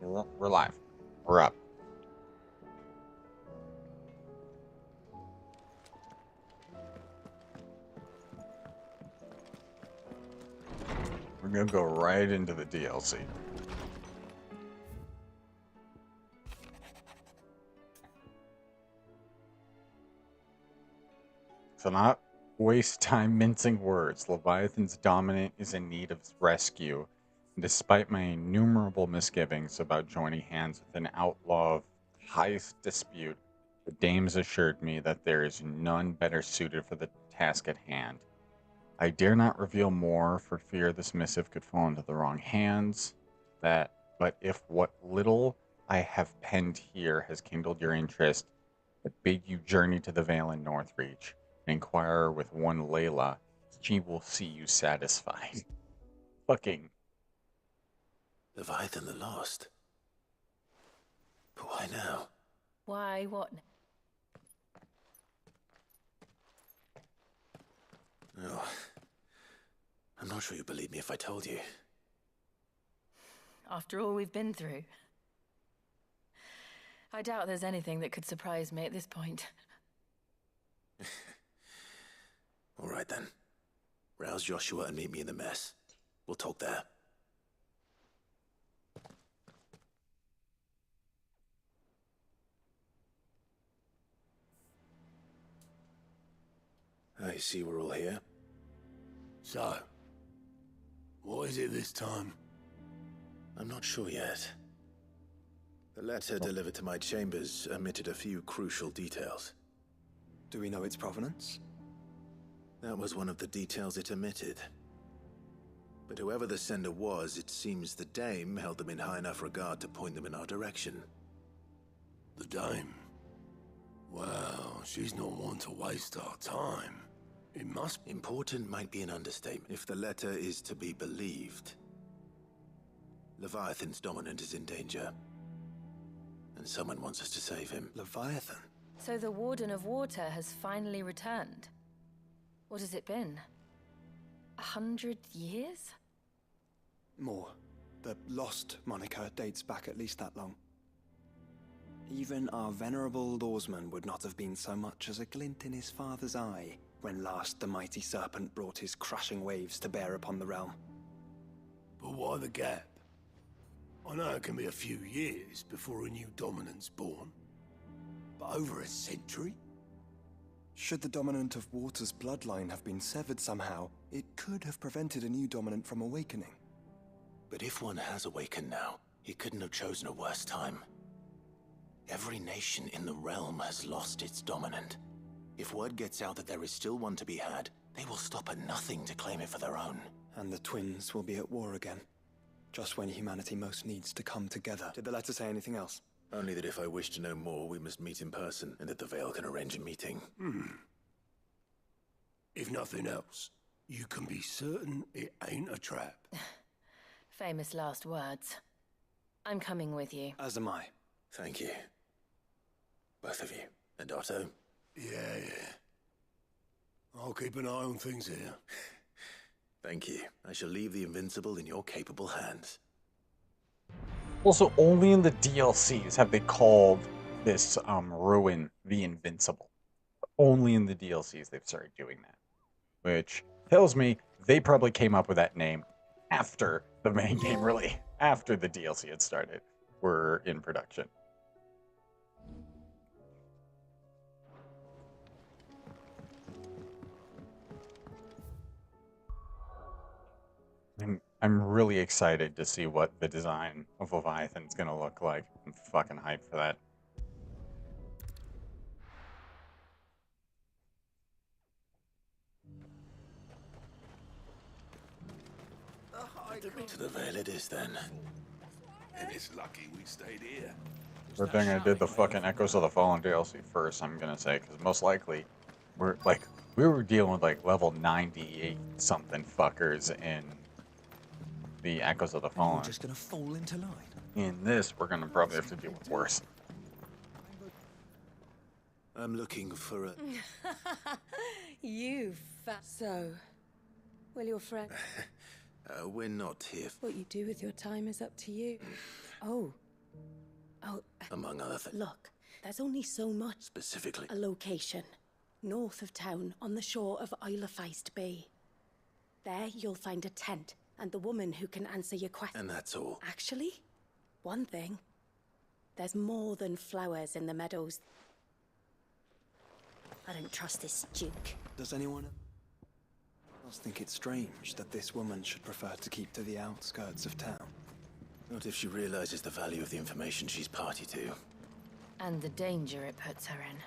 We're live. We're up. We're gonna go right into the DLC. So not waste time mincing words. Leviathan's dominant is in need of rescue. And despite my innumerable misgivings about joining hands with an outlaw of highest dispute, the dames assured me that there is none better suited for the task at hand. I dare not reveal more for fear this missive could fall into the wrong hands. But if what little I have penned here has kindled your interest, I bid you journey to the Vale in Northreach and inquire with one Layla. She will see you satisfied. Fucking Leviathan the Lost. But why now? Why, what? Oh, I'm not sure you believe me if I told you. After all we've been through. I doubt there's anything that could surprise me at this point. All right then. Rouse Joshua and meet me in the mess. We'll talk there. I see we're all here. So, what is it this time? I'm not sure yet. The letter delivered to my chambers omitted a few crucial details. Do we know its provenance? That was one of the details it omitted. But whoever the sender was, it seems the dame held them in high enough regard to point them in our direction. The dame? Well, she's not one to waste our time. It must be. Important might be an understatement. If the letter is to be believed, Leviathan's dominant is in danger. And someone wants us to save him. Leviathan? So the Warden of Water has finally returned. What has it been? 100 years? More. The Lost moniker dates back at least that long. Even our venerable lawsman would not have been so much as a glint in his father's eye when last the mighty serpent brought his crashing waves to bear upon the realm. But why the gap? I know it can be a few years before a new dominant's born. But over a century? Should the dominant of Water's bloodline have been severed somehow, it could have prevented a new dominant from awakening. But if one has awakened now, he couldn't have chosen a worse time. Every nation in the realm has lost its dominant. If word gets out that there is still one to be had, they will stop at nothing to claim it for their own. And the twins will be at war again. Just when humanity most needs to come together. Did the letter say anything else? Only that if I wish to know more, we must meet in person, and that the Vale can arrange a meeting. If nothing else, you can be certain it ain't a trap. Famous last words. I'm coming with you. As am I. Thank you. Both of you. And Otto? Yeah. I'll keep an eye on things here. Thank you. I shall leave the Invincible in your capable hands. Also, only in the DLCs have they called this ruin the Invincible. Only in the DLCs they've started doing that, which tells me they probably came up with that name after the main game, really, after the DLC had started, were in production. I'm really excited to see what the design of Leviathan is going to look like. I'm fucking hyped for that. To the Vale it is, then. And it's lucky we stayed here. Good thing I did the fucking Echoes of the Fallen DLC first, I'm going to say, because most likely, we were dealing with, like, level 98 something fuckers in the Echoes of the Fallen. We're just gonna fall into line. In this, we're going to probably have to deal with worse. I'm looking for a... You fat. So, will your friend... we're not here. What you do with your time is up to you. Oh, Oh, among other things. look, there's only so much. Specifically. A location. North of town, on the shore of Isle of Feist Bay. There you'll find a tent, and the woman who can answer your questions. And that's all. Actually, one thing. There's more than flowers in the meadows. I don't trust this Duke. Does anyone else think it's strange that this woman should prefer to keep to the outskirts of town? Not if she realizes the value of the information she's party to. And the danger it puts her in.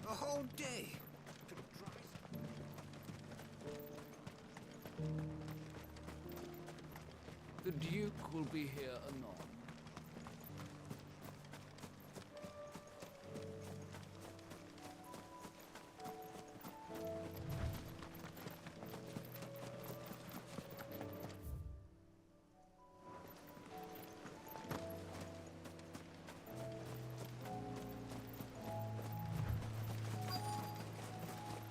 A whole day. The Duke will be here anon.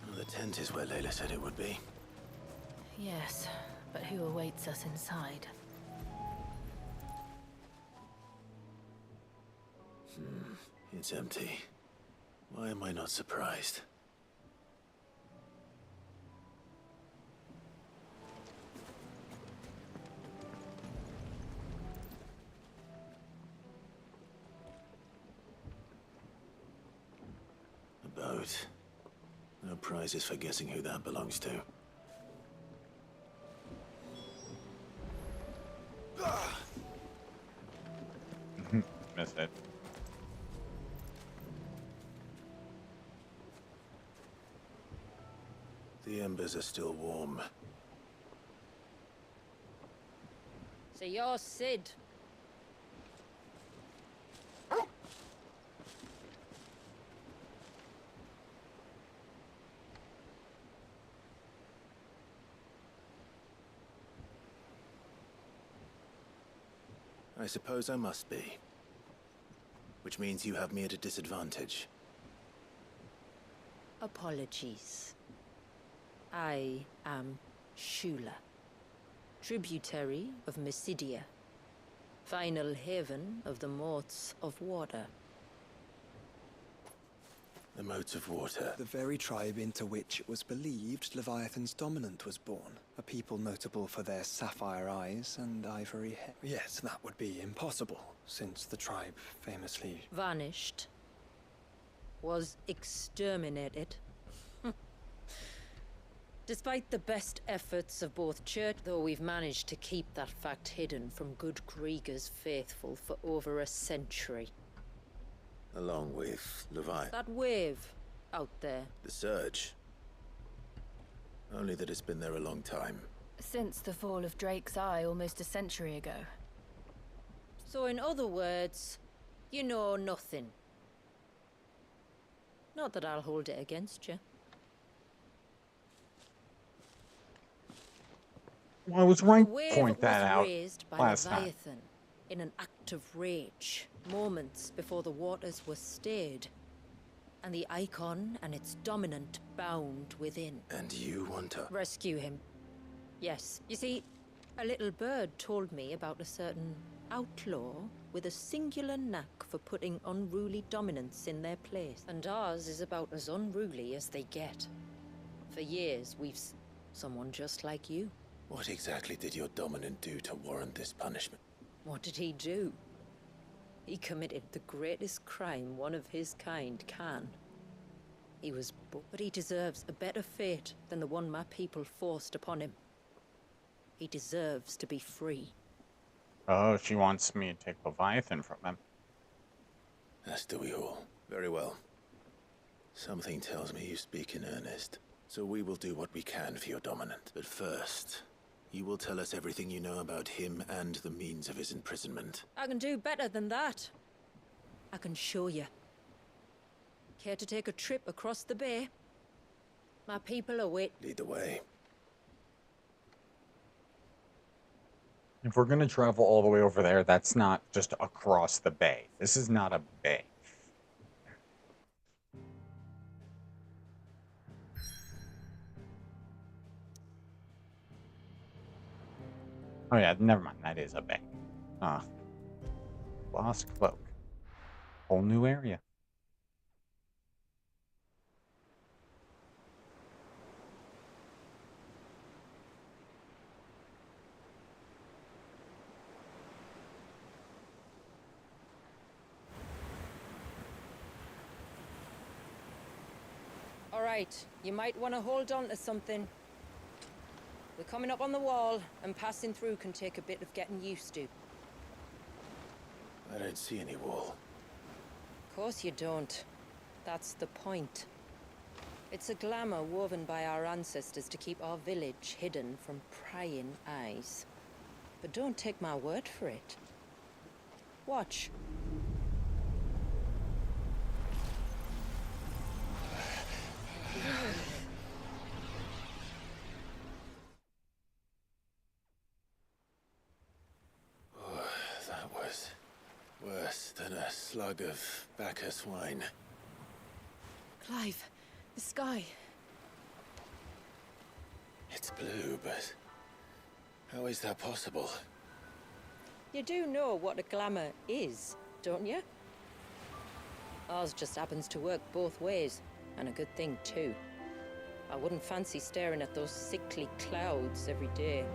Well, the tent is where Layla said it would be. Yes, but who awaits us inside? It's empty. Why am I not surprised? A boat. No prizes for guessing who that belongs to. Missed it. The embers are still warm. So you're Sid. I suppose I must be. Which means you have me at a disadvantage. Apologies. I am Shula, tributary of Mysidia, final haven of the Moats of Water. The moats of water. The very tribe into which it was believed Leviathan's dominant was born. A people notable for their sapphire eyes and ivory hair. Yes, that would be impossible, since the tribe famously... Vanished. Was exterminated. Despite the best efforts of both church, though we've managed to keep that fact hidden from good Krieger's faithful for over a century. Along with Leviathan. That wave out there. The surge. Only that it's been there a long time. Since the fall of Drake's Eye almost a century ago. So in other words, you know nothing. Not that I'll hold it against you. Well, I was right The to wave point that was out raised by last time. Leviathan in an act of rage, moments before the waters were stayed, and the icon and its dominant bound within. And you want to... Rescue him. Yes. You see, a little bird told me about a certain outlaw with a singular knack for putting unruly dominants in their place. And ours is about as unruly as they get. For years, we've someone just like you. What exactly did your dominant do to warrant this punishment? What did he do? He committed the greatest crime one of his kind can. He was but he deserves a better fate than the one my people forced upon him. He deserves to be free. Oh, she wants me to take Leviathan from him. As do we all. Very well. Something tells me you speak in earnest. So we will do what we can for your dominant. But first, you will tell us everything you know about him and the means of his imprisonment. I can do better than that. I can show you. Care to take a trip across the bay? My people await. Lead the way. If we're gonna travel all the way over there, that's not just across the bay. This is not a bay. Oh yeah, never mind. That is a bay. Lost Cloak. Whole new area. All right, you might want to hold on to something. We're coming up on the wall, and passing through can take a bit of getting used to. I don't see any wall. Of course you don't. That's the point. It's a glamour woven by our ancestors to keep our village hidden from prying eyes. But don't take my word for it. Watch. That was worse than a slug of Bacchus wine. Clive, the sky. It's blue, but how is that possible? You do know what a glamour is, don't you? Ours just happens to work both ways, and a good thing too. I wouldn't fancy staring at those sickly clouds every day.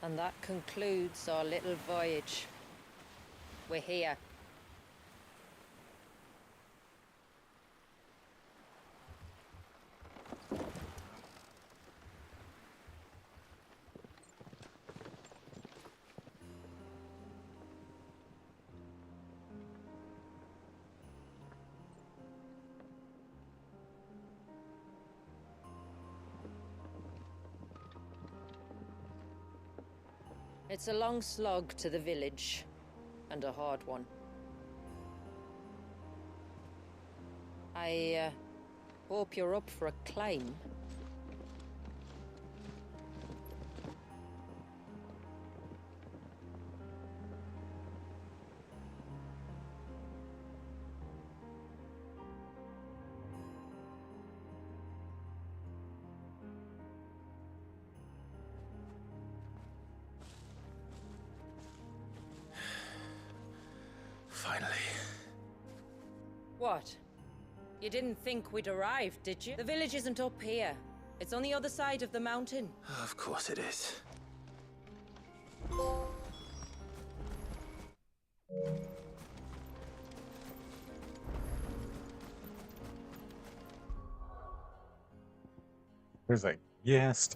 And that concludes our little voyage. We're here. It's a long slog to the village, and a hard one. I hope you're up for a climb. Finally. What? You didn't think we'd arrived, did you? The village isn't up here. It's on the other side of the mountain. Of course it is. There's like, yes.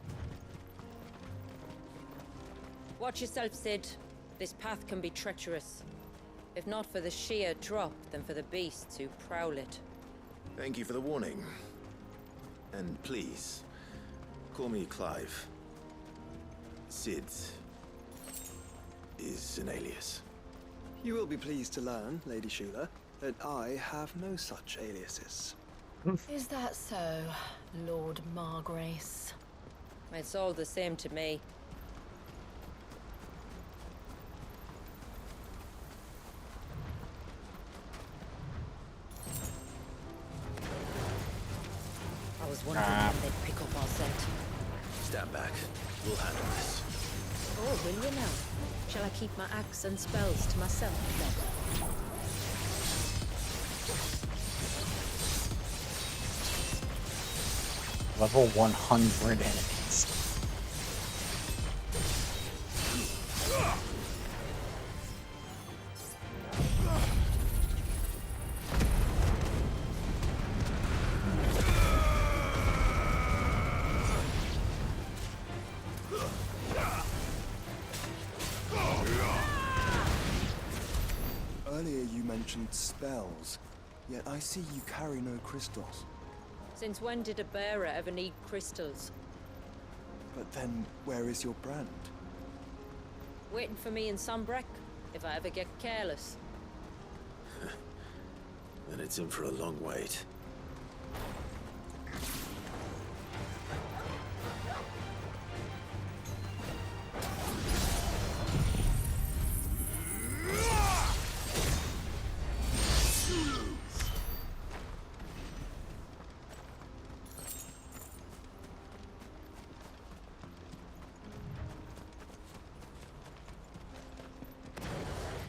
Watch yourself, Sid. This path can be treacherous. If not for the sheer drop, then for the beasts who prowl it. Thank you for the warning. And please, call me Clive. Sid is an alias. You will be pleased to learn, Lady Shula, that I have no such aliases. Is that so, Lord Margrace? It's all the same to me. I was wondering when they'd pick up our scent. Stand back. We'll handle this. Oh, will you now? Shall I keep my axe and spells to myself then? Level 100 enemies. Earlier you mentioned spells. Yet I see you carry no crystals. Since when did a bearer ever need crystals? But then, where is your brand? Waiting for me in Sunbreck, if I ever get careless. Then it's in for a long wait.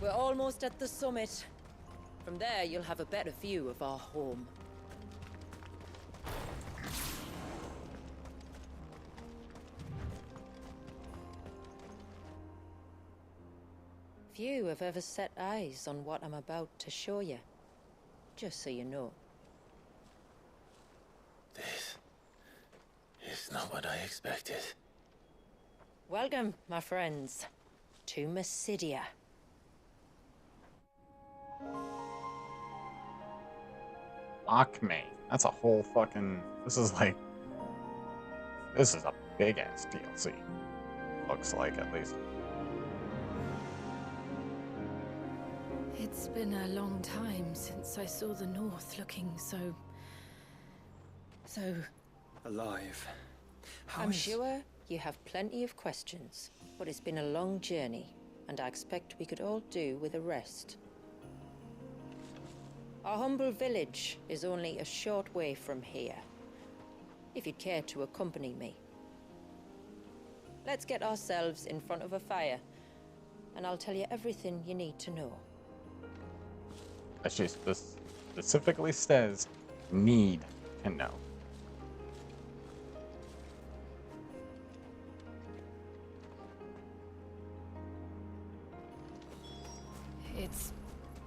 We're almost at the summit. From there, you'll have a better view of our home. Few have ever set eyes on what I'm about to show you. Just so you know. This is not what I expected. Welcome, my friends, to Mysidia. Fuck me. That's a whole fucking... This is a big-ass DLC. Looks like, at least. It's been a long time since I saw the North looking so... Alive. How I'm is- sure you have plenty of questions, but it's been a long journey, and I expect we could all do with a rest. Our humble village is only a short way from here, if you'd care to accompany me. Let's get ourselves in front of a fire, and I'll tell you everything you need to know. Actually, this specifically says need to know. It's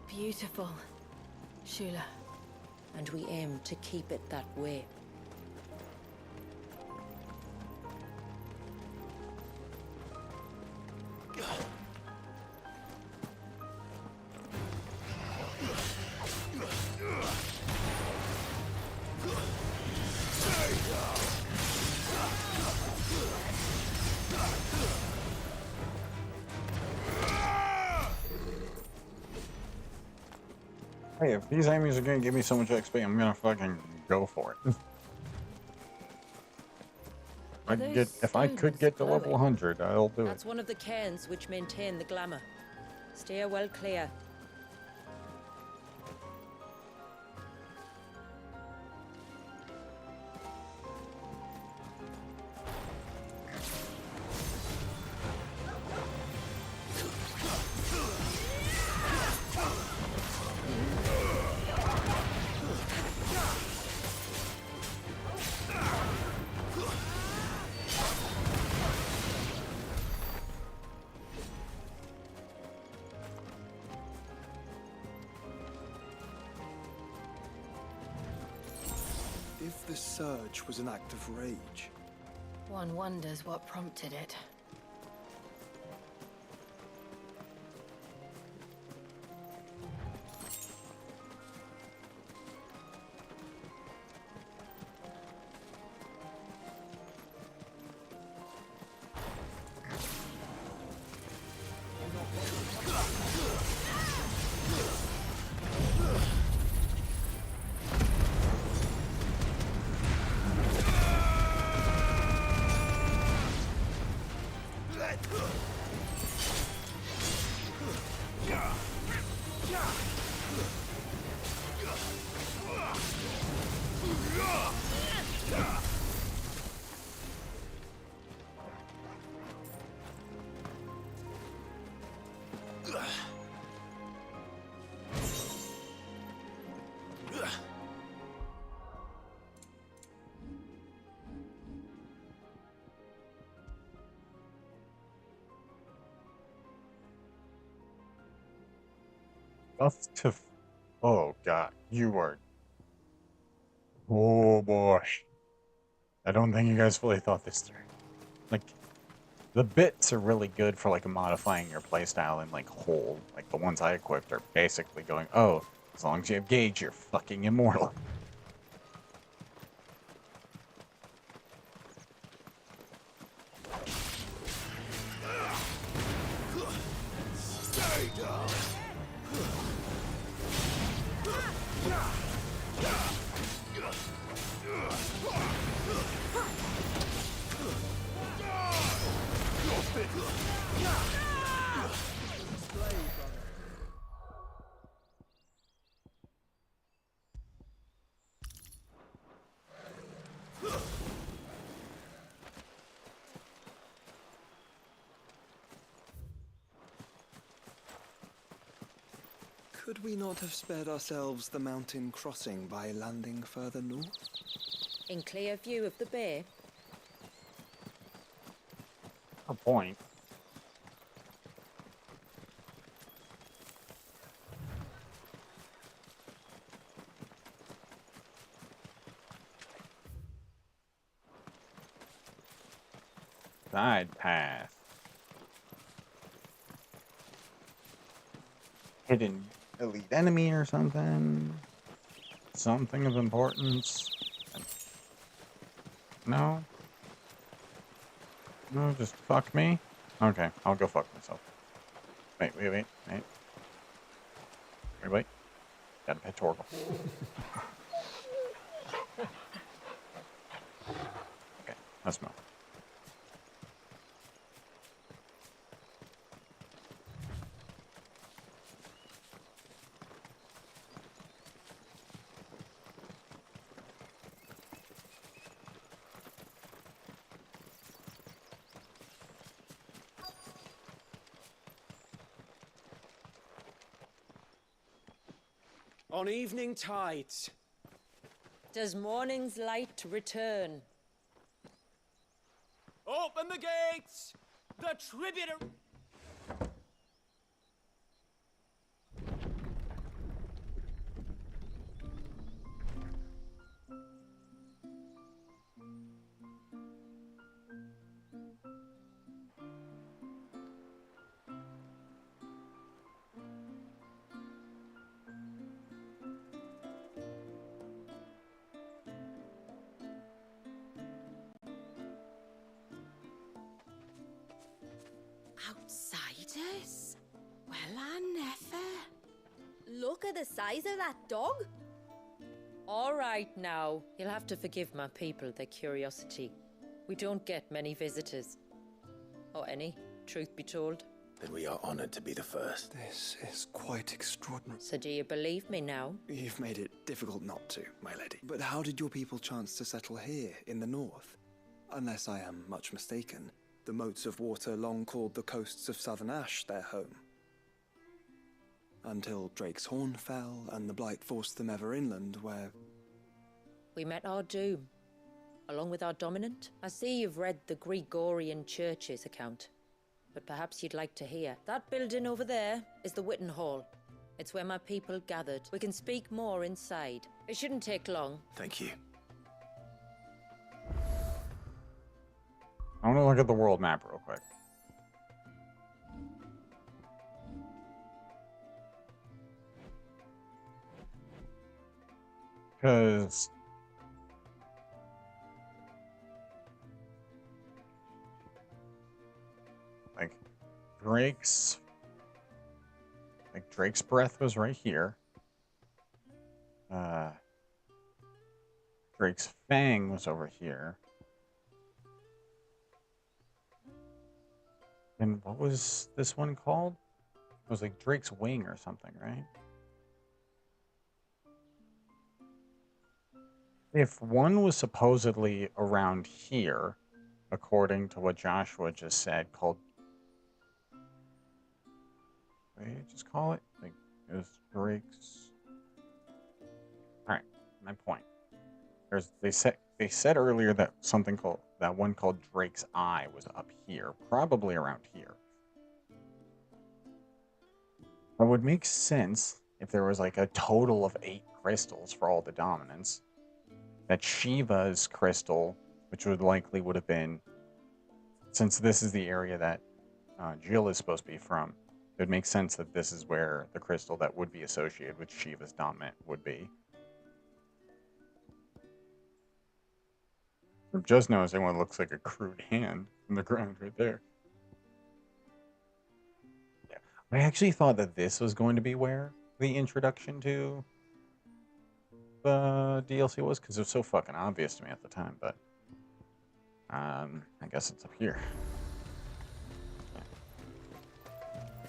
beautiful, Shula. And we aim to keep it that way. Hey, if these enemies are gonna give me so much XP, I'm gonna fucking go for it. If I could get to level 100, I'll do it. That's one of the cairns which maintain the glamour. Steer well clear. If the surge was an act of rage, One wonders what prompted it. Enough to... Oh, God. You are... Oh, boy. I don't think you guys fully thought this through. Like, the bits are really good for, like, modifying your playstyle and, like, whole. Like, the ones I equipped are basically going, oh, As long as you have Gage, you're fucking immortal. Stay down. Could we not have spared ourselves the mountain crossing by landing further north? In clear view of the bay. Her point. Side path. Hidden elite enemy or something. Something of importance. No? No, just fuck me? Okay, I'll go fuck myself. Wait. Wait. Gotta pet Torgal. Okay, let's move. On evening tides. Does morning's light return? Open the gates! The tributary... Outsiders? Well, I never. Look at the size of that dog. All right now. You'll have to forgive my people their curiosity. We don't get many visitors. Or any, truth be told. Then we are honored to be the first. This is quite extraordinary. So do you believe me now? You've made it difficult not to, my lady. But how did your people chance to settle here, in the north? Unless I am much mistaken, the moats of water long called the coasts of Southern Ash their home. Until Drake's Horn fell, and the Blight forced them ever inland, where... We met our doom, along with our dominant. I see you've read the Gregorian Church's account, but perhaps you'd like to hear. That building over there is the Witten Hall. It's where my people gathered. We can speak more inside. It shouldn't take long. Thank you. I want to look at the world map real quick. Because Drake's breath was right here. Drake's fang was over here. And what was this one called? It was like Drake's wing or something, right? If one was supposedly around here, according to what Joshua just said, called... What did you just call it? Like, it was Drake's... Alright, my point. They said earlier that something called... That one called Drake's Eye was up here, probably around here. That would make sense if there was like a total of 8 crystals for all the dominants. That Shiva's crystal, which would have been, since this is the area that Jill is supposed to be from, It would make sense that this is where the crystal that would be associated with Shiva's dominant would be. I'm just noticing what looks like a crude hand in the ground right there. Yeah. I actually thought that this was going to be where the introduction to the DLC was, because it was so fucking obvious to me at the time, but I guess it's up here.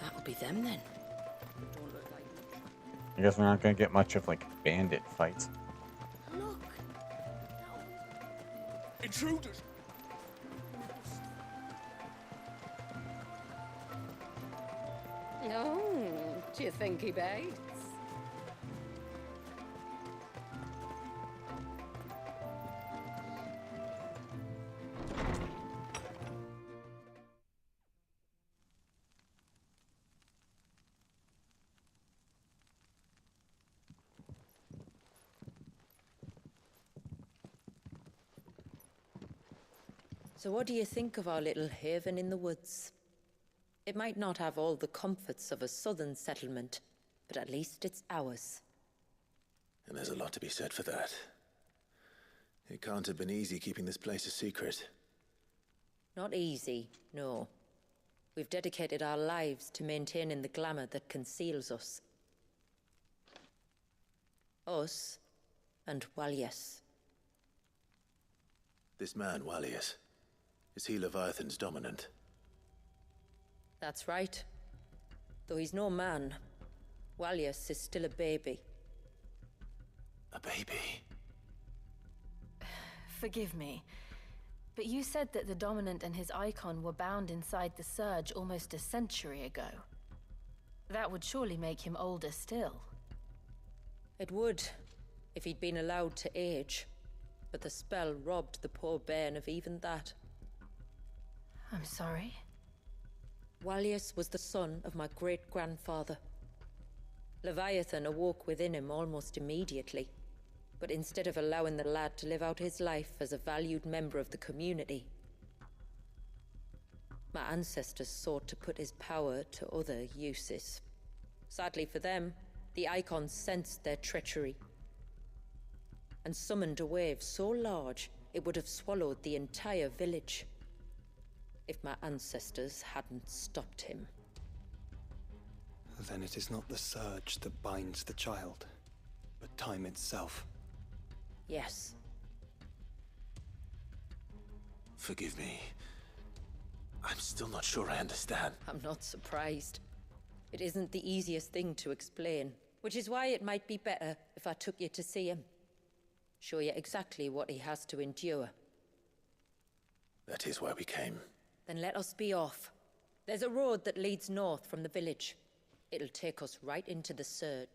That'll be them then. I guess we're not gonna get much of like bandit fights. Look! Intruders! Oh, do you think he bites? So what do you think of our little haven in the woods? It might not have all the comforts of a southern settlement, but at least it's ours. And there's a lot to be said for that. It can't have been easy keeping this place a secret. Not easy, no. We've dedicated our lives to maintaining the glamour that conceals us. Us, and Walyes. This man, Walyes, is he Leviathan's dominant? That's right. Though he's no man, Walyes is still a baby. A baby? Forgive me, but you said that the Dominant and his icon were bound inside the Surge almost a century ago. That would surely make him older still. It would, if he'd been allowed to age. But the spell robbed the poor bairn of even that. I'm sorry. Walyes was the son of my great-grandfather. Leviathan awoke within him almost immediately. But instead of allowing the lad to live out his life as a valued member of the community, my ancestors sought to put his power to other uses. Sadly for them, the icons sensed their treachery and summoned a wave so large it would have swallowed the entire village if my ancestors hadn't stopped him. Then it is not the surge that binds the child, but time itself. Yes. Forgive me. I'm still not sure I understand. I'm not surprised. It isn't the easiest thing to explain, which is why it might be better if I took you to see him. Show you exactly what he has to endure. That is why we came. Then let us be off. There's a road that leads north from the village. It'll take us right into the Surge.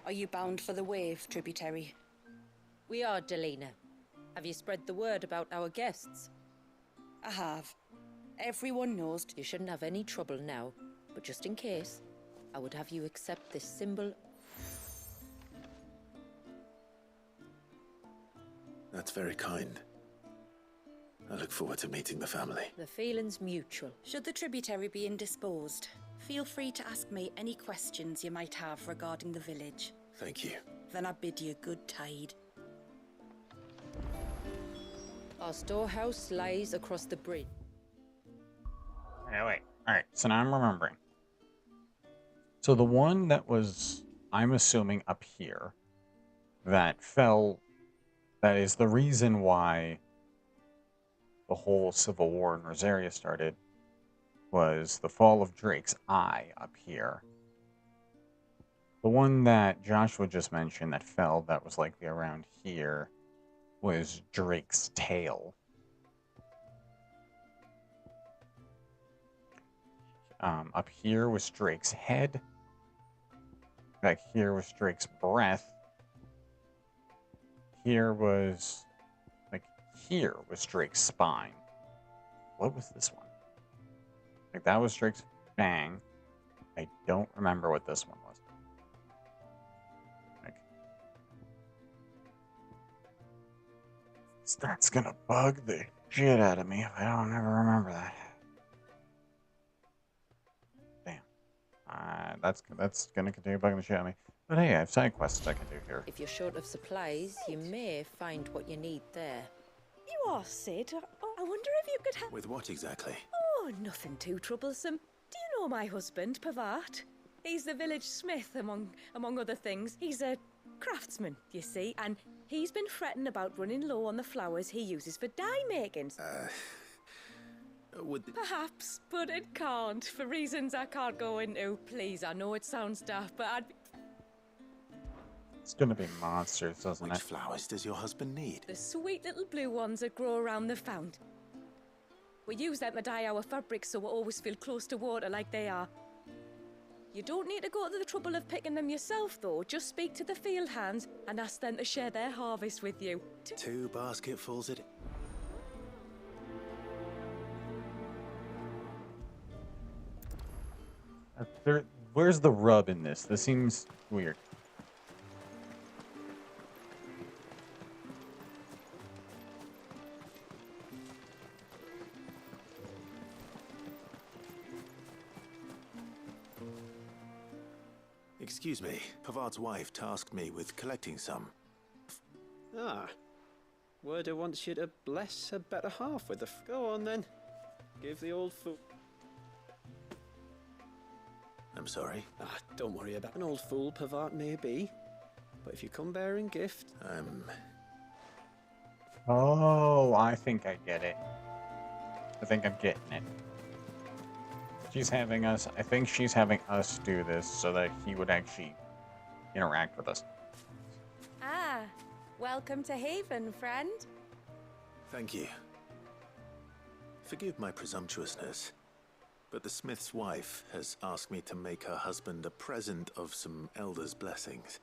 Are you bound for the Wave tributary? We are, Delina. Have you spread the word about our guests? I have. Everyone knows. You shouldn't have any trouble now, but just in case, I would have you accept this symbol. That's very kind. I look forward to meeting the family. The feeling's mutual. Should the tributary be indisposed, feel free to ask me any questions you might have regarding the village. Thank you. Then I bid you good tide. Our storehouse lies across the bridge. Okay, wait. Alright, so now I'm remembering. So the one that was, I'm assuming, up here, that fell, that is the reason why the whole civil war in Rosaria started, was the fall of Drake's eye up here. The one that Joshua just mentioned that fell, that was likely around here, was Drake's tail. Up here was Drake's head. Back here was Drake's breath. Here was, like, here was Drake's spine. What was this one? Like, that was Drake's fang. I don't remember what this one was. Like, That's gonna bug the shit out of me if I don't ever remember that. Damn. That's gonna continue bugging the shit out of me. But hey, I have side quests I can do here. If you're short of supplies, you may find what you need there. You are, Sid. I wonder if you could help. With what exactly? Oh, nothing too troublesome. Do you know my husband, Pavat? He's the village smith, among other things. He's a craftsman, you see, and he's been fretting about running low on the flowers he uses for dye making. Perhaps, but it can't, for reasons I can't go into. Please, I know it sounds daft, but I'd... It's gonna be monsters, doesn't Which it? flowers does your husband need? The sweet little blue ones that grow around the fount. We use them to dye our fabrics so we always feel close to water like they are. You don't need to go to the trouble of picking them yourself, though. Just speak to the field hands and ask them to share their harvest with you. 2 basketfuls at... Where's the rub in this? This seems weird. Excuse me, Pavart's wife tasked me with collecting some. Ah. Werder wants you to bless her better half with Go on then. Give the old fool... I'm sorry? Ah, don't worry about an old fool Pavart may be. But if you come bearing gift... Oh, I think I get it. I think I'm getting it. I think she's having us do this so that he would actually interact with us. Ah, welcome to Haven, friend. Thank you. Forgive my presumptuousness, but the smith's wife has asked me to make her husband a present of some elders' blessings.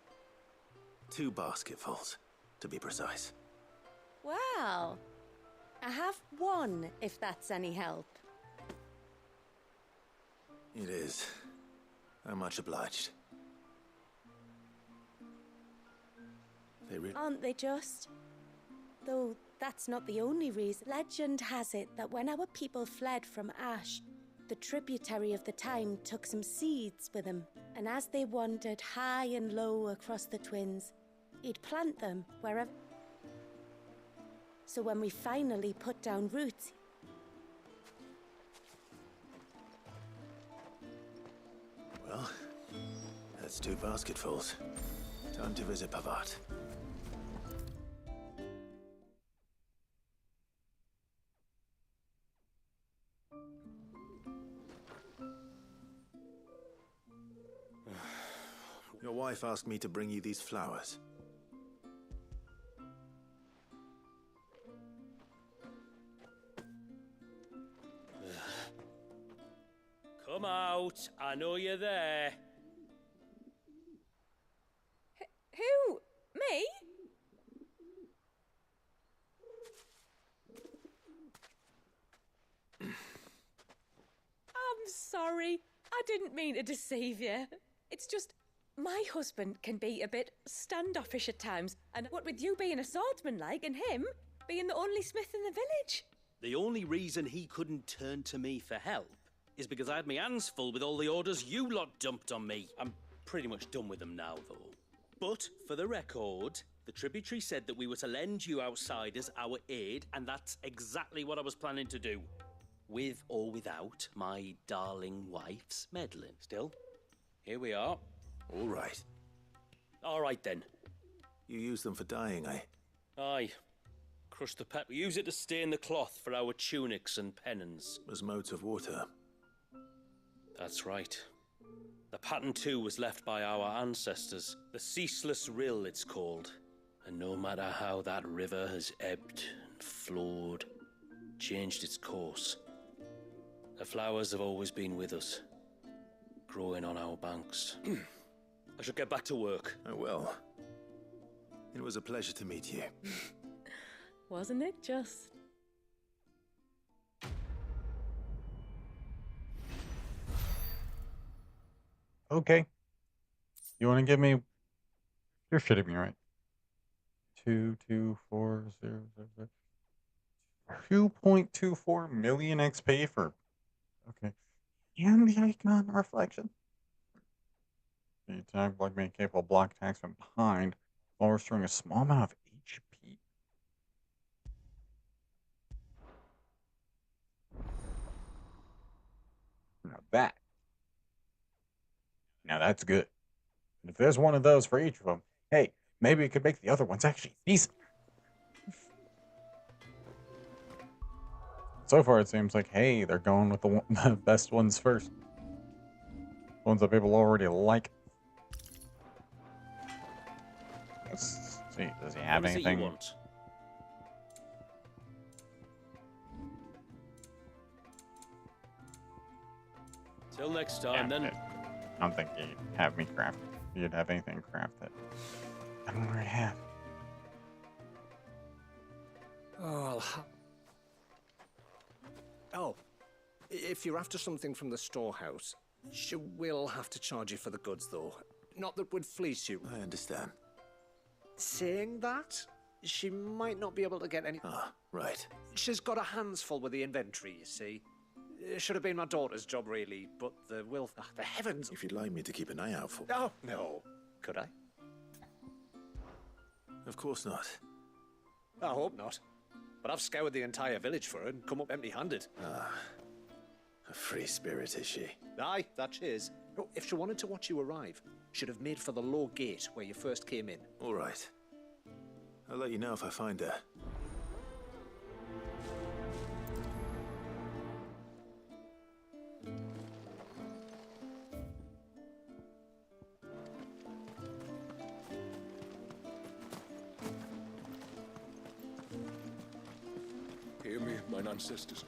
2 basketfuls, to be precise. Well, I have one, if that's any help. It is. I'm much obliged. Aren't they just? Though that's not the only reason. Legend has it that when our people fled from Ash, the tributary of the Time took some seeds with him, and as they wandered high and low across the Twins, he'd plant them wherever. So when we finally put down roots, well, that's 2 basketfuls. Time to visit Pavart. Your wife asked me to bring you these flowers. Come out. I know you're there. Who? Me? I'm sorry. I didn't mean to deceive you. It's just, my husband can be a bit standoffish at times, and what with you being a swordsman like, and him being the only smith in the village. The only reason he couldn't turn to me for help is because I had my hands full with all the orders you lot dumped on me. I'm pretty much done with them now, though. But, for the record, the tributary said that we were to lend you outsiders our aid, and that's exactly what I was planning to do. With or without my darling wife's meddling. Still, here we are. All right. All right, then. You use them for dyeing, eh? Aye. Crush the pet. We use it to stain the cloth for our tunics and pennons. As modes of water. That's right. The pattern too was left by our ancestors. The Ceaseless Rill, it's called. And no matter how that river has ebbed and flowed, changed its course, the flowers have always been with us, growing on our banks. I should get back to work. Oh, well. It was a pleasure to meet you. Wasn't it just? Okay. You want to give me... You're shitting me, right? 2.2400 2.24 million XP for okay. And the icon reflection. The attack block being capable of block attacks from behind while restoring a small amount of HP. Now that's good. And if there's one of those for each of them, hey, maybe we could make the other ones actually decent. So far, it seems like, hey, they're going with the best ones first. Ones that people already like. Let's see, does he have anything? You want? Till next time, then. I don't think you'd have me craft. You'd have anything crafted. I don't already have. Oh, if you're after something from the storehouse, she will have to charge you for the goods, though. Not that would fleece you. I understand. Saying that, she might not be able to get any... Ah, right. She's got her hands full with the inventory, you see. It should have been my daughter's job, really, but the heavens... If you'd like me to keep an eye out for... Oh, no. Could I? Of course not. I hope not. But I've scoured the entire village for her and come up empty-handed. Ah, a free spirit, is she? Aye, that she is. No, if she wanted to watch you arrive, she'd have made for the low gate where you first came in. All right. I'll let you know if I find her. Hear me, mine ancestors.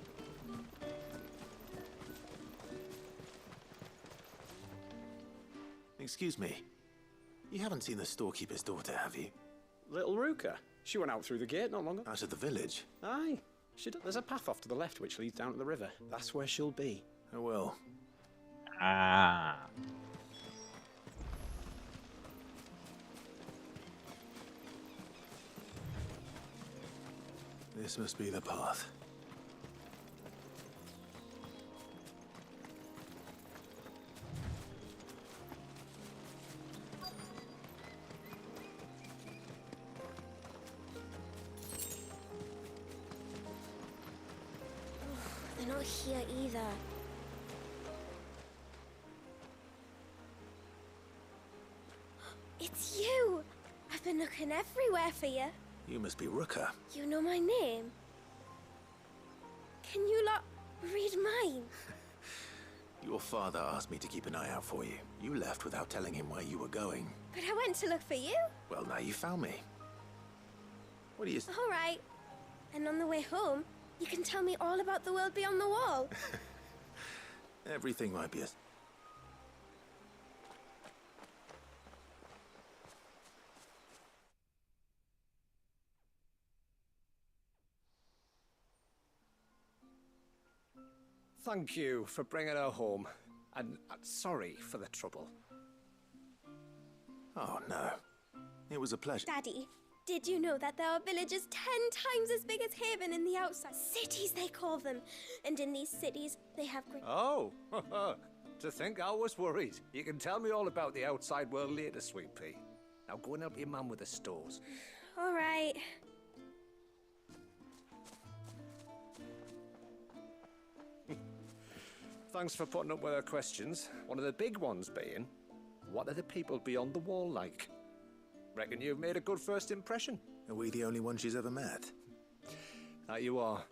Excuse me. You haven't seen the storekeeper's daughter, have you? Little Ruka. She went out through the gate not long ago. Out of the village? Aye. There's a path off to the left which leads down to the river. That's where she'll be. Oh well. Ah. This must be the path. They're not here either. It's you! I've been looking everywhere for you. You must be Ruka. You know my name? Can you lot read mine? Your father asked me to keep an eye out for you. You left without telling him where you were going. But I went to look for you. Well, now you found me. What do you... All right. And on the way home, you can tell me all about the world beyond the wall. Everything might be a... Thank you for bringing her home. And sorry for the trouble. Oh, no. It was a pleasure. Daddy, did you know that there are villages 10 times as big as Haven in the outside? Cities, they call them. And in these cities, they have great... Oh, to think I was worried. You can tell me all about the outside world later, Sweet Pea. Now go and help your mum with the stores. All right. Thanks for putting up with her questions. One of the big ones being, what are the people beyond the wall like? Reckon you've made a good first impression. Are we the only one she's ever met? That you are.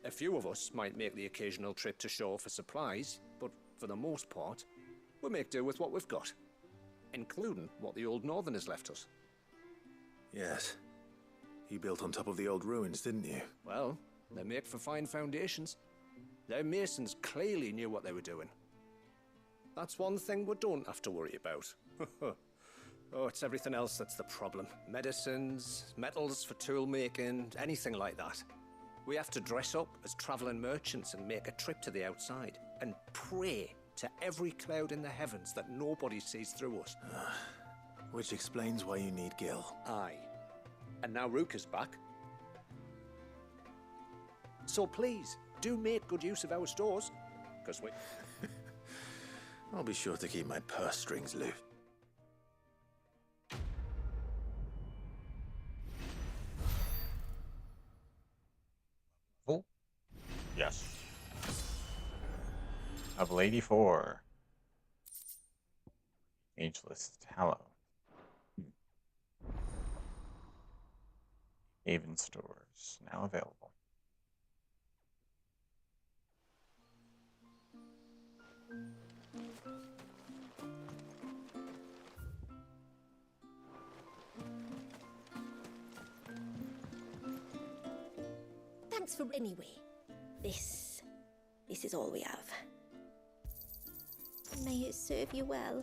A few of us might make the occasional trip to shore for supplies, but for the most part, we make do with what we've got. Including what the old Northerners left us. Yes. You built on top of the old ruins, didn't you? Well, they make for fine foundations. Their masons clearly knew what they were doing. That's one thing we don't have to worry about. Oh, it's everything else that's the problem. Medicines, metals for tool making, anything like that. We have to dress up as traveling merchants and make a trip to the outside and pray to every cloud in the heavens that nobody sees through us. Which explains why you need Gil. Aye. And now Ruka's back. So please, do make good use of our stores, because we... I'll be sure to keep my purse strings loose. Full? Yes. Level 84. Ageless Tallow. Haven stores now available. Thanks for anyway. This is all we have. May it serve you well.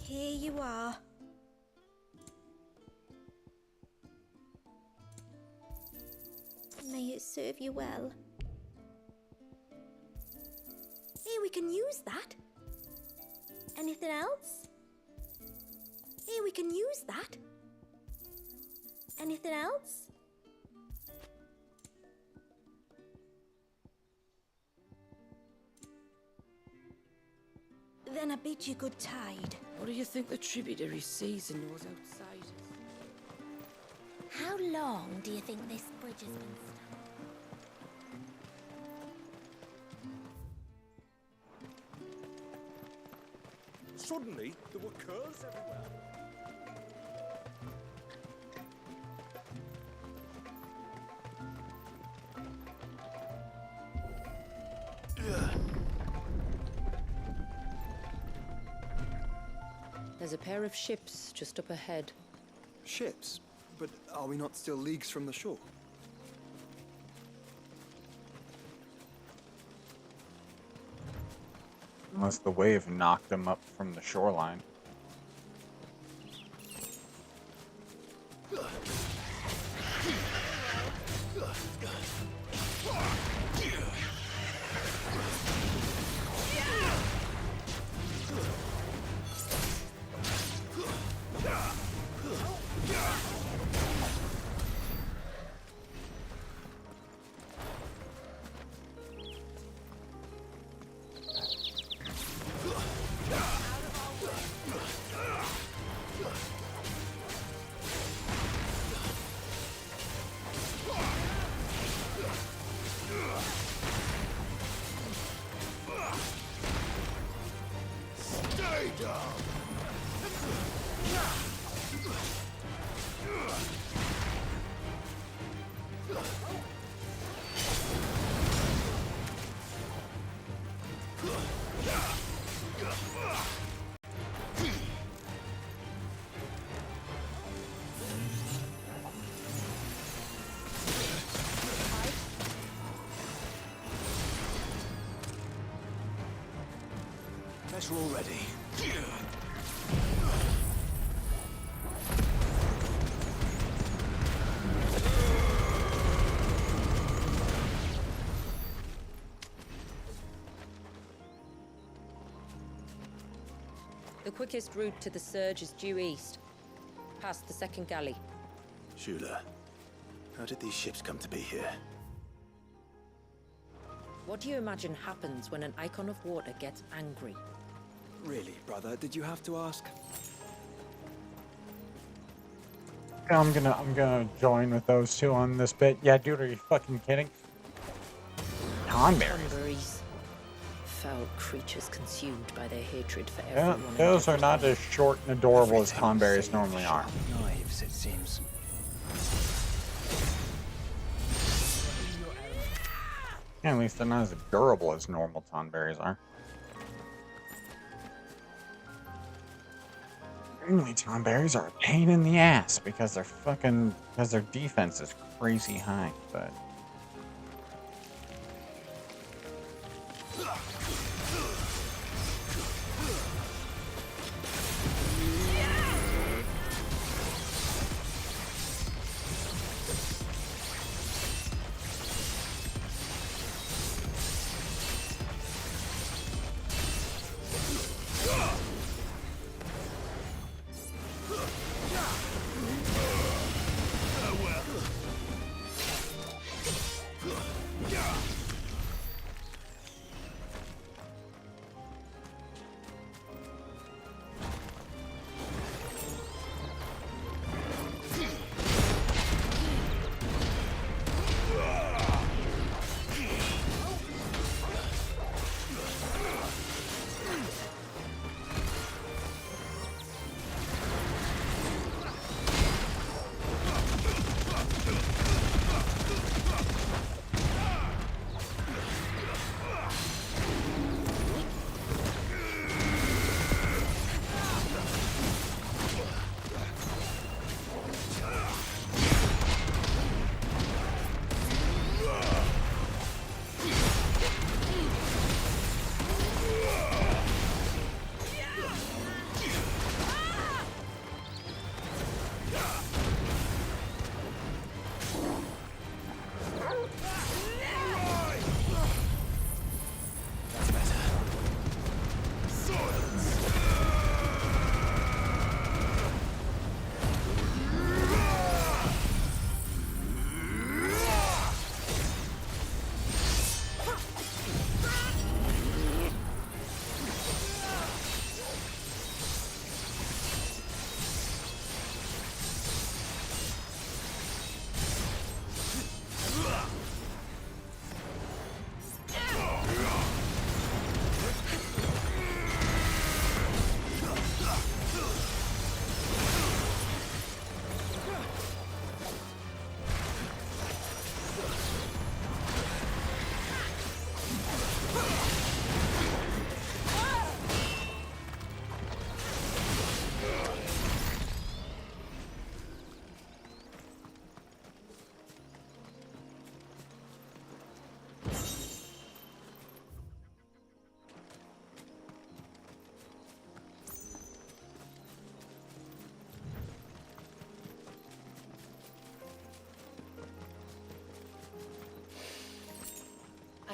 Here you are. May it serve you well. Here, we can use that. Anything else? Here, we can use that. Anything else? Then I bid you good tide. What do you think the tributary sees and knows outside us? How long do you think this bridge has been stuck? Suddenly, there were curls everywhere. There's a pair of ships just up ahead. Ships? But are we not still leagues from the shore? Unless the wave knocked them up from the shoreline. Guess we're all ready. The quickest route to the surge is due east, past the second galley. Shula, how did these ships come to be here? What do you imagine happens when an icon of water gets angry? Really, brother, did you have to ask? I'm gonna join with those two on this bit. Yeah, dude, are you fucking kidding? Tonberries. Tonberries. Foul creatures consumed by their hatred for Yeah, everyone. those are not as short and adorable as Tonberries normally are. Knives, it seems. Yeah, at least they're not as durable as normal Tonberries are. Really, Tonberries are a pain in the ass because their defense is crazy high, but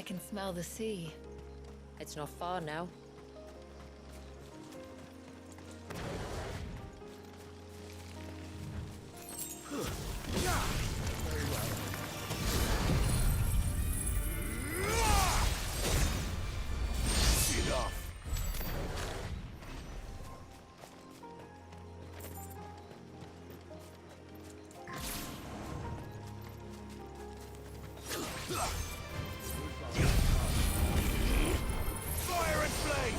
I can smell the sea. It's not far now. Fire and flame!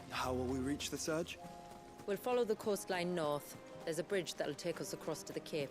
How will we reach the surge? We'll follow the coastline north. There's a bridge that'll take us across to the cape.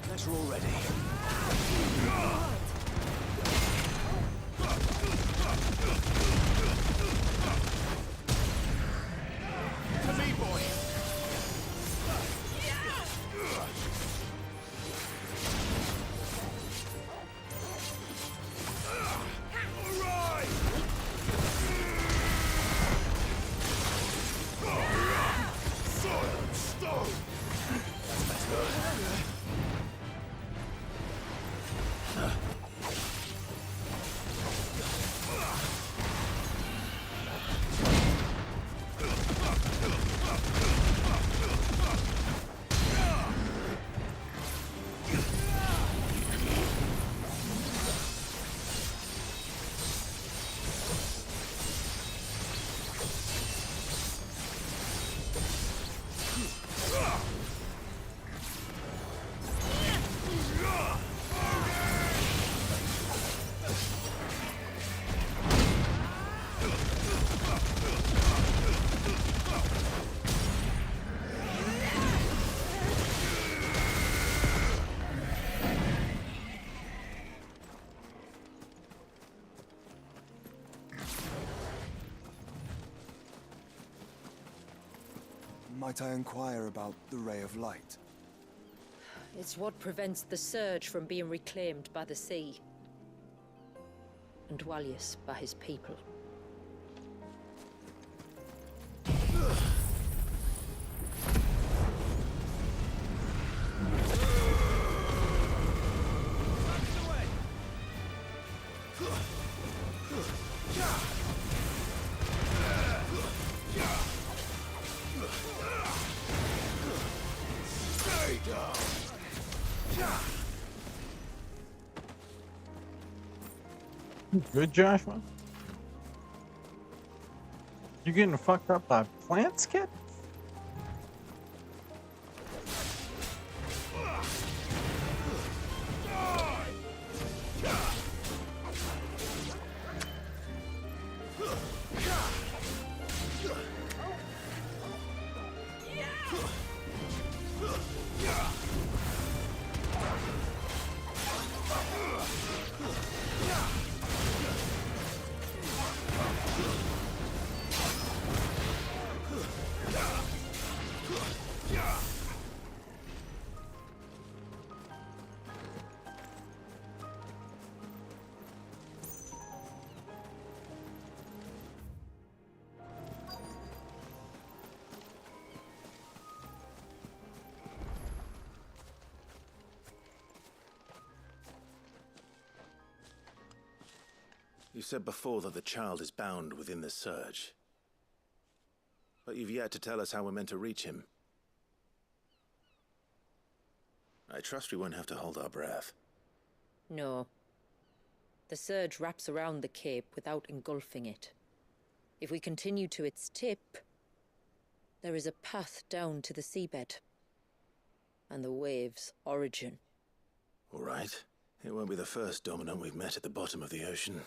Guess we're all ready. To me, boy! Alright! Silent stone! That's better. Might I inquire about the Ray of Light? It's what prevents the surge from being reclaimed by the sea. And Dwalius by his people. Good, Joshua? You getting fucked up by plants, kid? You said before that the child is bound within the surge. But you've yet to tell us how we're meant to reach him. I trust we won't have to hold our breath. No. The surge wraps around the cape without engulfing it. If we continue to its tip, there is a path down to the seabed. And the wave's origin. All right. It won't be the first dominant we've met at the bottom of the ocean.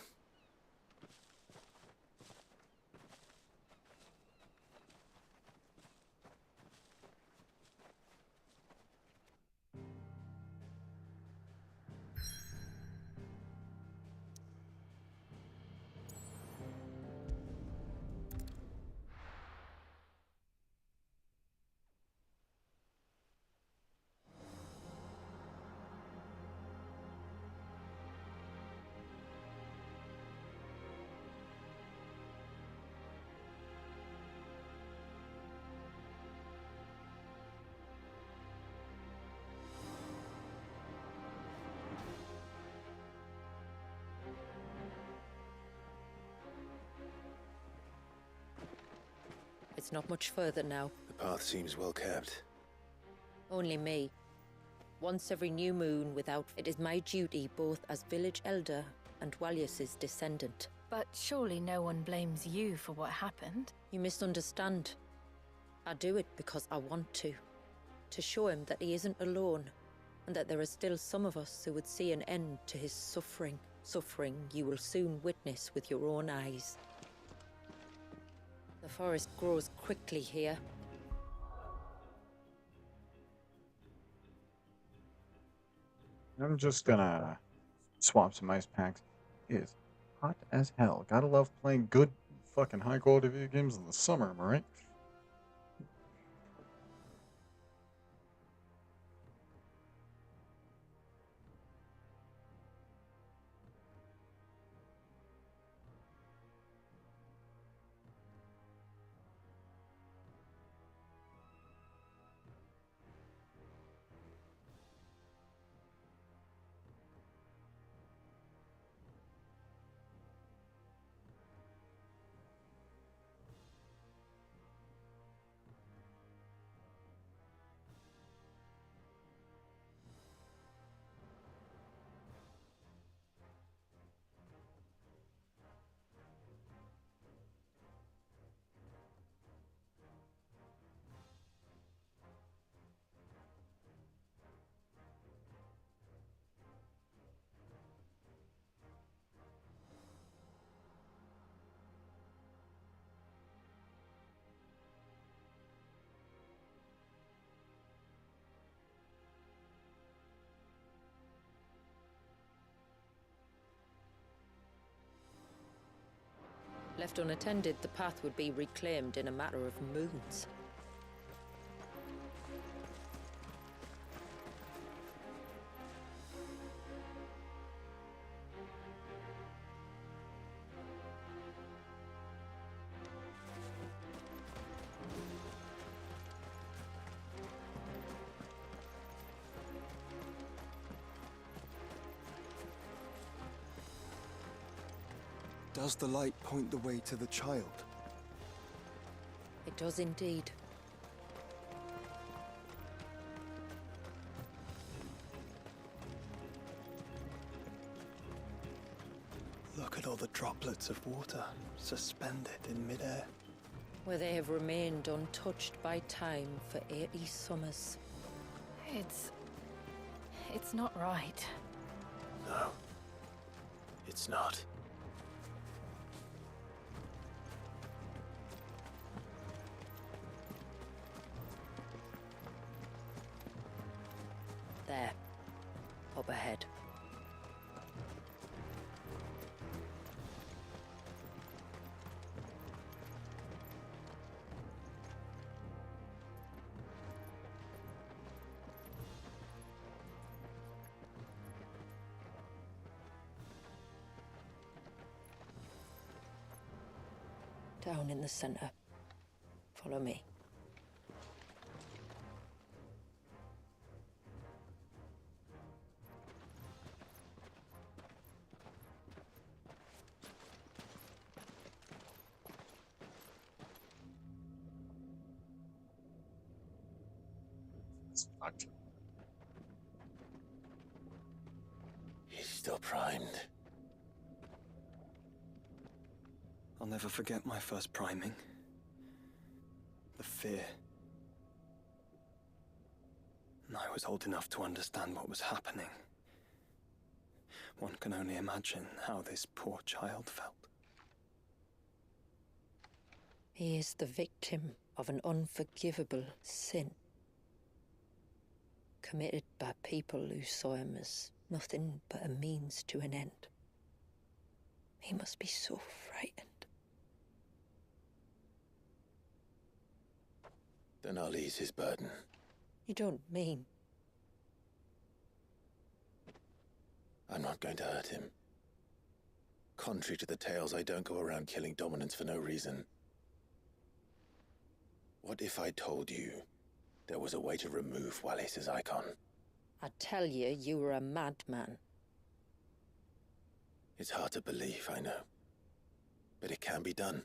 It's not much further now. The path seems well kept. Only me. Once every new moon without... It is my duty both as village elder and Walius's descendant. But surely no one blames you for what happened. You misunderstand. I do it because I want to. To show him that he isn't alone, and that there are still some of us who would see an end to his suffering. Suffering you will soon witness with your own eyes. The forest grows quickly here. I'm just gonna swap some ice packs. It is hot as hell. Gotta love playing good fucking high quality video games in the summer, am I right? Left unattended, the path would be reclaimed in a matter of moons. Does the light point the way to the child? It does indeed. Look at all the droplets of water suspended in midair. Where they have remained untouched by time for 80 summers. It's not right. No. It's not. There. Up ahead. Down in the center. Follow me. It's fucked. He's still primed. I'll never forget my first priming. The fear. And I was old enough to understand what was happening. One can only imagine how this poor child felt. He is the victim of an unforgivable sin, committed by people who saw him as nothing but a means to an end. He must be so frightened. Then I'll ease his burden. You don't mean? I'm not going to hurt him. Contrary to the tales, I don't go around killing dominants for no reason. What if I told you there was a way to remove Wallace's icon? I tell you, you were a madman. It's hard to believe, I know. But it can be done.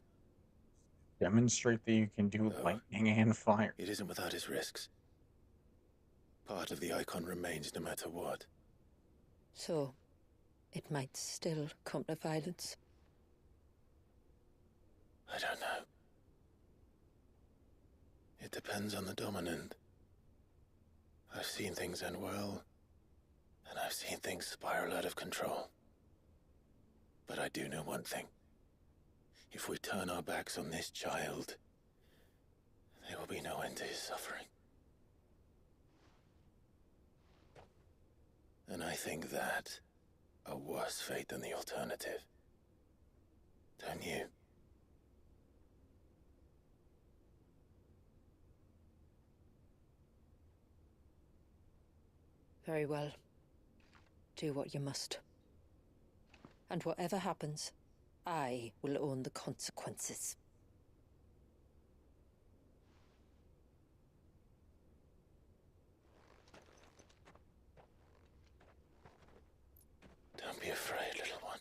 Demonstrate that you can do lightning and fire. It isn't without its risks. Part of the icon remains no matter what. So, it might still come to violence. I don't know. It depends on the dominant. I've seen things end well, and I've seen things spiral out of control. But I do know one thing. If we turn our backs on this child, there will be no end to his suffering. And I think that a worse fate than the alternative. Don't you? Very well. Do what you must. And whatever happens, I will own the consequences. Don't be afraid, little one.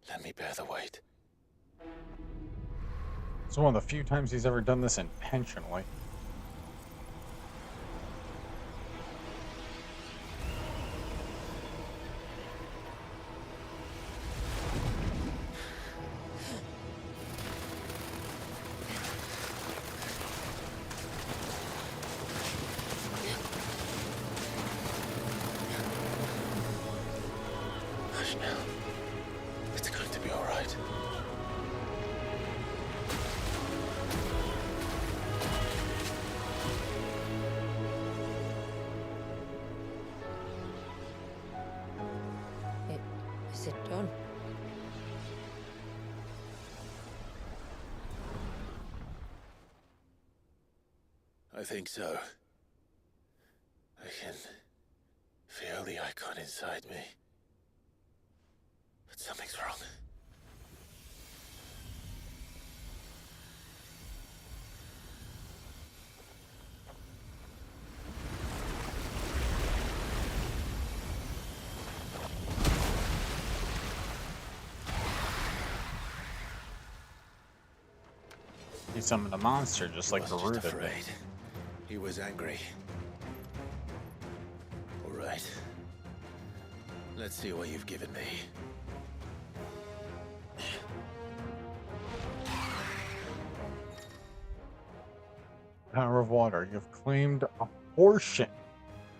Let me bear the weight. It's one of the few times he's ever done this intentionally. Hush now. It's going to be all right. Is it done? I think so. I can feel the icon inside me. But something's wrong. He summoned a monster just like He was Garuda just did. afraid. He was angry. All right. Let's see what you've given me. Power of water. You've claimed a portion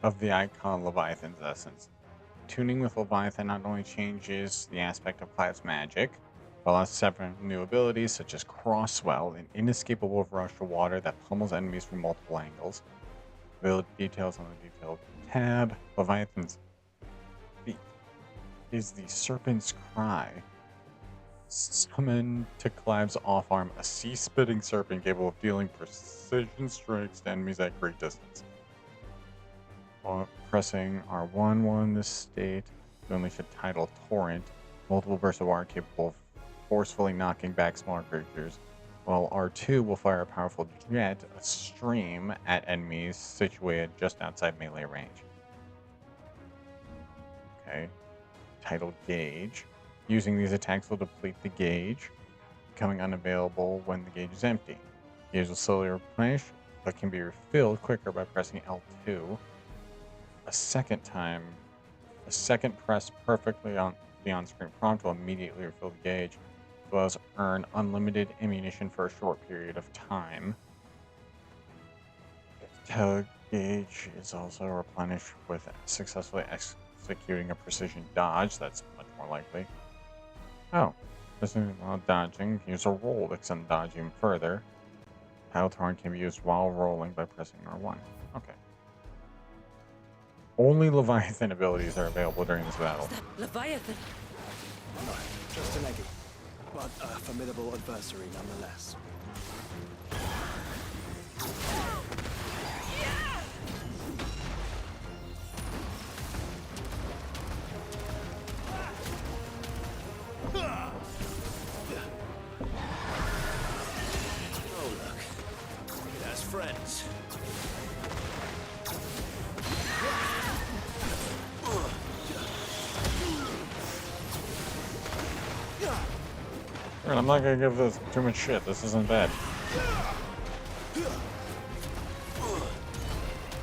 of the icon Leviathan's essence. Tuning with Leviathan not only changes the aspect of Cloud's magic, but allows several new abilities such as Crosswell, an inescapable rush of water that pummels enemies from multiple angles. Ability details on the detailed tab. Leviathan's feat is the Serpent's Cry. Summon to Clive's off-arm a sea-spitting serpent capable of dealing precision strikes to enemies at great distance. While pressing R1 while in this state, you unleash a tidal torrent, multiple bursts of water capable of forcefully knocking back smaller creatures, while R2 will fire a powerful jet, a stream, at enemies situated just outside melee range. Okay. Tidal Gauge. Using these attacks will deplete the gauge, becoming unavailable when the gauge is empty. Gauge will slowly replenish but can be refilled quicker by pressing L2. A second press perfectly on the on-screen prompt will immediately refill the gauge, as well as earn unlimited ammunition for a short period of time. The gauge is also replenished with successfully executing a precision dodge. That's much more likely. Oh, while dodging, use a roll to extend dodge even further. Piled horn can be used while rolling by pressing R1. Okay. Only Leviathan abilities are available during this battle. Leviathan? No, just an eggy, but a formidable adversary nonetheless. Oh, look. It has friends. I'm not gonna give this too much shit. This isn't bad.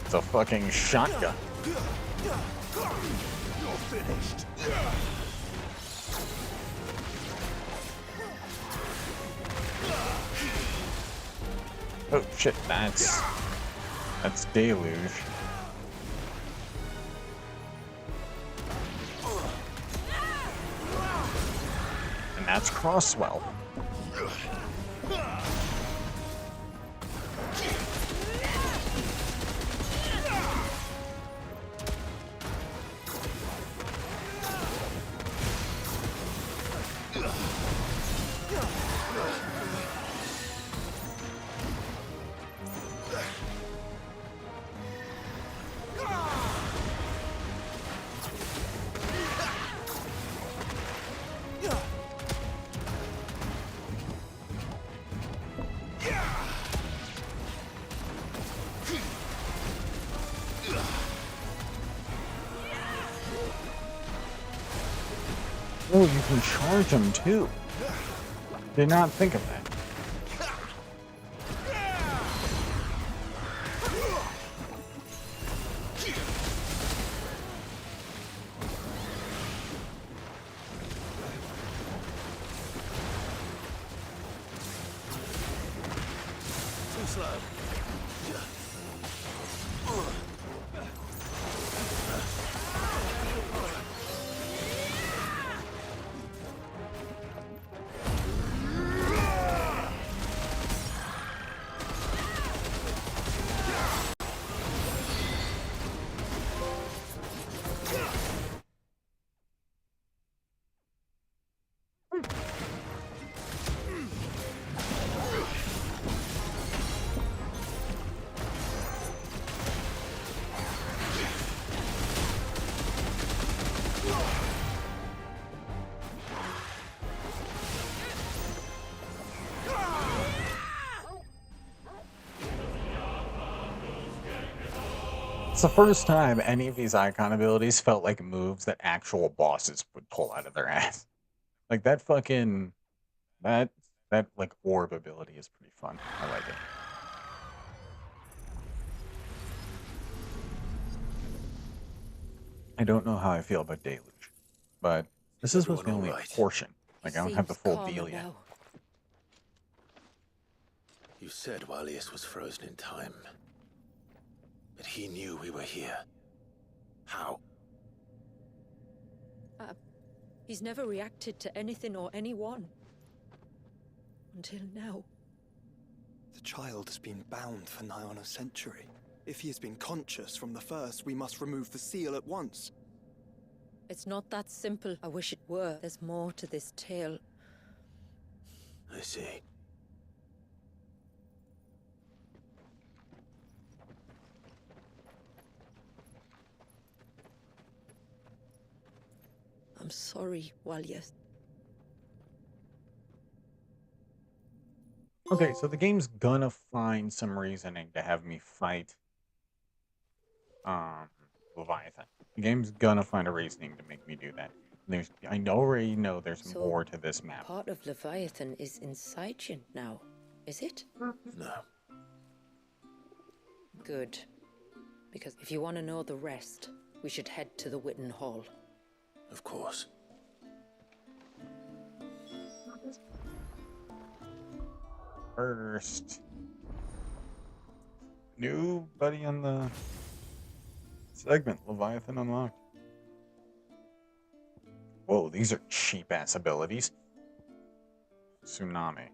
It's a fucking shotgun. You're finished. Oh shit, that's Deluge. And that's Crosswell. Oh, you can charge them too. Did not think of that. Too slow. It's the first time any of these icon abilities felt like moves that actual bosses would pull out of their ass. Like that fucking that like orb ability is pretty fun. I like it. I don't know how I feel about Deluge, but this is supposed to be only a portion. Like I don't have the full deal yet. You said Walius was frozen in time. But he knew we were here. How? He's never reacted to anything or anyone. Until now. The child has been bound for nigh on a century. If he has been conscious from the first, we must remove the seal at once. It's not that simple. I wish it were. There's more to this tale. I see. I'm sorry, Walius. Okay, so the game's gonna find some reasoning to have me fight Leviathan. The game's gonna find a reasoning to make me do that. I already know there's more to this map. Part of Leviathan is inside you now, is it? No. Good. Because if you want to know the rest, we should head to the Witten Hall. Of course. First, new buddy on the segment, Leviathan unlocked. Whoa, these are cheap-ass abilities. Tsunami.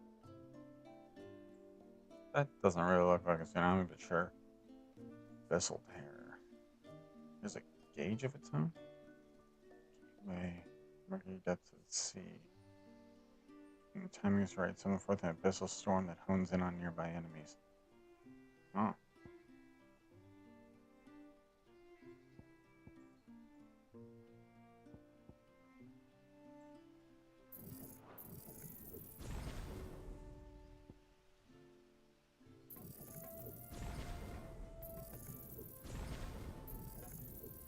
That doesn't really look like a tsunami, but sure. Vessel tear. There's a gauge of its own? Gateway. Murky depths of the sea. When the timing is right, summon forth an abyssal storm that hones in on nearby enemies. Oh.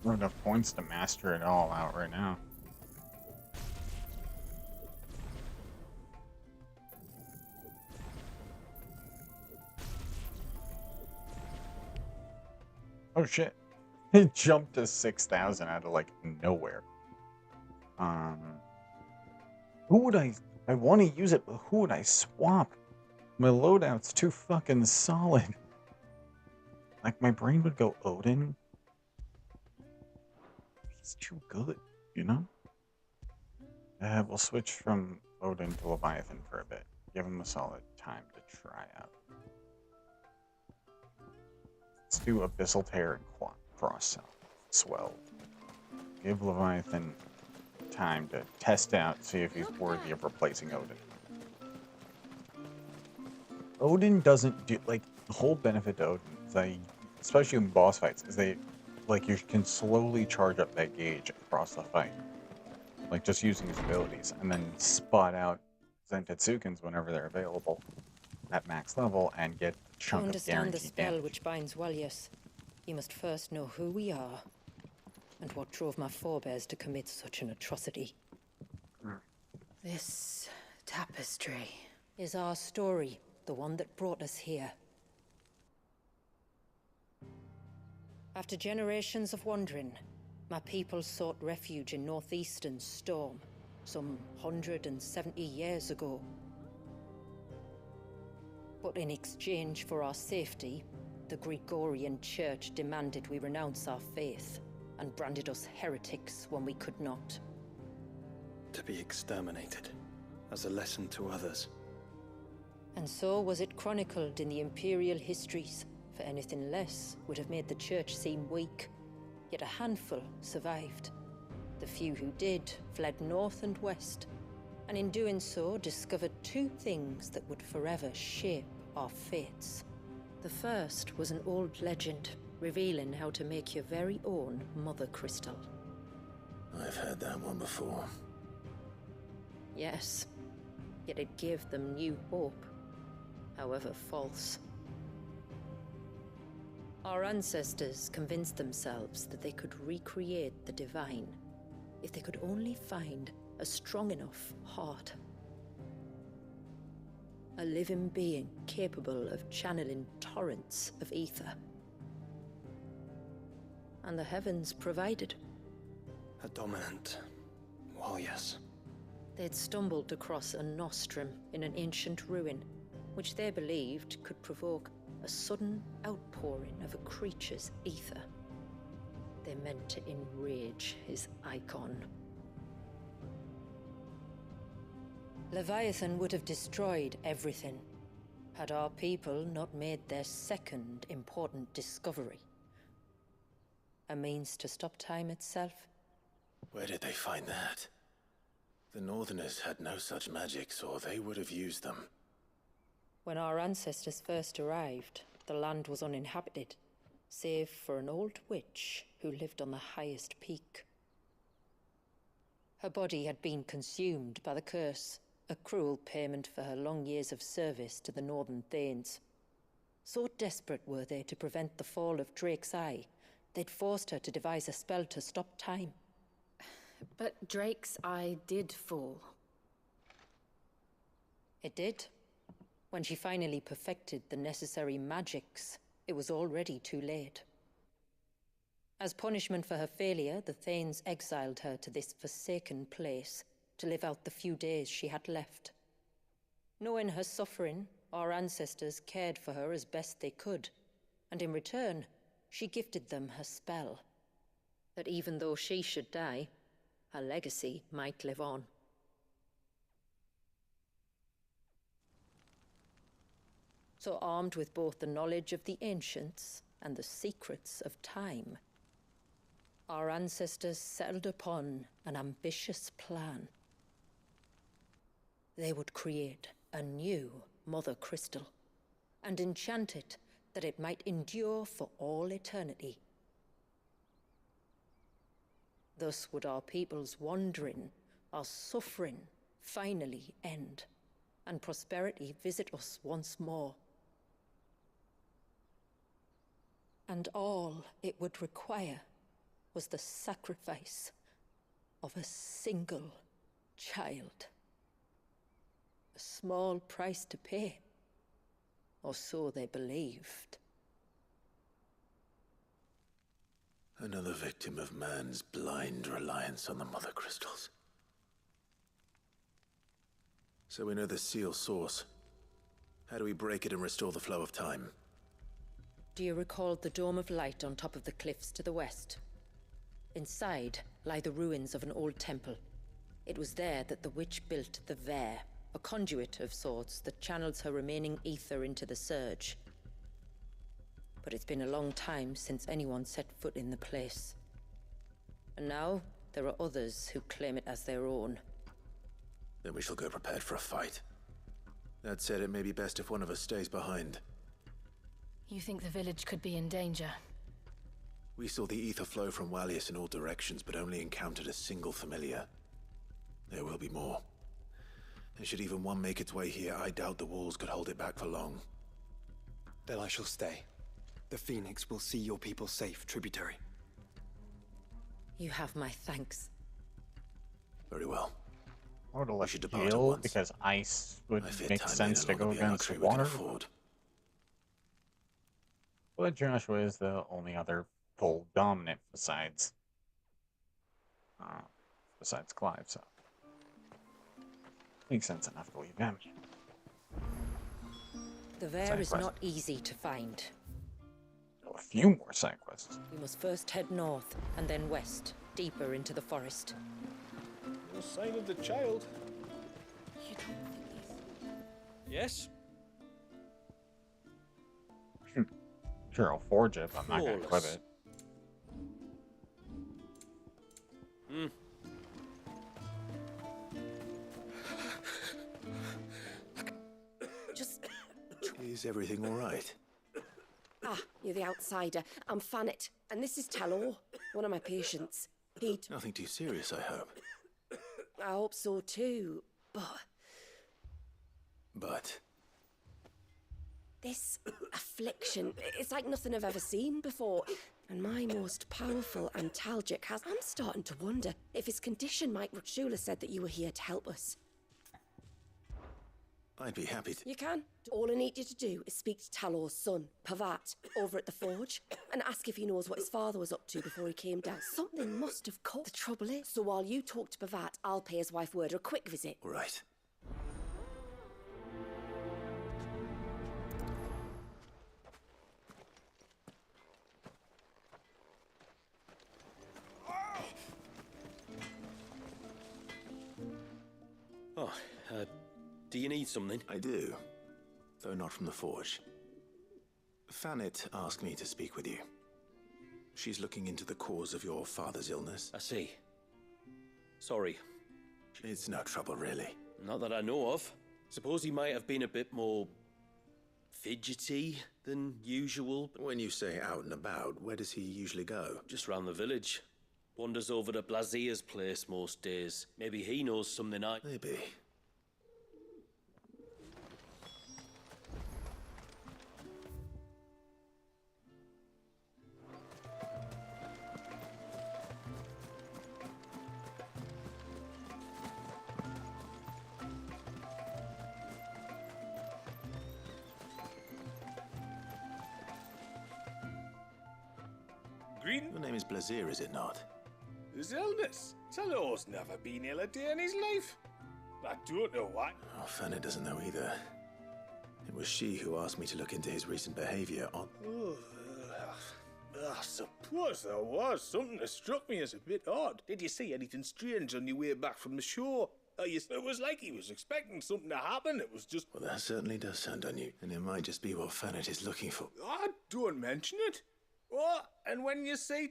I have enough points to master it all out right now. Oh shit. It jumped to 6,000 out of like nowhere. Who would I want to use it, but who would I swap? My loadout's too fucking solid. Like my brain would go Odin. He's too good, you know? We'll switch from Odin to Leviathan for a bit. Give him a solid time to try out. Let's do Abyssal Tear and Cross Swell. Give Leviathan time to test out, see if he's worthy of replacing Odin. Odin doesn't do, like, the whole benefit to Odin is that, especially in boss fights, is they, like, you can slowly charge up that gauge across the fight. Like, just using his abilities, and then spot out Zentetsukins whenever they're available at max level and get a chunk To of understand the guaranteed spell damage. which binds Walius, you must first know who we are and what drove my forebears to commit such an atrocity. This tapestry Is our story, the one that brought us here. After generations of wandering, my people sought refuge in northeastern Storm, some 170 years ago. But in exchange for our safety, the Gregorian Church demanded we renounce our faith and branded us heretics when we could not. To be exterminated, as a lesson to others. And so was it chronicled in the imperial histories, for anything less would have made the Church seem weak. Yet a handful survived. The few who did fled north and west, and in doing so discovered two things that would forever shape our fates. The first was an old legend, revealing how to make your very own Mother Crystal. I've heard that one before. Yes, yet it gave them new hope, however false. Our ancestors convinced themselves that they could recreate the divine if they could only find a strong enough heart. A living being capable of channeling torrents of ether. And the heavens provided. A dominant. Well, yes. They'd stumbled across a nostrum in an ancient ruin, which they believed could provoke a sudden outpouring of a creature's ether. They meant to enrage his icon. Leviathan would have destroyed everything, had our people not made their second important discovery. A means to stop time itself. Where did they find that? The Northerners had no such magics, or they would have used them. When our ancestors first arrived, the land was uninhabited, save for an old witch who lived on the highest peak. Her body had been consumed by the curse, a cruel payment for her long years of service to the Northern Thanes. So desperate were they to prevent the fall of Drake's Eye, they'd forced her to devise a spell to stop time. But Drake's Eye did fall. It did. When she finally perfected the necessary magics, it was already too late. As punishment for her failure, the Thanes exiled her to this forsaken place to live out the few days she had left. Knowing her suffering, our ancestors cared for her as best they could, and in return, she gifted them her spell. That even though she should die, her legacy might live on. So armed with both the knowledge of the ancients and the secrets of time, our ancestors settled upon an ambitious plan. They would create a new Mother Crystal and enchant it that it might endure for all eternity. Thus would our people's wandering, our suffering, finally end, and prosperity visit us once more. And all it would require was the sacrifice of a single child. A small price to pay, or so they believed. Another victim of man's blind reliance on the Mother Crystals. So we know the seal source. How do we break it and restore the flow of time? Do you recall the Dome of Light on top of the cliffs to the west? Inside lie the ruins of an old temple. It was there that the witch built the Vare, a conduit of sorts that channels her remaining ether into the Surge. But it's been a long time since anyone set foot in the place. And now, there are others who claim it as their own. Then we shall go prepared for a fight. That said, it may be best if one of us stays behind. You think the village could be in danger? We saw the ether flow from Wallius in all directions, but only encountered a single familiar. There will be more. And should even one make its way here, I doubt the walls could hold it back for long. Then I shall stay. The Phoenix will see your people safe, tributary. You have my thanks. Very well. I would have left should depart at Gale once. because ice would I fear make time may sense no to go longer be a against luxury we can water. afford. But Joshua is the only other full dominant besides Clive, so makes sense enough to leave him. The Vare is not easy to find. A few more side quests. We must first head north, and then west, deeper into the forest. No sign of the child. You don't think Yes? Sure, I'll forge it, but I'm not going to equip Flawless. it. Just... Is everything all right? Ah, you're the outsider. I'm Fannet, and this is Talor, one of my patients. He'd... Nothing too serious, I hope. I hope so too, but... But This affliction, it's like nothing I've ever seen before. And my most powerful antalgic has... I'm starting to wonder if his condition might... Shula said that you were here to help us. I'd be happy to. You can. All I need you to do is speak to Talor's son, Pavat, over at the forge, and ask if he knows what his father was up to before he came down. Something must have caught. The trouble is, so while you talk to Pavat, I'll pay his wife word a quick visit. All right. Oh, do you need something? I do, though not from the forge. Fannet asked me to speak with you. She's looking into the cause of your father's illness. I see. Sorry. It's no trouble, really. Not that I know of. Suppose he might have been a bit more... fidgety than usual. When you say out and about, where does he usually go? Just round the village. Wanders over to Blazia's place most days. Maybe he knows something I... Maybe. been? Your name is Blazir, is it not? His illness. Talor's never been ill a day in his life. I don't know why. Oh, Fanny doesn't know either. It was she who asked me to look into his recent behavior on... I suppose there was something that struck me as a bit odd. Did you see anything strange on your way back from the shore? It was like he was expecting something to happen. It was just... Well, that certainly does sound unusual, and it might just be what Fanny is looking for. Don't mention it. What? And when you say...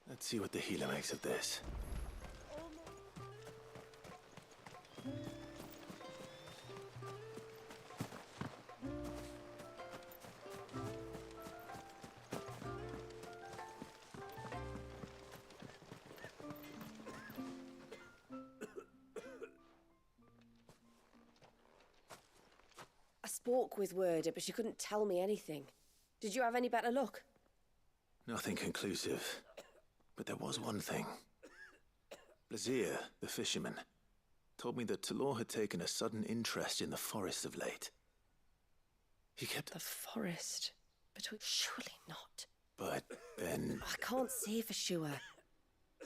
Let's see what the healer makes of this. I spoke with Werder, but she couldn't tell me anything. Did you have any better luck? Nothing conclusive. But there was one thing. Blazir, the fisherman, told me that Talor had taken a sudden interest in the forest of late. He kept... The forest? Surely not. But then... I can't say for sure.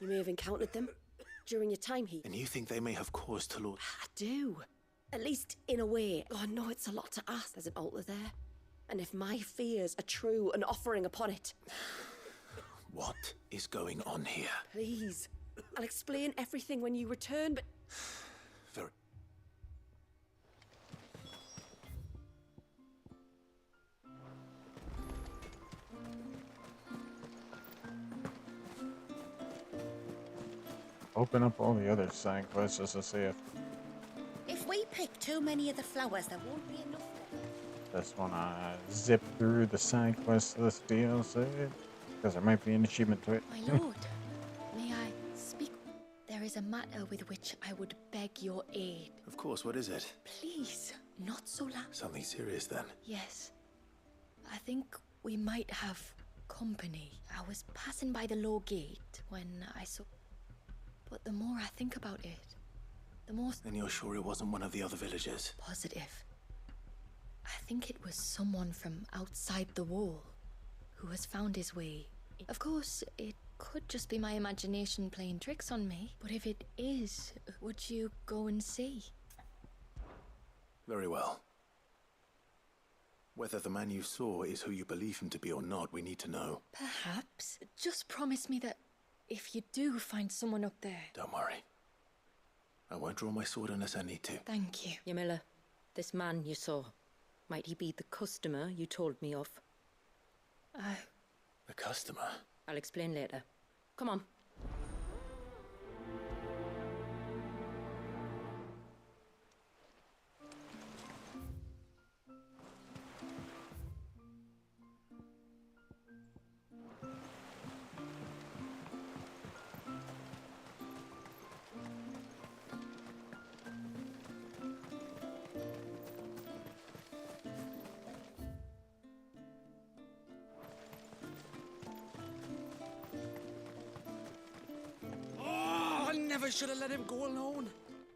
You may have encountered them during your time here. And you think they may have caused Talor... I do. At least in a way. Oh, I know it's a lot to ask. There's an altar there. And if my fears are true, an offering upon it... What is going on here? Please. I'll explain everything when you return, but... Very... Open up all the other side quests just to see If we pick too many of the flowers, there won't be enough. this one I zip through the side quests of this DLC. Because there might be an achievement to it. My lord, may I speak? There is a matter with which I would beg your aid. Of course, what is it? Please, not so loud. Something serious, then. Yes. I think we might have company. I was passing by the low gate when I saw... But the more I think about it, the more... And you're sure it wasn't one of the other villagers? Positive. I think it was someone from outside the wall who has found his way. Of course, it could just be my imagination playing tricks on me, but if it is, would you go and see? Very well. Whether the man you saw is who you believe him to be or not, we need to know. Perhaps. Just promise me that if you do find someone up there... Don't worry. I won't draw my sword unless I need to. Thank you. Yamila, this man you saw, might he be the customer you told me of? The customer? I'll explain later. Come on. Never should have let him go alone.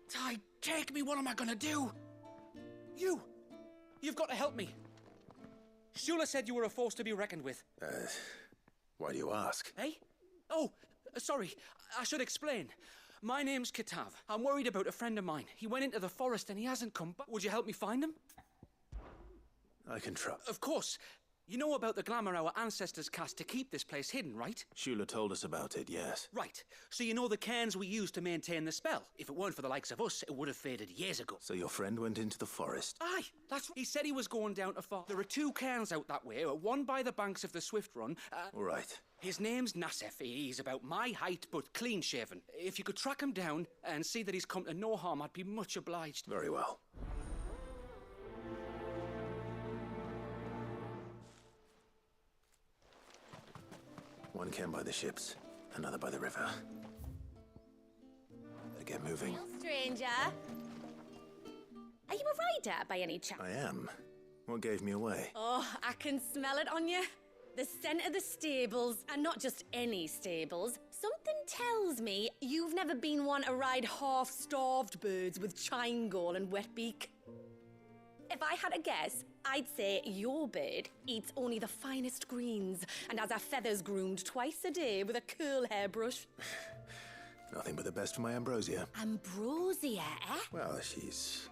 Ty, take me. What am I gonna do? You've got to help me. Shula said you were a force to be reckoned with. Why do you ask? Eh? Oh, sorry. I should explain. My name's Kitav. I'm worried about a friend of mine. He went into the forest and he hasn't come back. Would you help me find him? I can try. Of course. You know about the glamour our ancestors cast to keep this place hidden, right? Shula told us about it, yes. Right. So you know the cairns we use to maintain the spell. If it weren't for the likes of us, it would have faded years ago. So your friend went into the forest? Aye, that's right. He said he was going down to far. There are 2 cairns out that way, one by the banks of the Swift Run. All right. His name's Nassef. He's about my height, but clean-shaven. If you could track him down and see that he's come to no harm, I'd be much obliged. Very well. One cairn by the ships, another by the river. Better get moving. Hello, stranger. Are you a rider by any chance? I am. What gave me away? Oh, I can smell it on you. The scent of the stables, and not just any stables. Something tells me you've never been one to ride half-starved birds with chine gall and wet beak. If I had to guess, I'd say your bird eats only the finest greens and has her feathers groomed twice a day with a curl hairbrush. Nothing but the best for my Ambrosia. Ambrosia, eh? Well, she's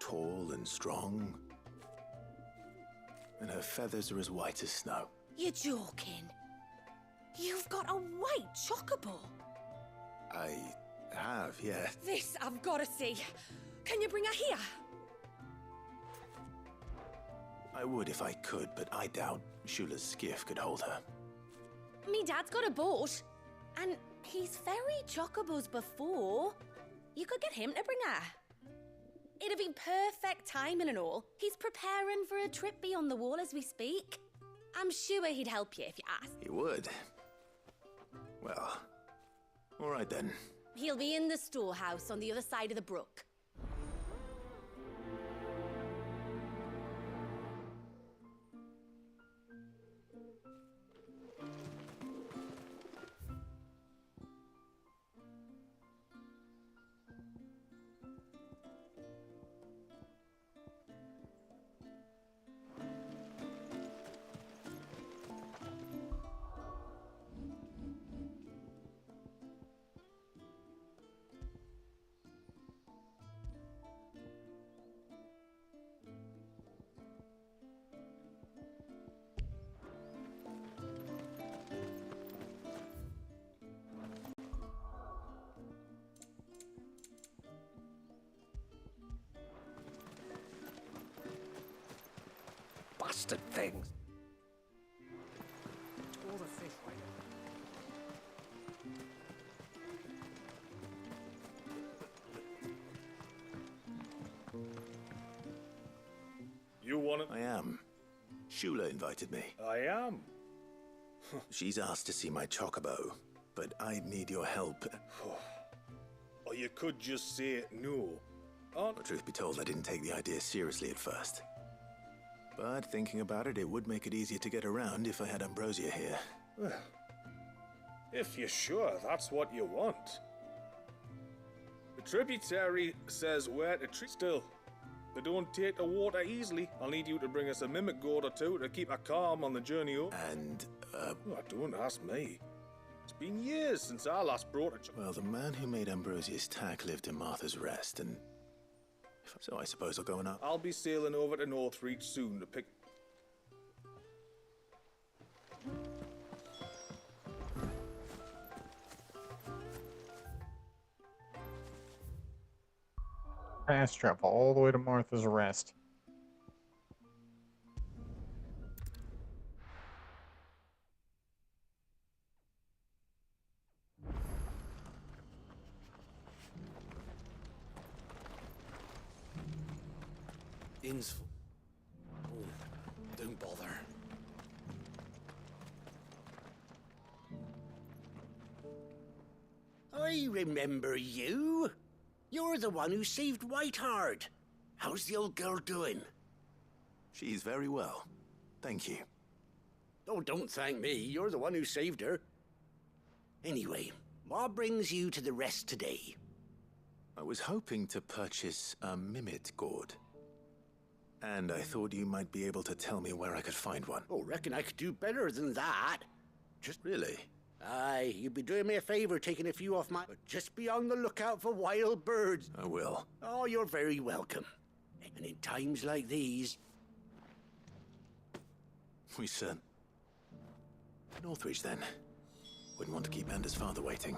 tall and strong. And her feathers are as white as snow. You're joking. You've got a white chocobo. I have, yeah. This I've got to see. Can you bring her here? I would if I could, but I doubt Shula's skiff could hold her. Me dad's got a boat. And he's ferried chocobos before. You could get him to bring her. It'd be perfect timing and all. He's preparing for a trip beyond the wall as we speak. I'm sure he'd help you if you asked. He would. Well, all right then. He'll be in the storehouse on the other side of the brook. Bastard things. All the fish right You want it? I am. Shula invited me. I am. She's asked to see my chocobo, but I need your help. Or you could just say no. Well, truth be told, I didn't take the idea seriously at first. But thinking about it, it would make it easier to get around if I had Ambrosia here. Well, if you're sure that's what you want. The tributary says where to treat. Still, they don't take the water easily. I'll need you to bring us a mimic gourd or two to keep her calm on the journey home. And, don't ask me. It's been years since I last brought a... Well, the man who made Ambrosia's tack lived in Martha's Rest, and... So I suppose I'll go and... I'll be sailing over to Northreach soon to pick... Fast travel all the way to Martha's Rest. Oh, don't bother. I remember you. You're the one who saved Whiteheart. How's the old girl doing? She's very well. Thank you. Oh, don't thank me. You're the one who saved her. Anyway, what brings you to the Rest today? I was hoping to purchase a mimit gourd. And I thought you might be able to tell me where I could find one. Oh, reckon I could do better than that. Just really? Aye, you'd be doing me a favor taking a few off my... But just be on the lookout for wild birds. I will. Oh, you're very welcome. And in times like these... We said... Northreach, then. Wouldn't want to keep Anders' father waiting.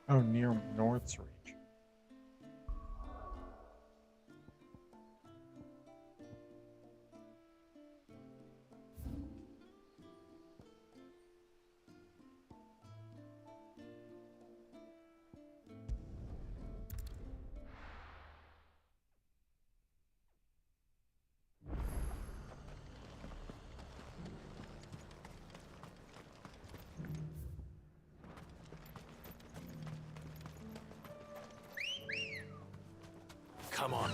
Oh, near Northreach. Come on.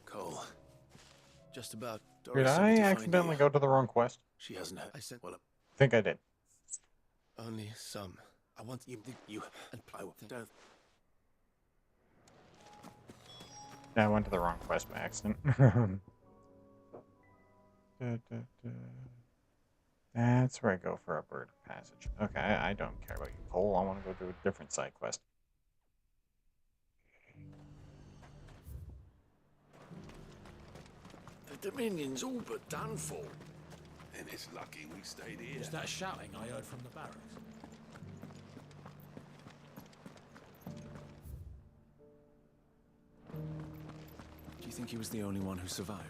Cole. Just about. Did Doris sent me I to find accidentally you. go to the wrong quest? She hasn't heard. I sent. Well, I think I did. only some. I want you. And I don't. Yeah, I went to the wrong quest by accident. That's where I go for a bird of passage. Okay, I don't care about you, Cole. I want to go do a different side quest. The Dominion's all but done for. And it's lucky we stayed here. Is that shouting I heard from the barracks? Do you think he was the only one who survived?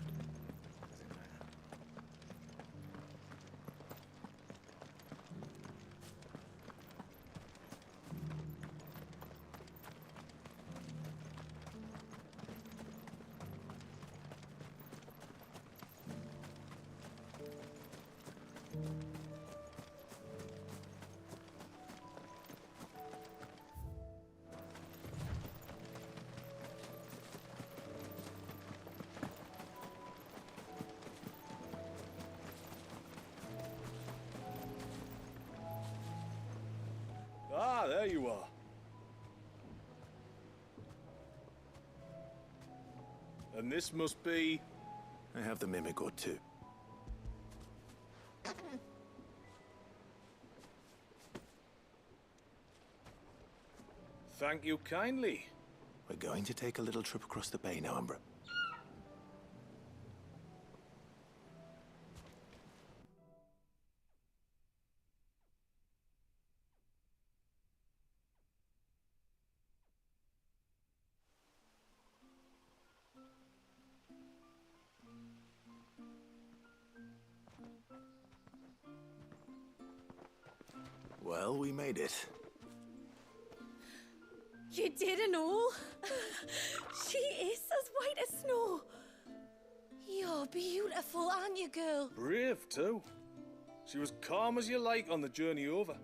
Ah, there you are. And this must be... I have the mimic or two. Thank you kindly. We're going to take a little trip across the bay now, Umbra. Well, we made it. You didn't all? She is as white as snow. You're beautiful, aren't you, girl? Brave, too. She was calm as you like on the journey over.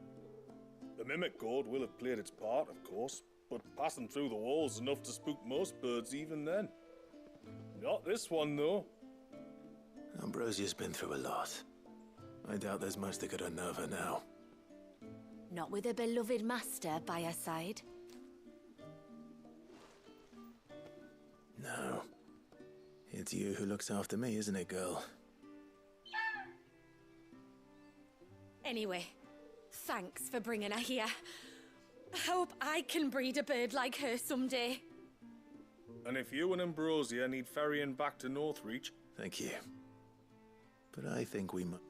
The mimic gourd will have played its part, of course, but passing through the walls enough to spook most birds even then. Not this one, though. Ambrosia's been through a lot. I doubt there's much that could unnerve her now. Not with a beloved master by her side. No. It's you who looks after me, isn't it, girl? Anyway, thanks for bringing her here. I hope I can breed a bird like her someday. And if you and Ambrosia need ferrying back to Northreach... Thank you. But I think we might...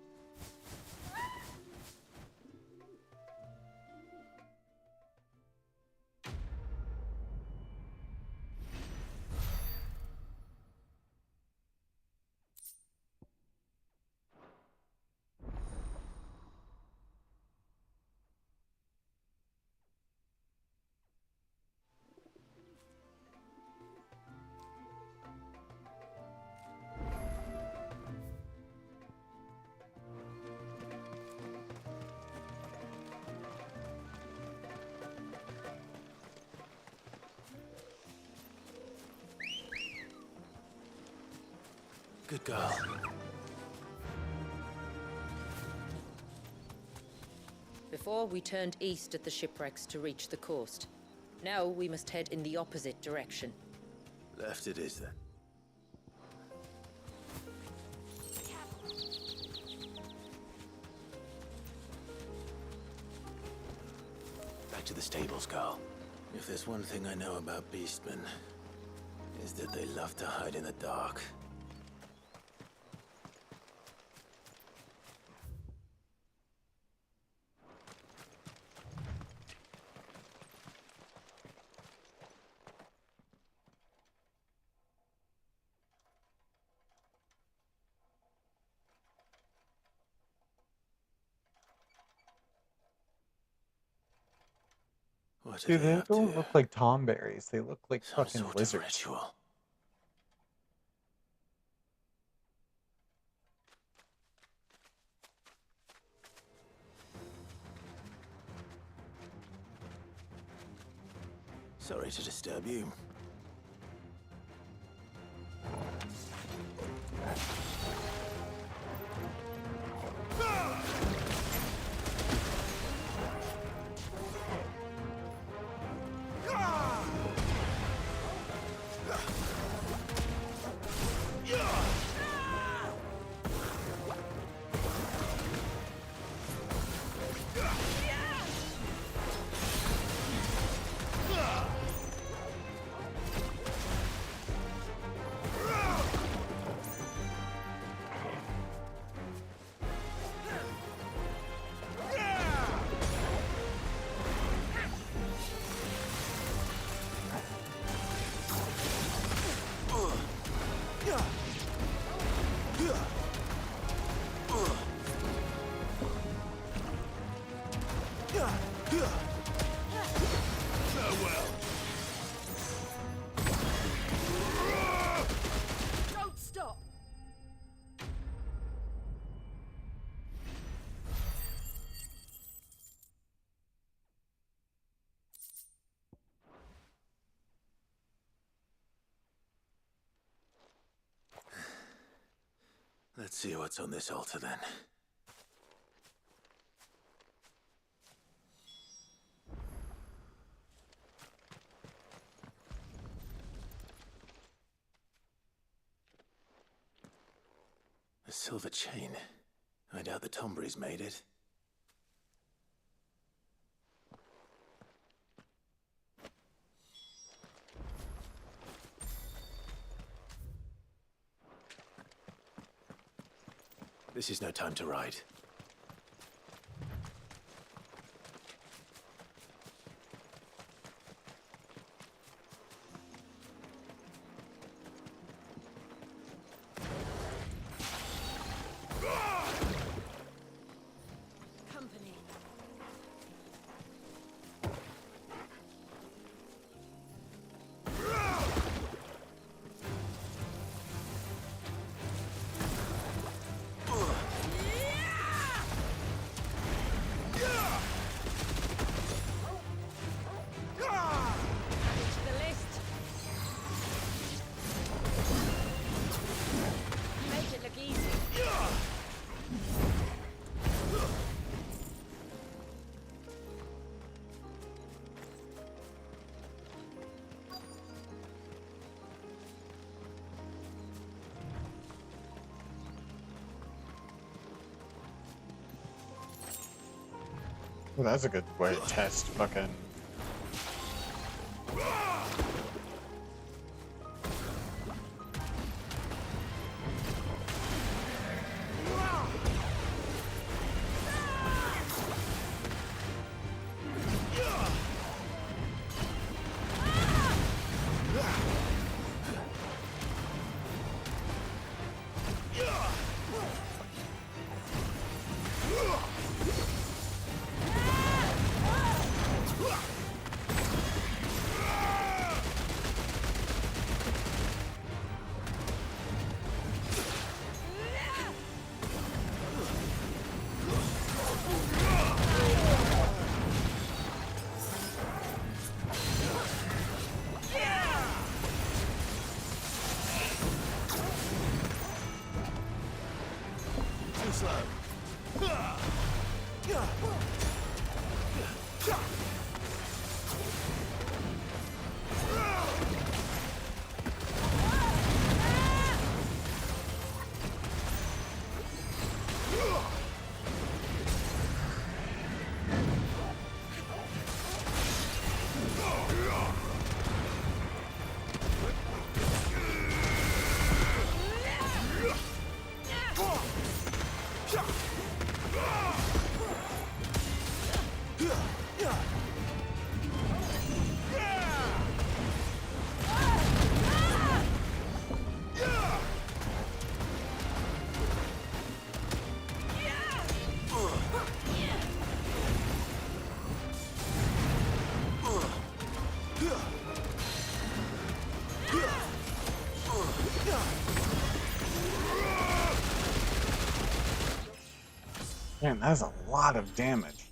Good girl. Before, we turned east at the shipwrecks to reach the coast. Now we must head in the opposite direction. Left it is, then. Back to the stables, Carl. If there's one thing I know about beastmen, is that they love to hide in the dark. What do Dude, they they have don't to... look like tomberries. They look like Some fucking sort of lizards. ritual. Sorry to disturb you. Don't stop! Let's see what's on this altar then. A silver chain. I doubt the Tomberries made it. This is no time to ride. Company. To the list. Make it look easy. Well, that's a good way to test fucking. Too slow. Man, that's a lot of damage.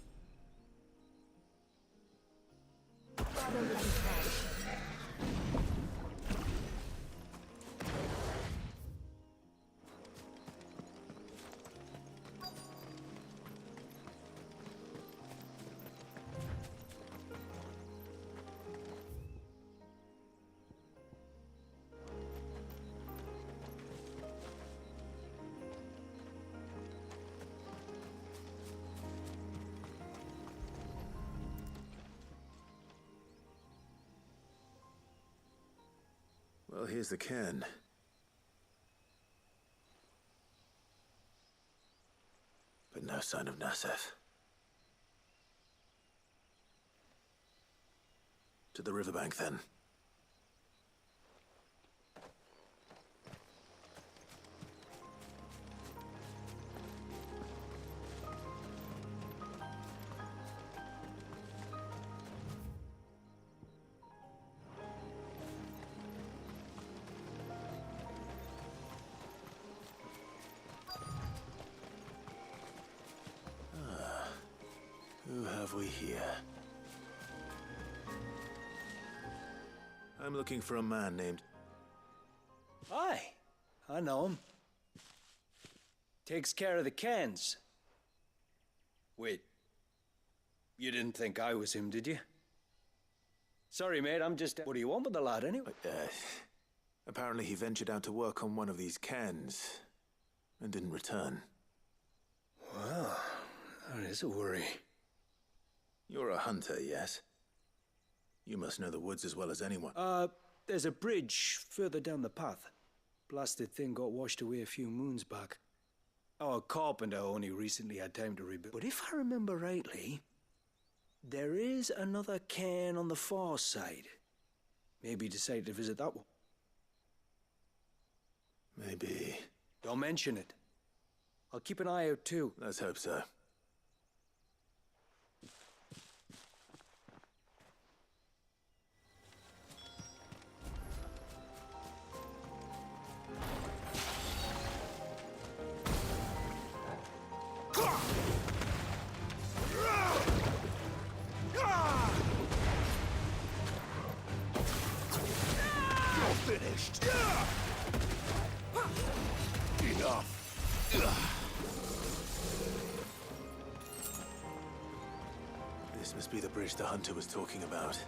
Well, here's the cairn. But no sign of Nasef. To the riverbank, then. Who have we here? I'm looking for a man named... Aye, I know him. Takes care of the cans. Wait, you didn't think I was him, did you? Sorry, mate, I'm just... What do you want with the lad, anyway? Apparently he ventured out to work on one of these cairns and didn't return. Well, that is a worry. You're a hunter, yes? You must know the woods as well as anyone. There's a bridge further down the path. Blasted thing got washed away a few moons back. Our carpenter only recently had time to rebuild. But if I remember rightly, there is another cairn on the far side. Maybe decide to visit that one. Maybe. Don't mention it. I'll keep an eye out too. Let's hope so. Finished. Enough. This must be the bridge the hunter was talking about.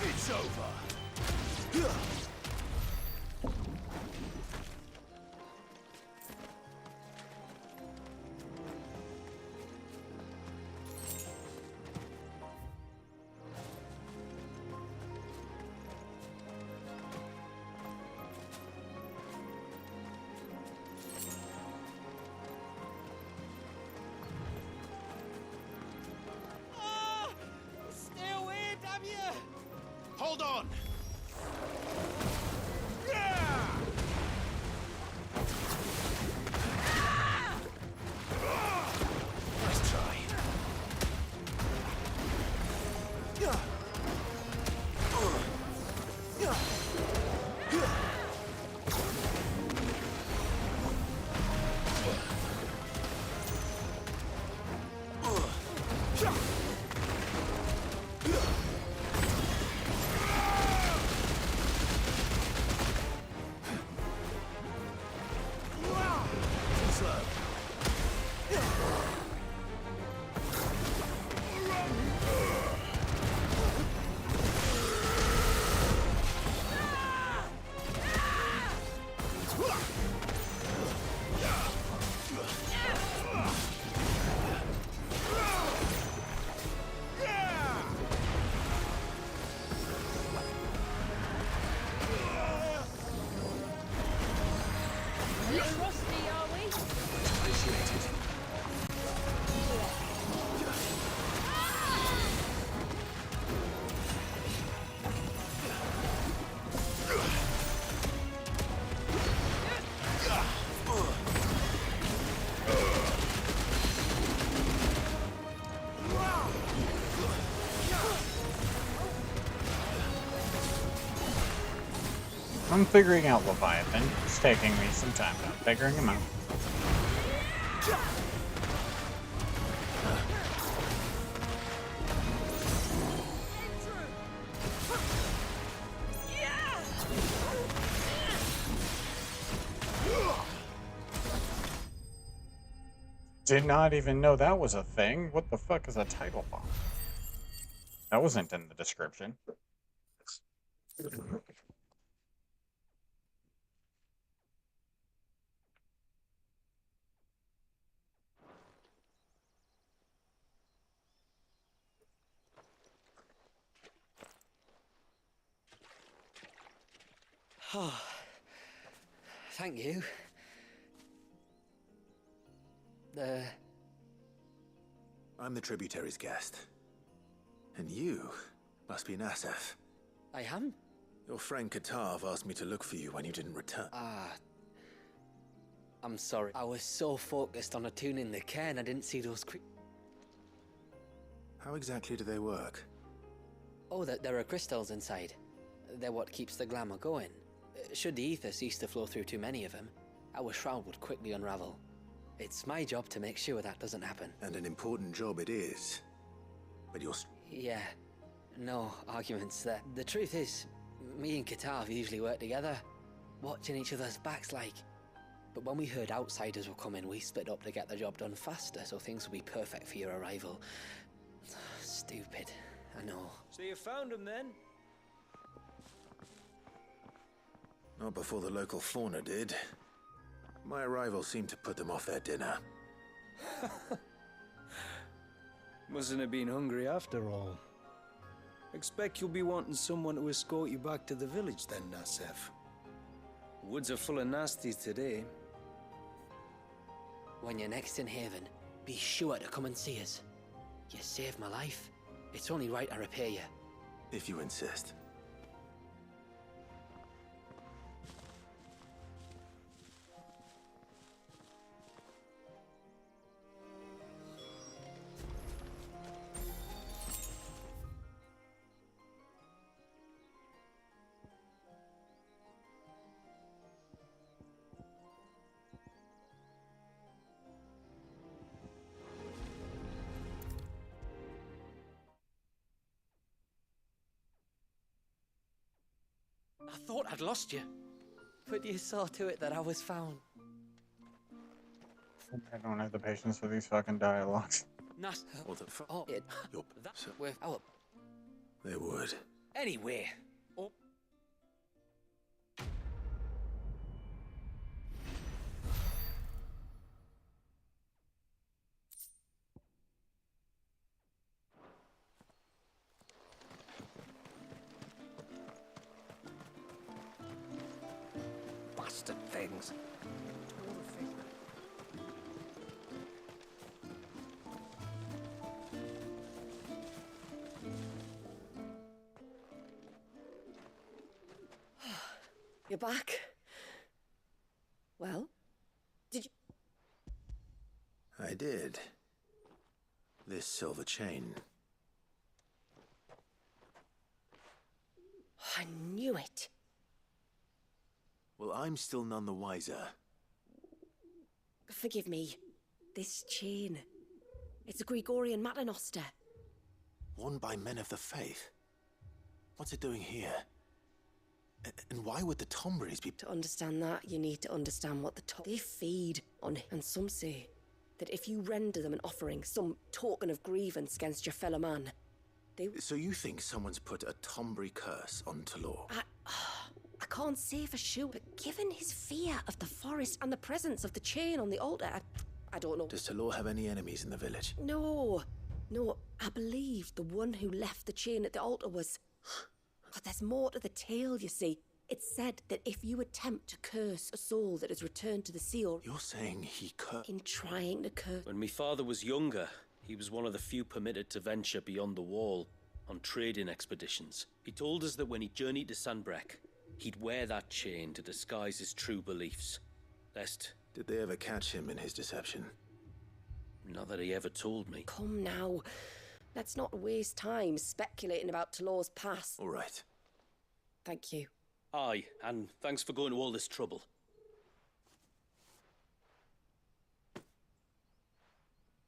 It's over. Hold on! Nice try. I'm figuring out Leviathan. It's taking me some time, but I'm figuring him out. Did not even know that was a thing. What the fuck is a title bomb? That wasn't in the description. Oh, thank you. I'm the tributary's guest. And you must be an SF. I am? Your friend Katav asked me to look for you when you didn't return. I'm sorry. I was so focused on attuning the cairn, I didn't see those How exactly do they work? Oh, there are crystals inside. They're what keeps the glamour going. Should the ether cease to flow through too many of them, our shroud would quickly unravel. It's my job to make sure that doesn't happen. And an important job it is. But you're... Yeah, no arguments there. The truth is, me and Katav usually work together, watching each other's backs like. But when we heard outsiders were coming, we split up to get the job done faster, so things would be perfect for your arrival. Stupid, I know. So you found him then? Not before the local fauna did. My arrival seemed to put them off their dinner. Mustn't have been hungry after all. Expect you'll be wanting someone to escort you back to the village then, Nasef. Woods are full of nasties today. When you're next in Haven, be sure to come and see us. You saved my life. It's only right I repay you. If you insist. I thought I'd lost you. But you saw to it that I was found. I don't have the patience for these fucking dialogues. Nas. What the fuck? Oh, So with our. they would. Anyway. Oh. Bastard things. You're back? Well, did you... I did. This silver chain. I knew it. Well, I'm still none the wiser. Forgive me. This chain. It's a Gregorian Maternoster. Worn by men of the faith. What's it doing here? And why would the Tombries be... To understand that, you need to understand what the They feed on it. And some say that if you render them an offering, some token of grievance against your fellow man, they... So you think someone's put a Tombry curse on Talor? I can't say for sure, but given his fear of the forest and the presence of the chain on the altar, I don't know. Does Talor have any enemies in the village? No, I believe the one who left the chain at the altar was... But there's more to the tale, you see. It's said that if you attempt to curse a soul that has returned to the seal... You're saying he cursed... In trying to curse... When my father was younger, he was one of the few permitted to venture beyond the wall on trading expeditions. He told us that when he journeyed to Sanbreque, he'd wear that chain to disguise his true beliefs, lest... Did they ever catch him in his deception? Not that he ever told me. Come now. Let's not waste time speculating about Talor's past. All right. Thank you. Aye, and thanks for going to all this trouble.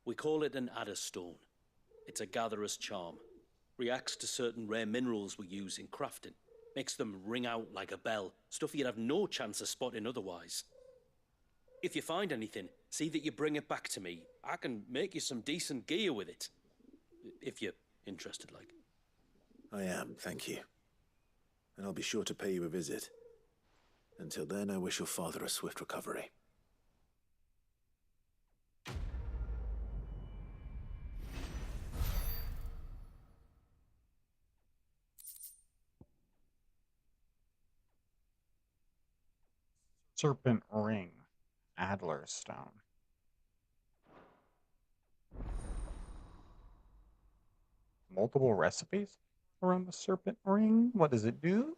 We call it an adder stone. It's a gatherer's charm. Reacts to certain rare minerals we use in crafting. Makes them ring out like a bell, stuff you'd have no chance of spotting otherwise. If you find anything, see that you bring it back to me. I can make you some decent gear with it. If you're interested, like. I am, thank you. And I'll be sure to pay you a visit. Until then, I wish your father a swift recovery. Serpent ring, Adler's stone. Multiple recipes around the serpent ring? What does it do?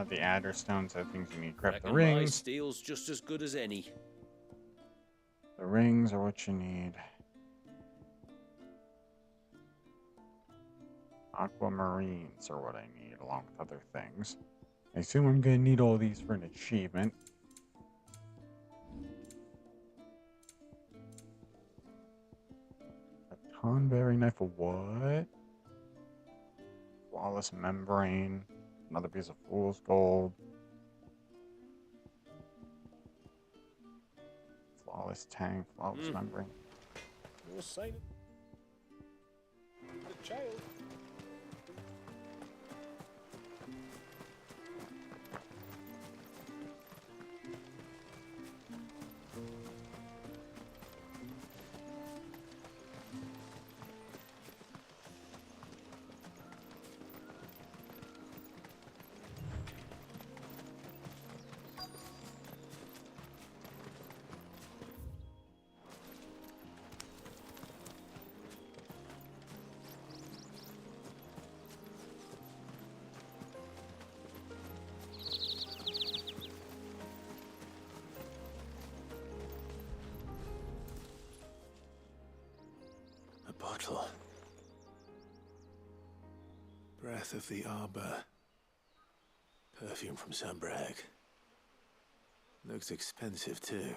The adder stones are things you need. Grab the Reckon my rings. steel's just as good as any. The rings are what you need. Aquamarines are what I need, along with other things. I assume I'm gonna need all these for an achievement. A tonberry knife of what? Flawless membrane. Another piece of fool's gold. Flawless tank, flawless membrane. No sign of the child. Bottle. Breath of the Arbor. Perfume from Sunbrag. Looks expensive, too.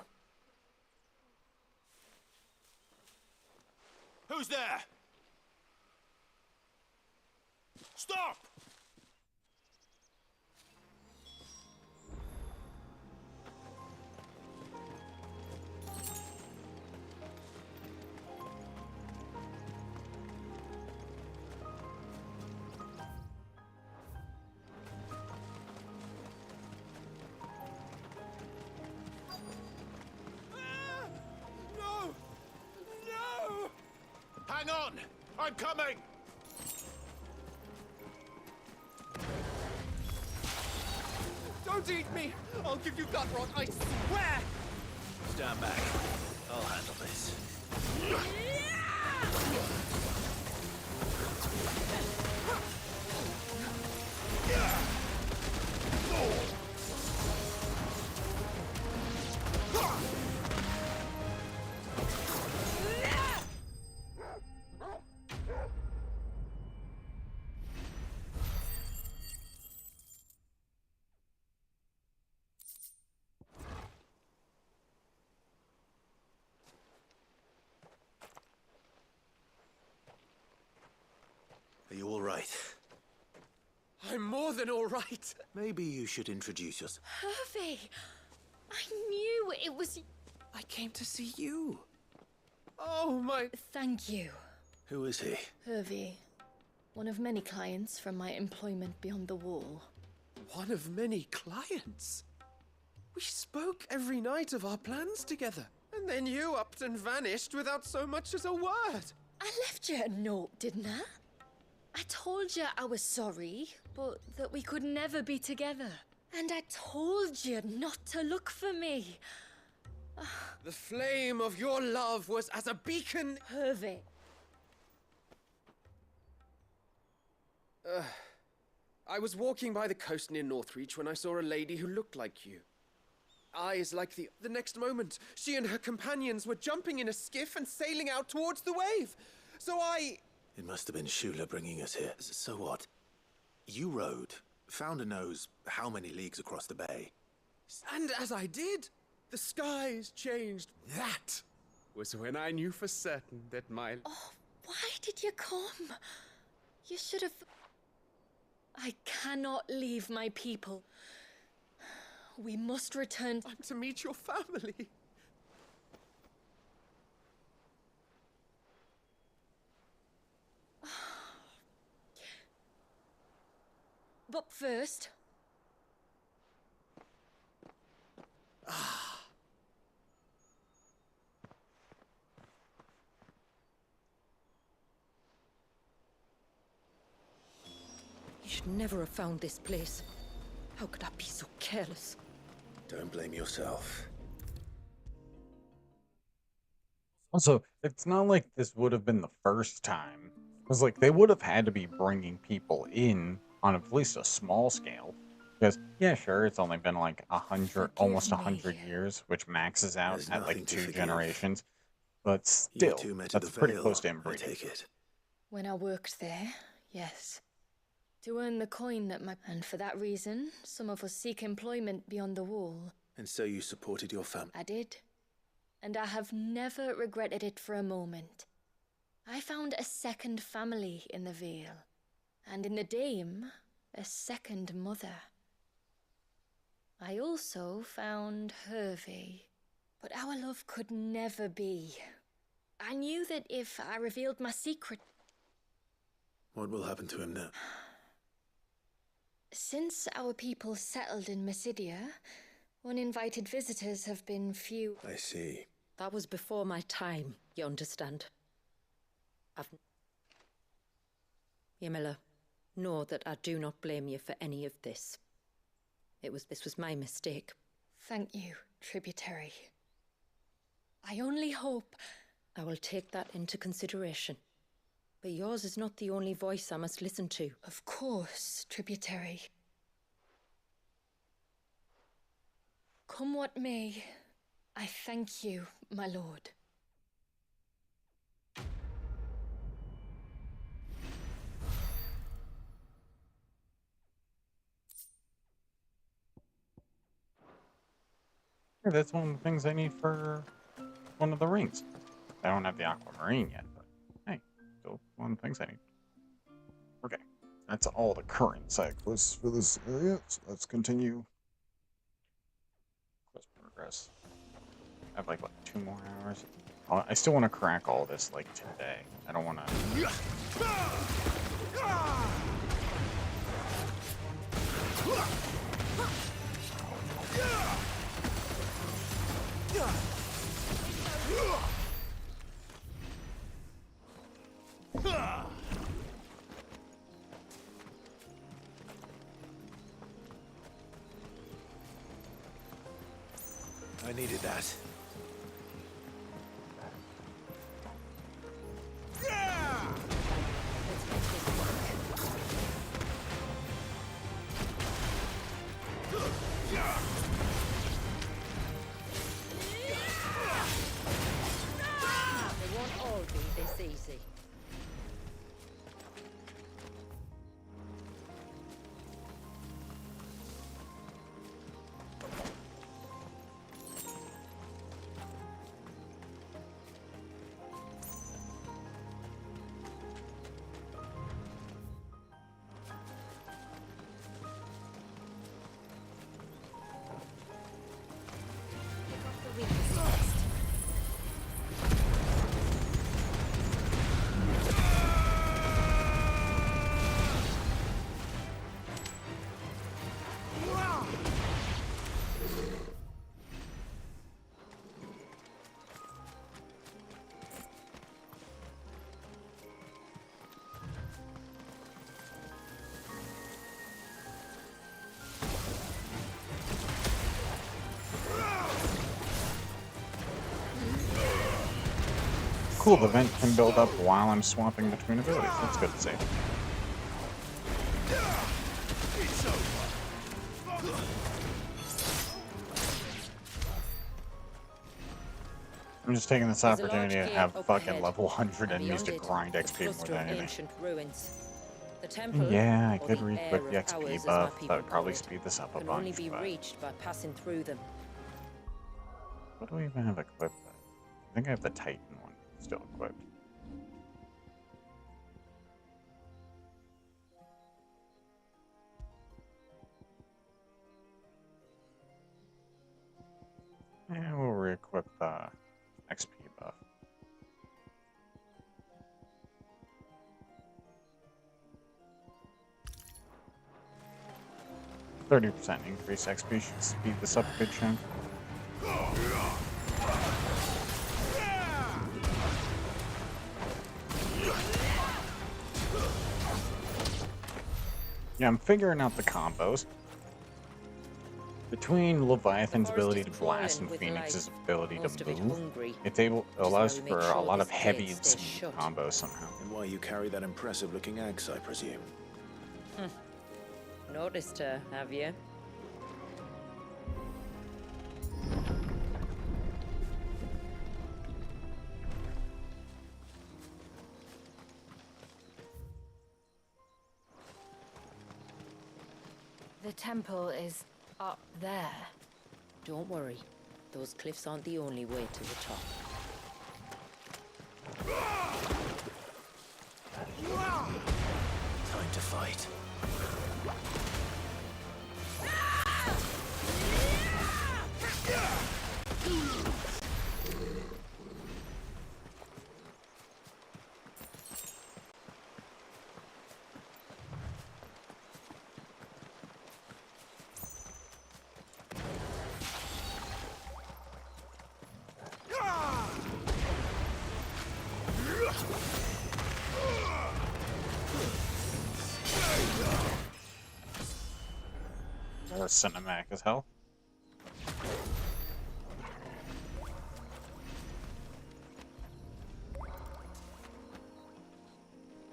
Who's there? Stop! Hang on! I'm coming! Don't eat me! I'll give you gut rot, I swear! Stand back. I'll handle this. Are you all right? I'm more than all right. Maybe you should introduce yourself. Hervey! I knew it was... I came to see you. Oh, my... Thank you. Who is he? Hervey. One of many clients from my employment beyond the wall. One of many clients? We spoke every night of our plans together. And then you upped and vanished without so much as a word. I left you a note, didn't I? I told you I was sorry, but that we could never be together. And I told you not to look for me. The flame of your love was as a beacon... Hervey. I was walking by the coast near Northreach when I saw a lady who looked like you. eyes like the next moment, she and her companions were jumping in a skiff and sailing out towards the wave. So I... It must have been Shula bringing us here. So what? You rowed, found and knows how many leagues across the bay. And as I did, the skies changed. That was when I knew for certain that my... Oh, why did you come? You should have... I cannot leave my people. We must return... I'm to meet your family. But first... You should never have found this place. How could I be so careless? Don't blame yourself. Also, it's not like this would have been the first time. It was like they would have had to be bringing people in on at least a small scale. Because, yeah, sure, it's only been like 100, almost 100 years, which maxes out at like 2 generations. But still, that's pretty close to inbreeding. When I worked there, yes. To earn the coin that my... And for that reason, some of us seek employment beyond the wall. And so you supported your family? I did. And I have never regretted it for a moment. I found a second family in the Vale. And in the Dame, a second mother. I also found Hervey. But our love could never be. I knew that if I revealed my secret... What will happen to him now? Since our people settled in Mysidia, uninvited visitors have been few. I see. That was before my time, you understand? Ymila, know that I do not blame you for any of this. This was my mistake. Thank you, tributary. I only hope... I will take that into consideration. But yours is not the only voice I must listen to. Of course, tributary. Come what may, I thank you, my lord. Yeah, that's one of the things I need for one of the rings. I don't have the aquamarine yet, but hey, still one of the things I need. Okay, that's all the current side quests for this area, so let's continue. Quest progress. I have like, what, 2 more hours? I still want to crack all this, like, today. I don't want to... I needed that. They won't all be this easy. Cool, the vent can build up while I'm swapping between abilities. That's good to see. I'm just taking this There's a large opportunity to gate have up fucking ahead, level 100 and enemies beyond to it, grind a XP more cluster than of anything. ancient ruins. The temple, Yeah, I or could the re-equip Heir the of XP Hours, as my buff. That people would probably call it, speed this up a can only bunch, be but reached by passing through them. what do we even have equipped? I think I have the Titan one still equipped. Yeah, we'll re-equip the XP buff. %30 increase XP should speed this up a good chunk. Yeah, I'm figuring out the combos. Between Leviathan's ability to blast and Phoenix's ability to move, allows for a lot of heavy and smooth combos somehow. And why you carry that impressive-looking axe, I presume? Noticed her, have you? The temple is up there. Don't worry. Those cliffs aren't the only way to the top. Time to fight. That was cinematic as hell.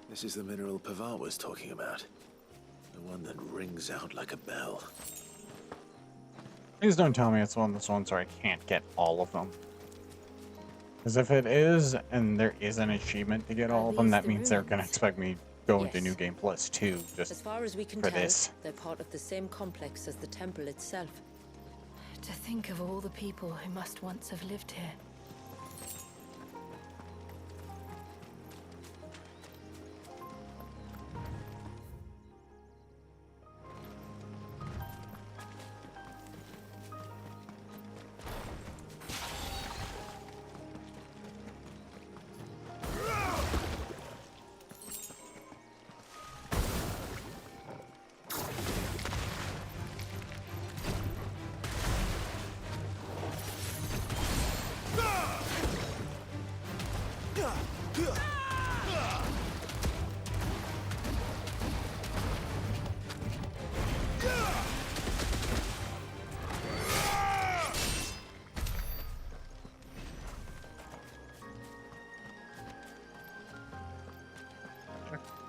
This is the mineral Pavat was talking about. The one that rings out like a bell. Please don't tell me it's one this one so I can't get all of them. Because if it is, and there is an achievement to get all of them, that means they're going to expect me to go into New Game Plus 2 just As far as we can for tell, this. they're part of the same complex as the temple itself. To think of all the people who must once have lived here.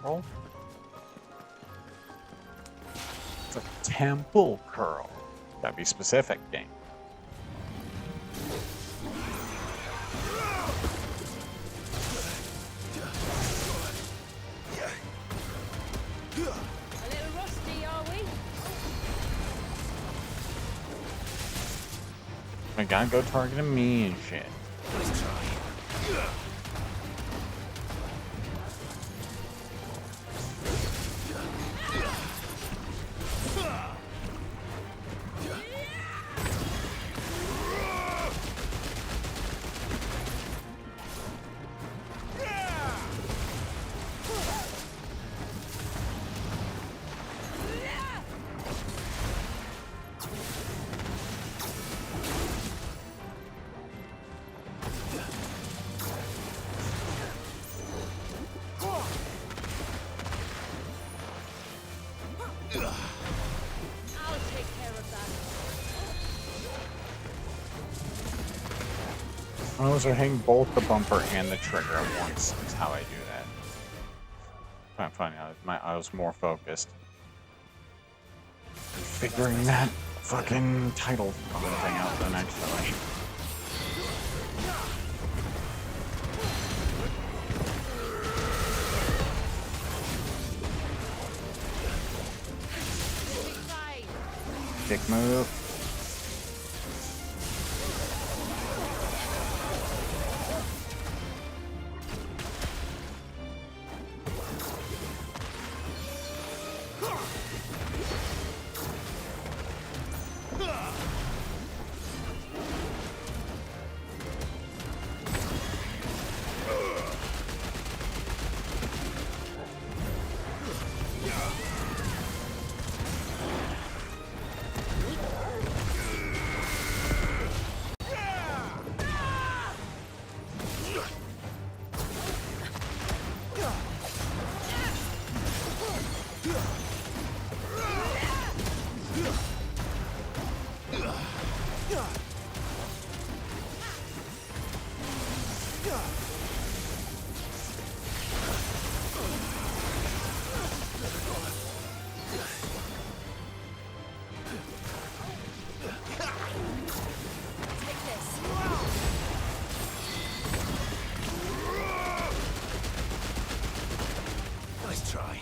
Oh. It's a temple curl. Gotta be specific, game. A little rusty, are we? My God, go targeting me and shit. Nice try. I'll take care of that. I was hitting both the bumper and the trigger at once is how I do that. I'm finding out I was more focused. Figuring that fucking title thing out the next fight. Dick move. Nice try.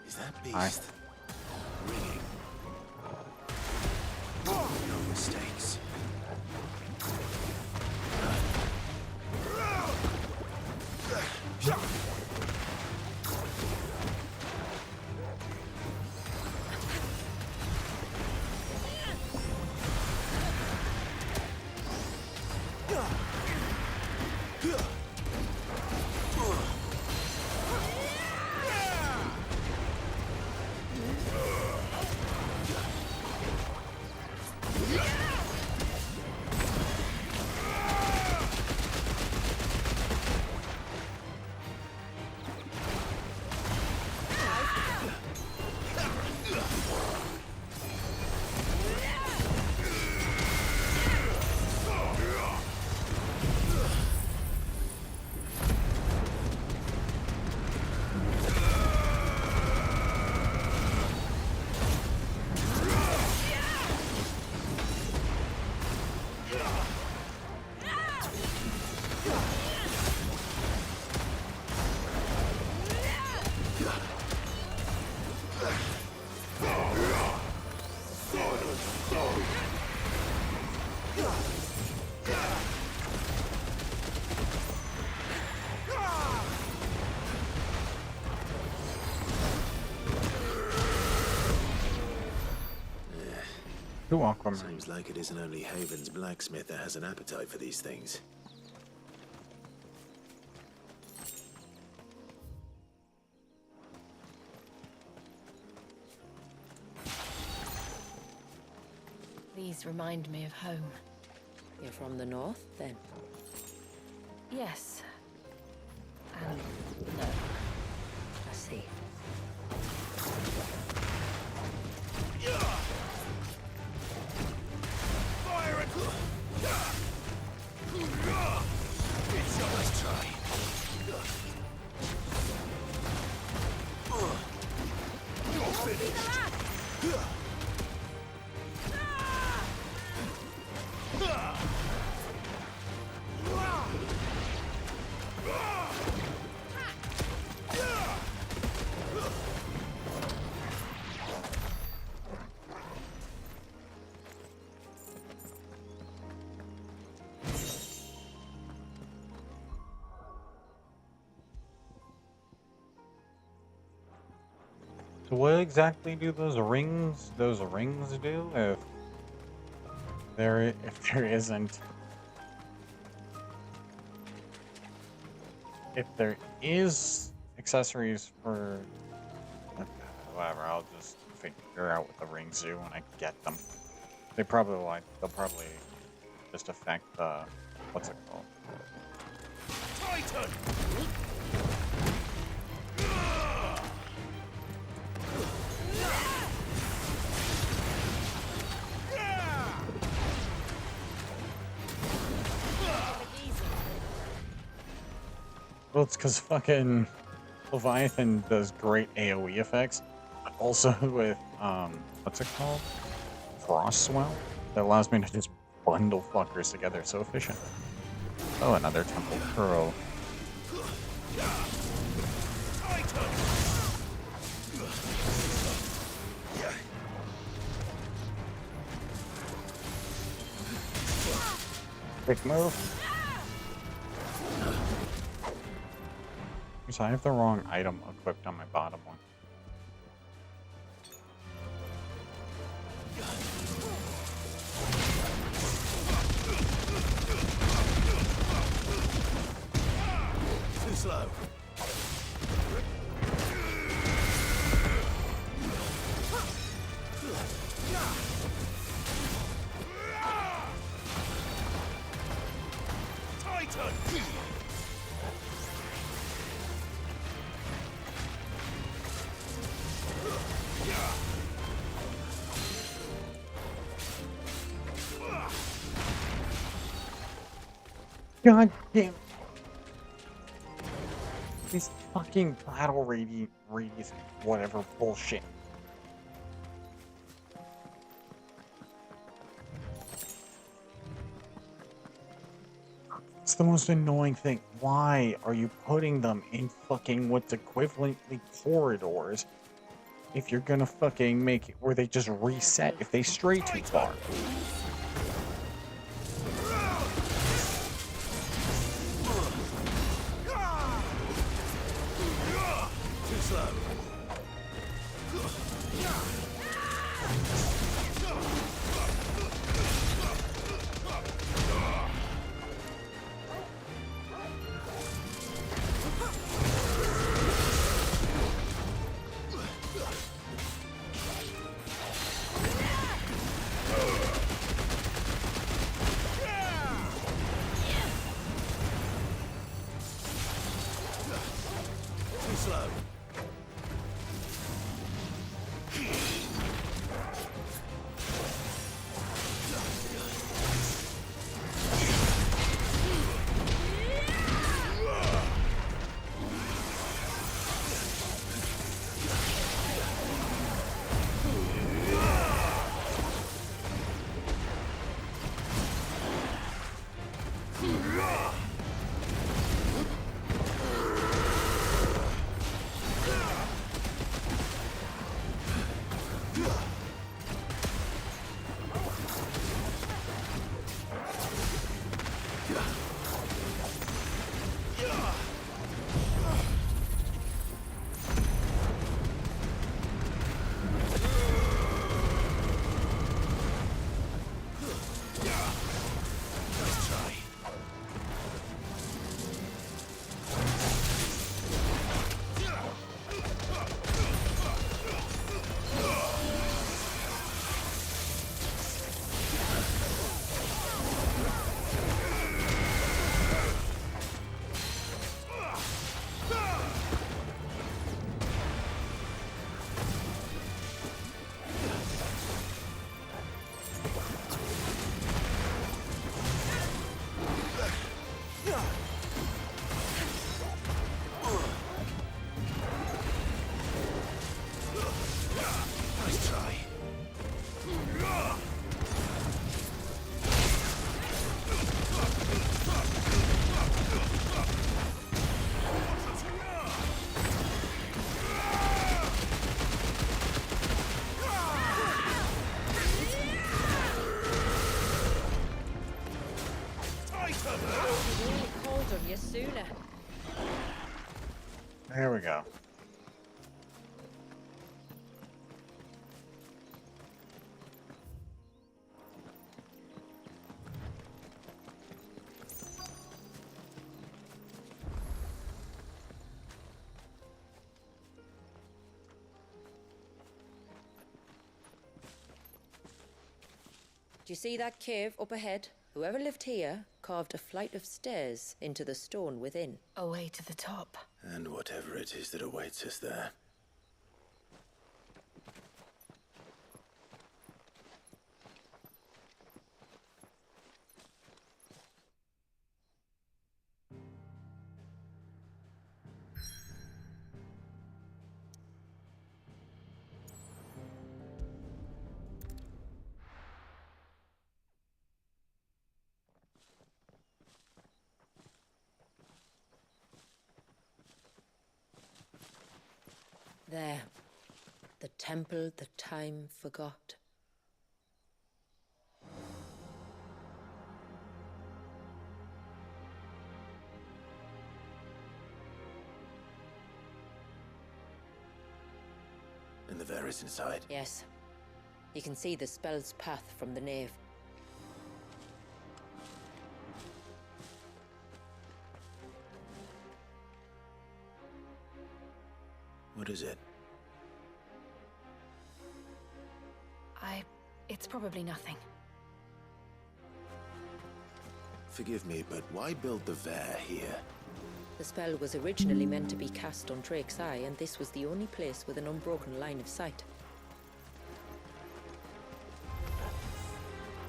Is that beast Hi. ringing? No mistakes. You're welcome. Seems like it isn't only Haven's blacksmith that has an appetite for these things. The These remind me of home. You're from the north, then? Yes. And no. I see. Fire it! It's your last try. You're finished. So what exactly do those rings do? If there is accessories for whatever, I'll just figure out what the rings do when I get them. They'll probably just affect the what's it called? Titan! Well, it's because fucking Leviathan does great AoE effects, but also with, what's it called? Frost Swell? That allows me to just bundle fuckers together so efficiently. Oh, another Temple Curl. Quick move. So I have the wrong item equipped on my bottom one. Too slow. Titan! God damn. These fucking battle radius, whatever bullshit. It's the most annoying thing. Why are you putting them in fucking what's equivalently corridors if you're gonna fucking make it where they just reset if they stray too far? Too slow. sooner. There we go. Do you see that cave up ahead? Whoever lived here carved a flight of stairs into the stone within. A way to the top. And whatever it is that awaits us there. There. The temple the time forgot. And the Ver is inside. Yes. You can see the spell's path from the nave. What is it? It's probably nothing. Forgive me, but why build the Ver here? The spell was originally meant to be cast on Drake's Eye, and this was the only place with an unbroken line of sight.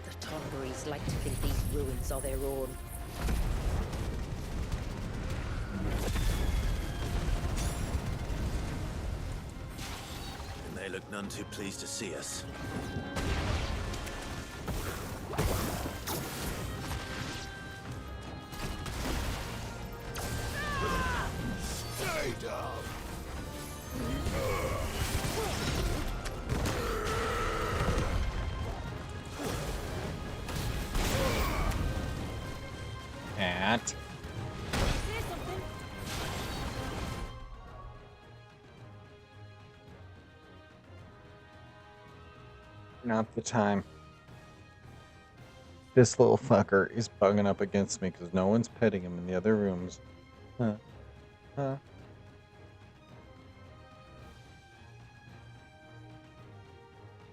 The Tonberries like to think these ruins are their own. And they look none too pleased to see us. Stay down! At. Not the time. This little fucker is bugging up against me because no one's petting him in the other rooms. Huh. Huh.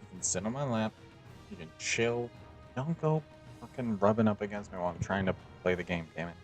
You can sit on my lap. You can chill. Don't go fucking rubbing up against me while I'm trying to play the game, damn it.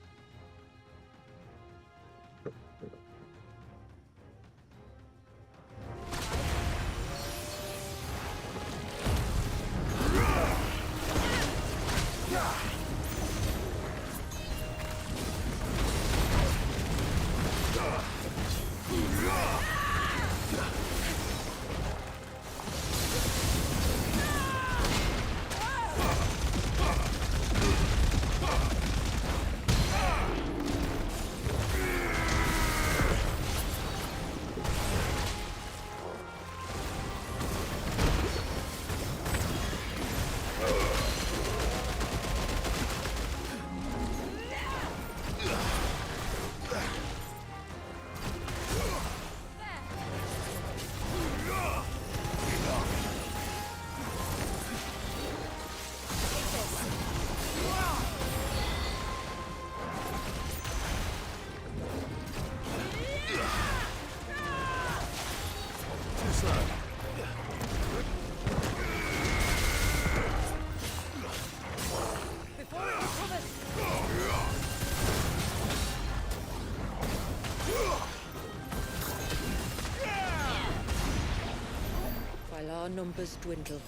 While our numbers dwindle,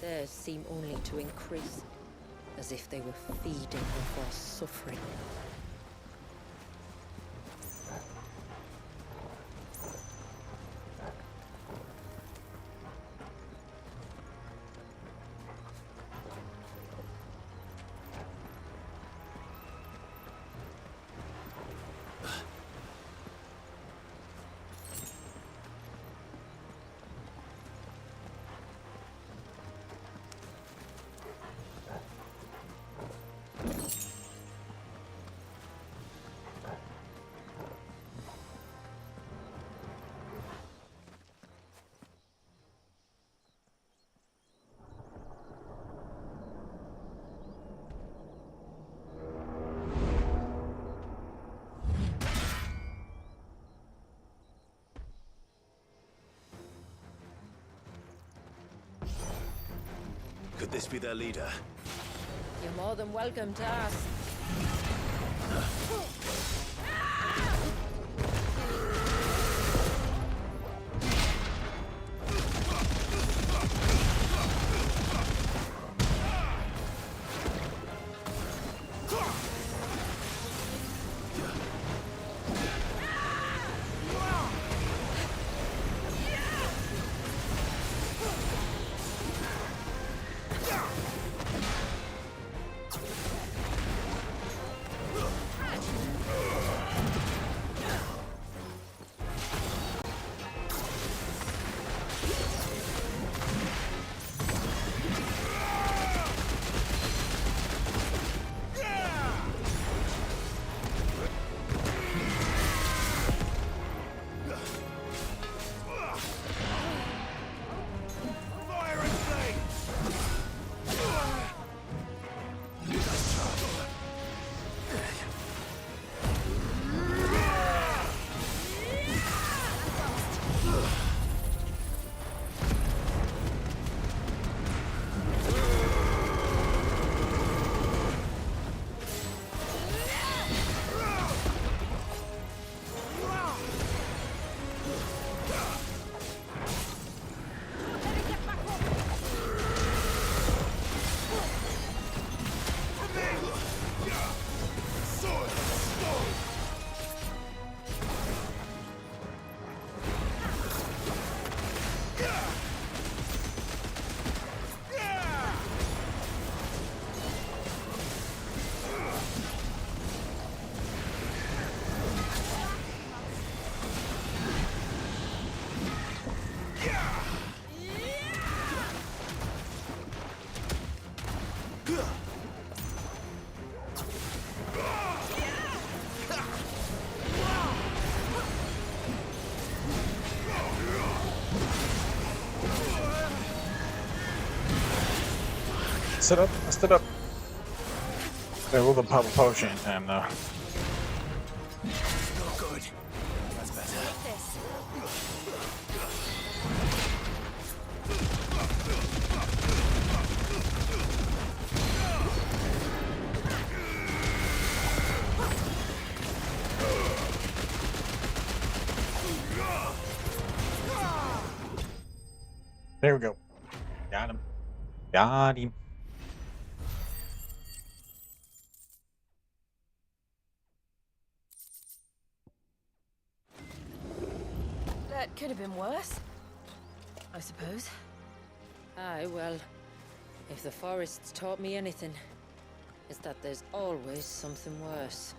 theirs seem only to increase, as if they were feeding off our suffering. Could this be their leader? You're more than welcome to ask. Sit up, stood up. Okay, we'll pop a potion in time though. Not good. That's better. There we go. Got him. Got him. That could have been worse, I suppose. Aye, well, if the forest's taught me anything, it's that there's always something worse.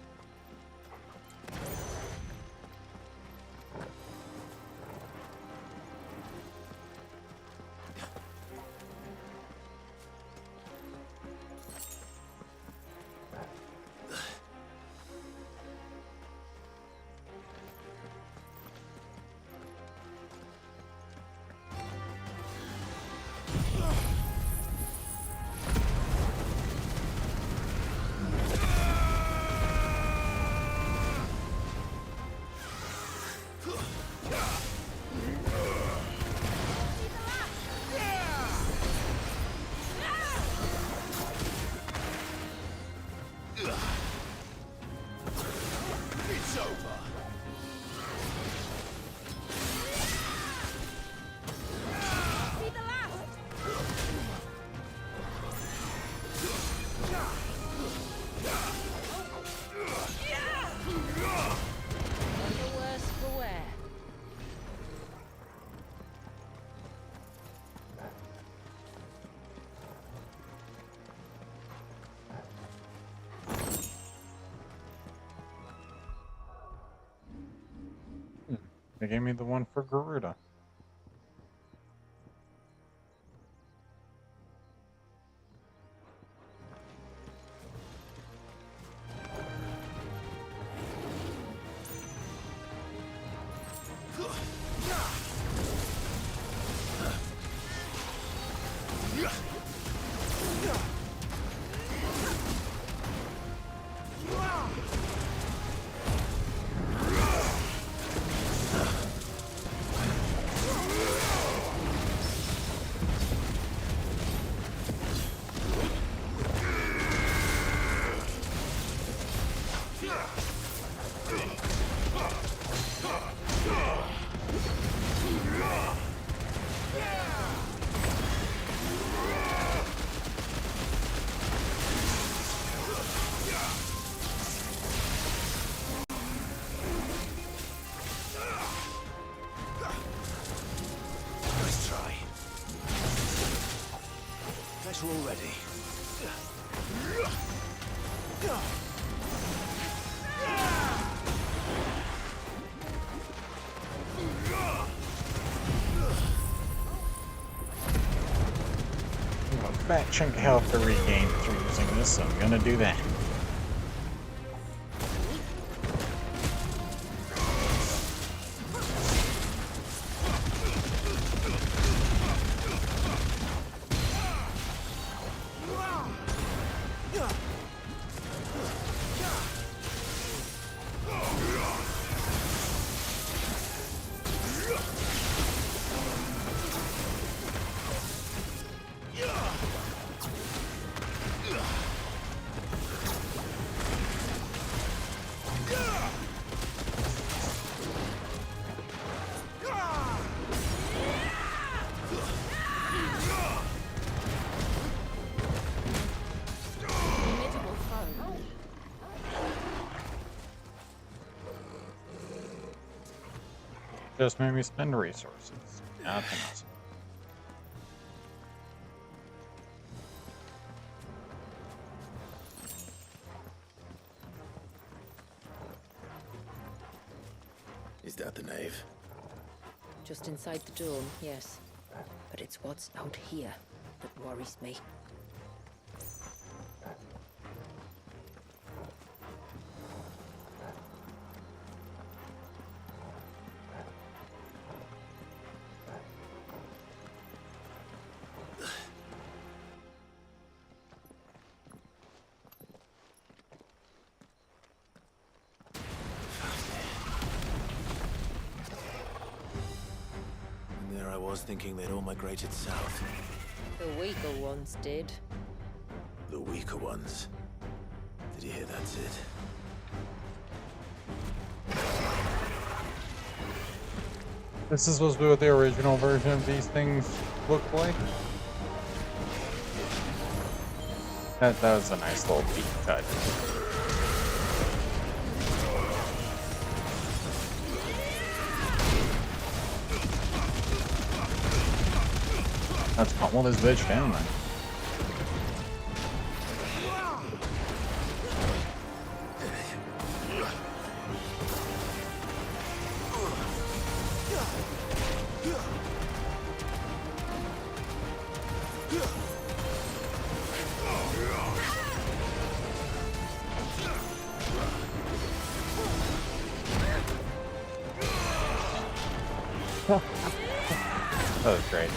They gave me the one for Garuda. Nice try. Guess we're all ready. A fat chunk of health to regain through using this, so I'm gonna do that. Just made me spend resources. Nothing else. Is that the nave? Just inside the dome, yes. But it's what's out here that worries me. And there I was thinking they'd all migrated south. The weaker ones did. The weaker ones. Did you hear that, Sid? This is supposed to be what the original version of these things look like. That was a nice little deep cut. Let's pummel this bitch down then. That was great.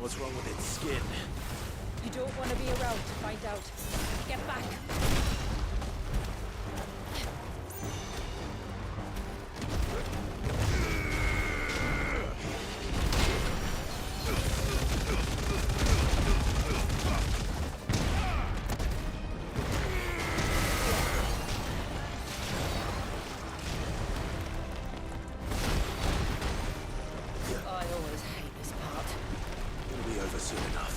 What's wrong with its skin? You don't want to be around to find out. Get back! I always hate this part. It'll be over soon enough.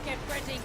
Get ready.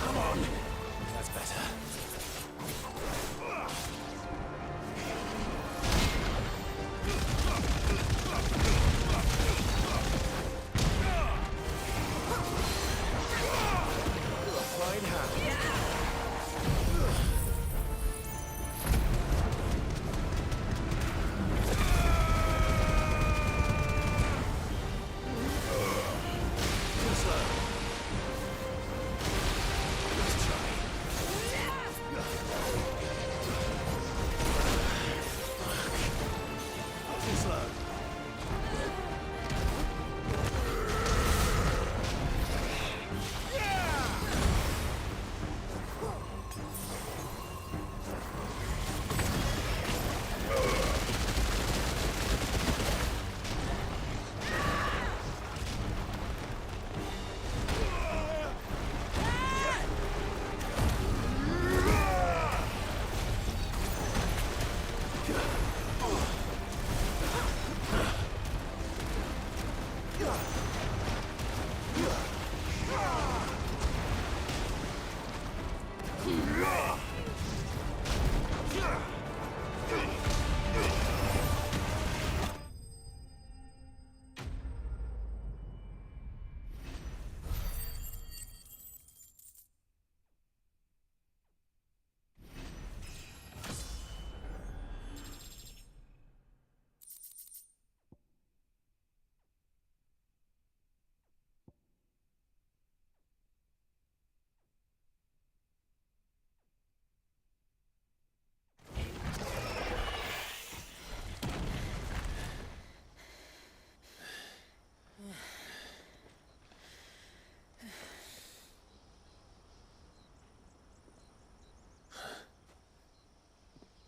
Come on! That's better. Fine hand.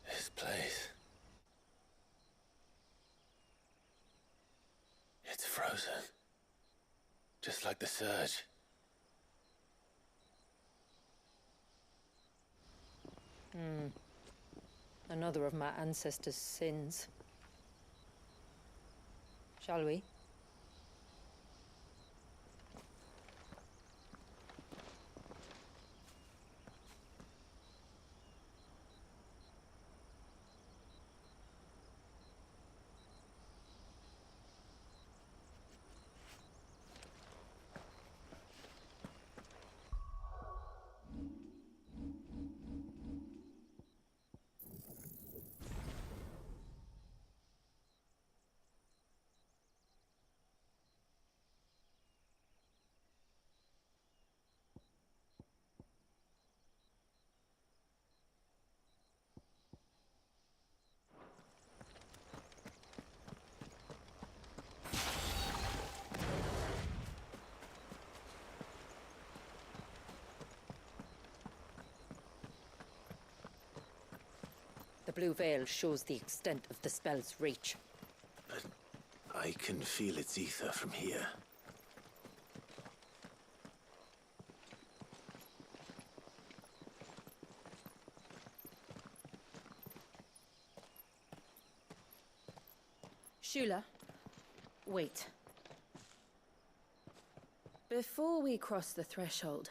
This place. It's frozen. Just like the surge. Another of my ancestors' sins. Shall we? The blue veil shows the extent of the spell's reach. But I can feel its ether from here. Shula, wait. Before we cross the threshold,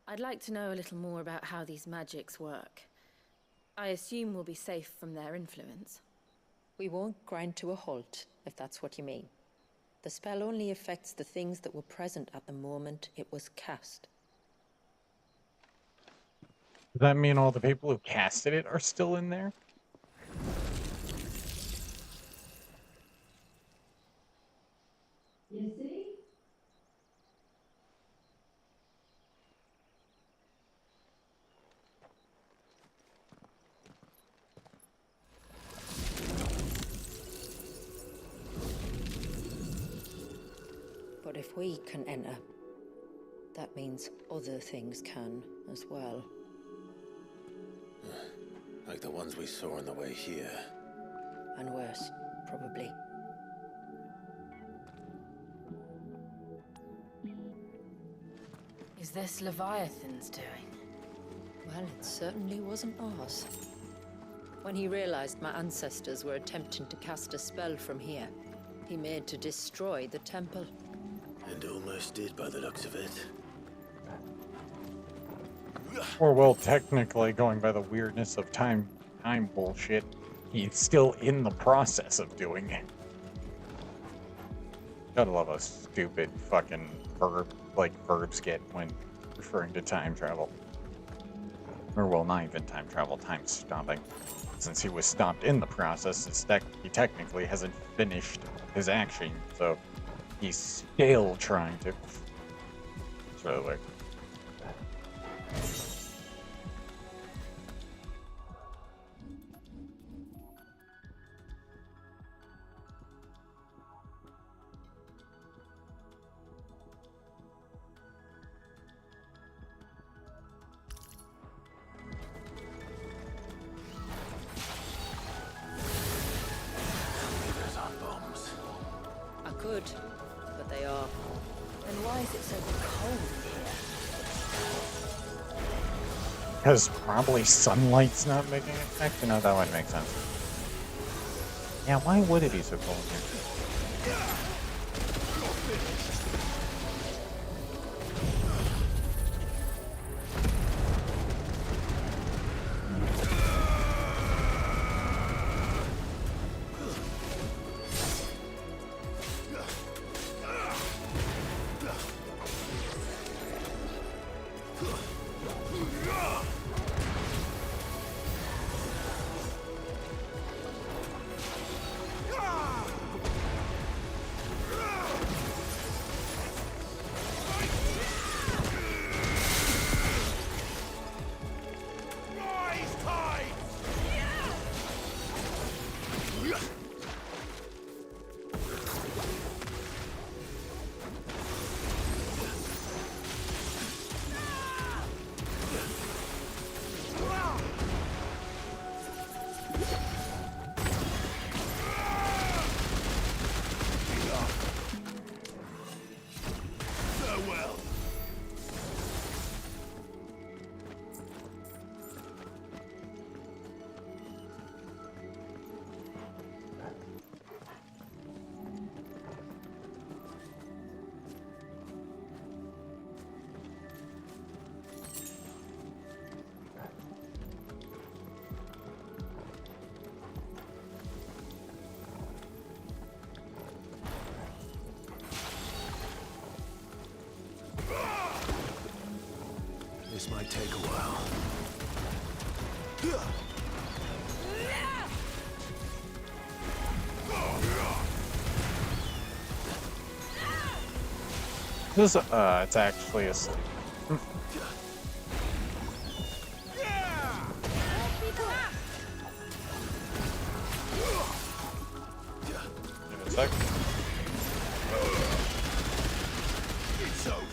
I'd like to know a little more about how these magics work. I assume we'll be safe from their influence. We won't grind to a halt, if that's what you mean. The spell only affects the things that were present at the moment it was cast. Does that mean all the people who casted it are still in there? You see? But if we can enter, that means other things can as well. Like the ones we saw on the way here. And worse, probably. Is this Leviathan's doing? Well, it certainly wasn't ours. When he realized my ancestors were attempting to cast a spell from here, he made to destroy the temple. And almost twisted by the looks of it. Or, well, technically, going by the weirdness of time bullshit, he's still in the process of doing it. Gotta love a stupid fucking verb skit when referring to time travel. Or, well, not even time travel, time stopping. Since he was stopped in the process, he technically hasn't finished his action, so he's still trying to. It's really weird. I could, but they are. Then why is it so cold here? Because probably sunlight's not making an effect? No, that wouldn't make sense. Yeah, why would it be so cold here? This might take a while. This, it's actually asleep. Give it a sec. It's over.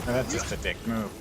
That's just a dick move.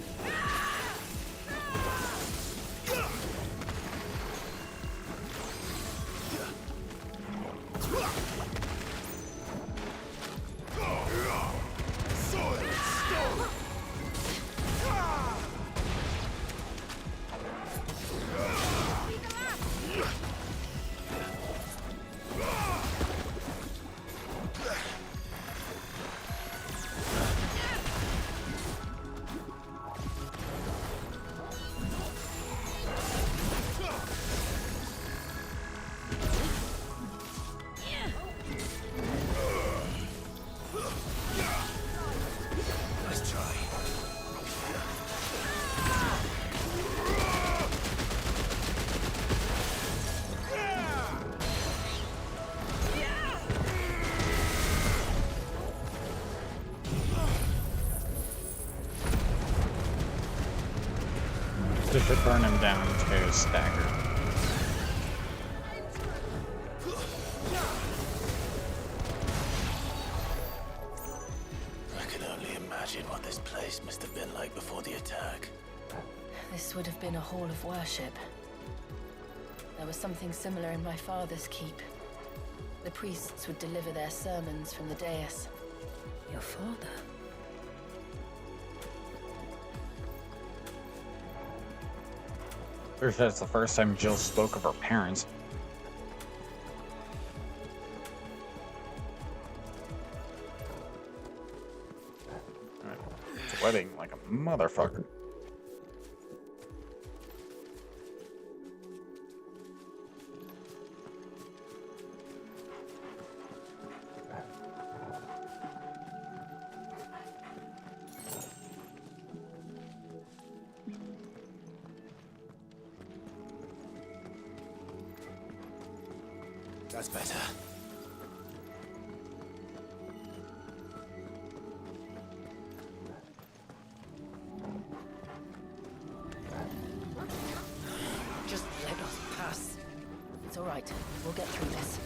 Nice try. This should burn him down to stagger. I can only imagine what this place must have been like before the attack. This would have been a hall of worship. There was something similar in my father's keep. The priests would deliver their sermons from the dais. Your father? Pretty sure that's the first time Jill spoke of her parents. Alright. Sweating like a motherfucker. That's better. Just let us pass. It's all right. We'll get through this.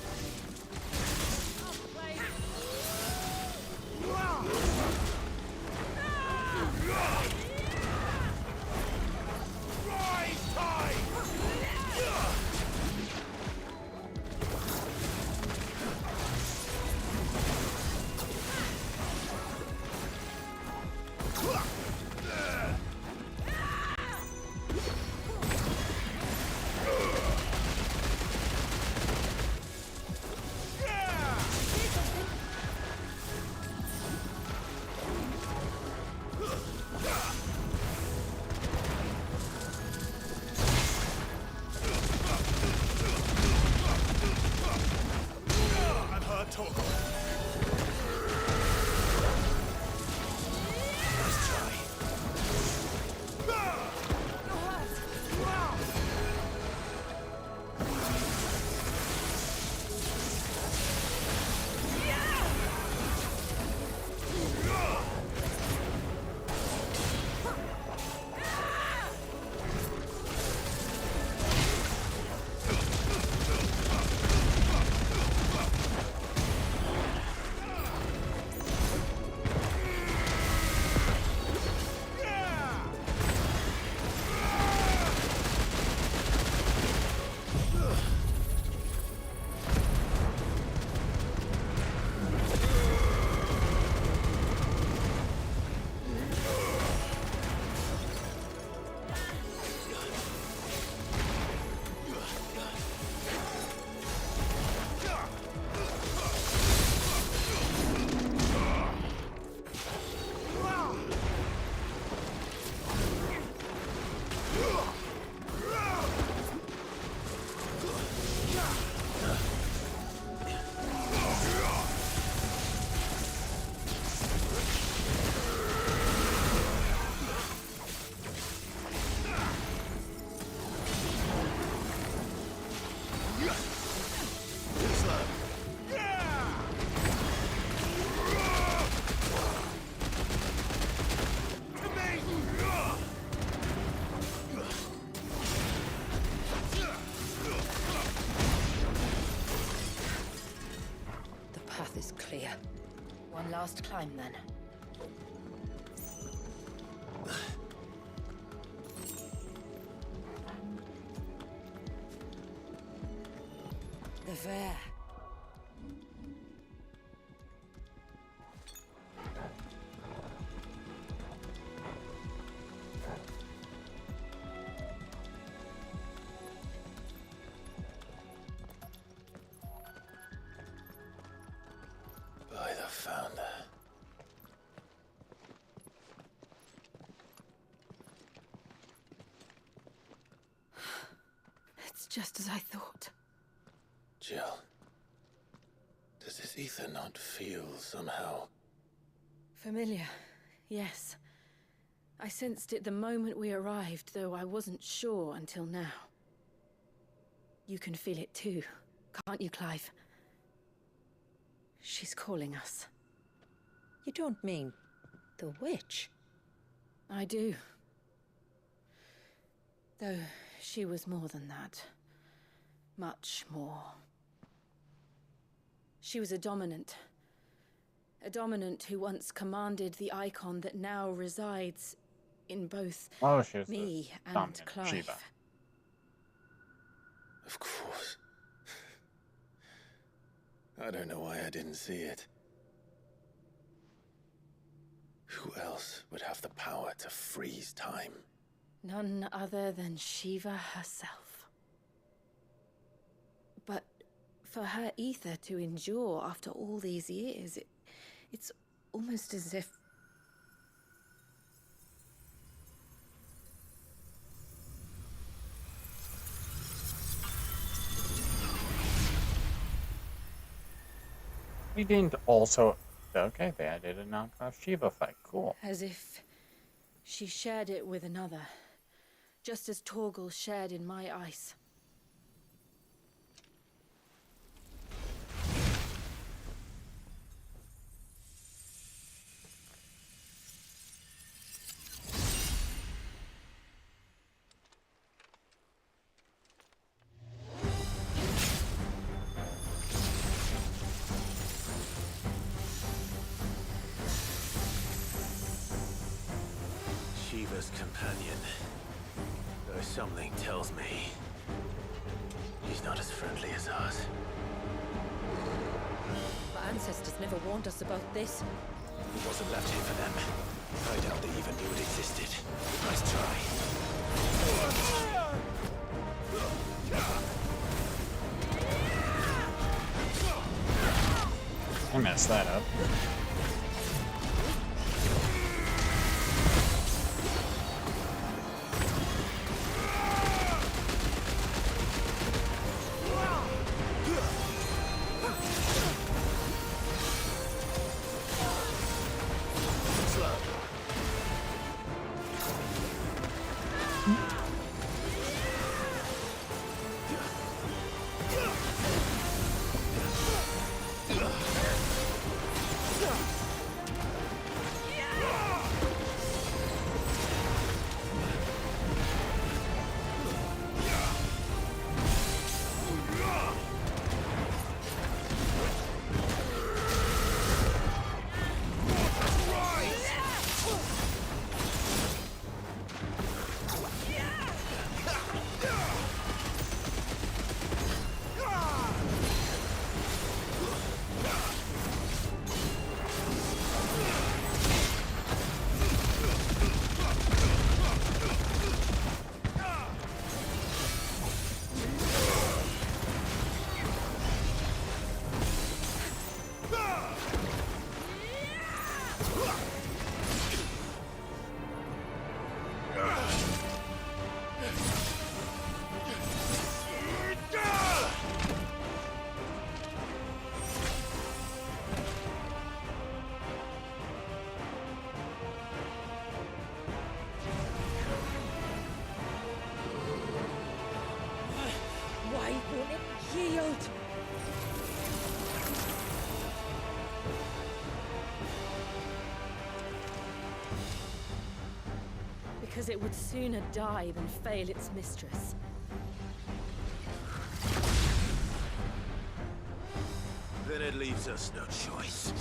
One last climb, then. unfair. By the Founder. It's just as I thought. Jill, does this ether not feel somehow? Familiar, yes. I sensed it the moment we arrived, though I wasn't sure until now. You can feel it too, can't you, Clive? She's calling us. You don't mean the witch? I do. Though she was more than that. Much more. She was a dominant. A dominant who once commanded the icon that now resides in both me and Clive. Shiva. Of course. I don't know why I didn't see it. Who else would have the power to freeze time? None other than Shiva herself. But for her ether to endure after all these years, it's almost as if... We didn't also... Okay, they added a knockoff Shiva fight. Cool. As if she shared it with another, just as Torgal shared in my ice. Shiva's companion. Though something tells me he's not as friendly as ours. Our ancestors never warned us about this. It wasn't left here for them. I doubt they even knew it existed. Nice try. I messed that up. Because it would sooner die than fail its mistress. Then it leaves us no choice.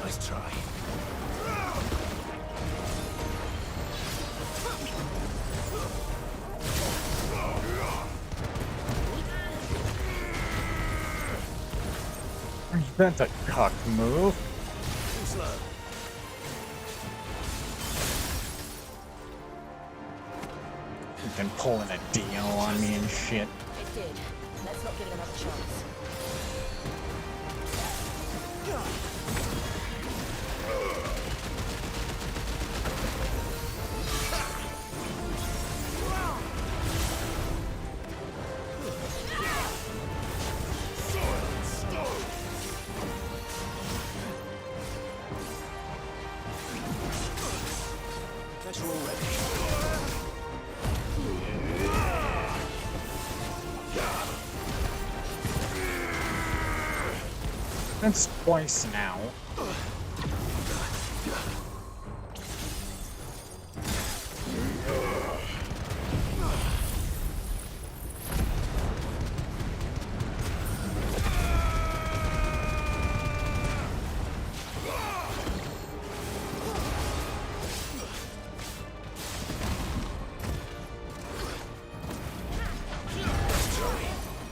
Nice try. That's a cock move. Too slow. You've been pulling a Dio on me and shit. It did. Let's not give it another chance. Catch you already. That's twice now.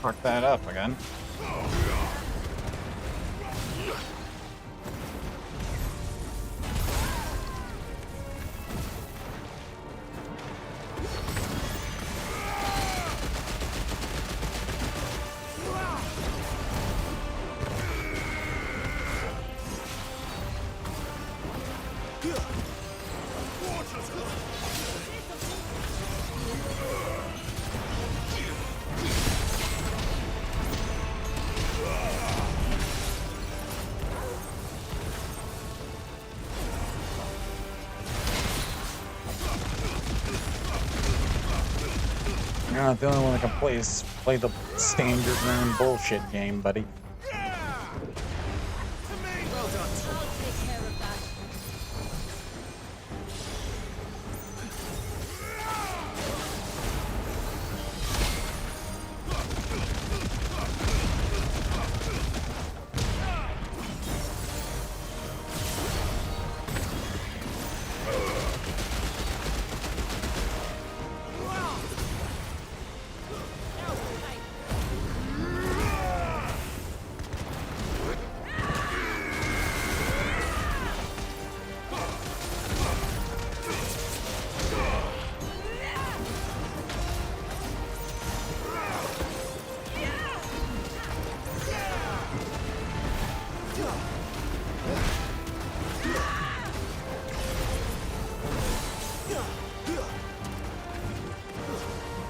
Fuck that up again. You're not the only one that can play the standard round bullshit game, buddy.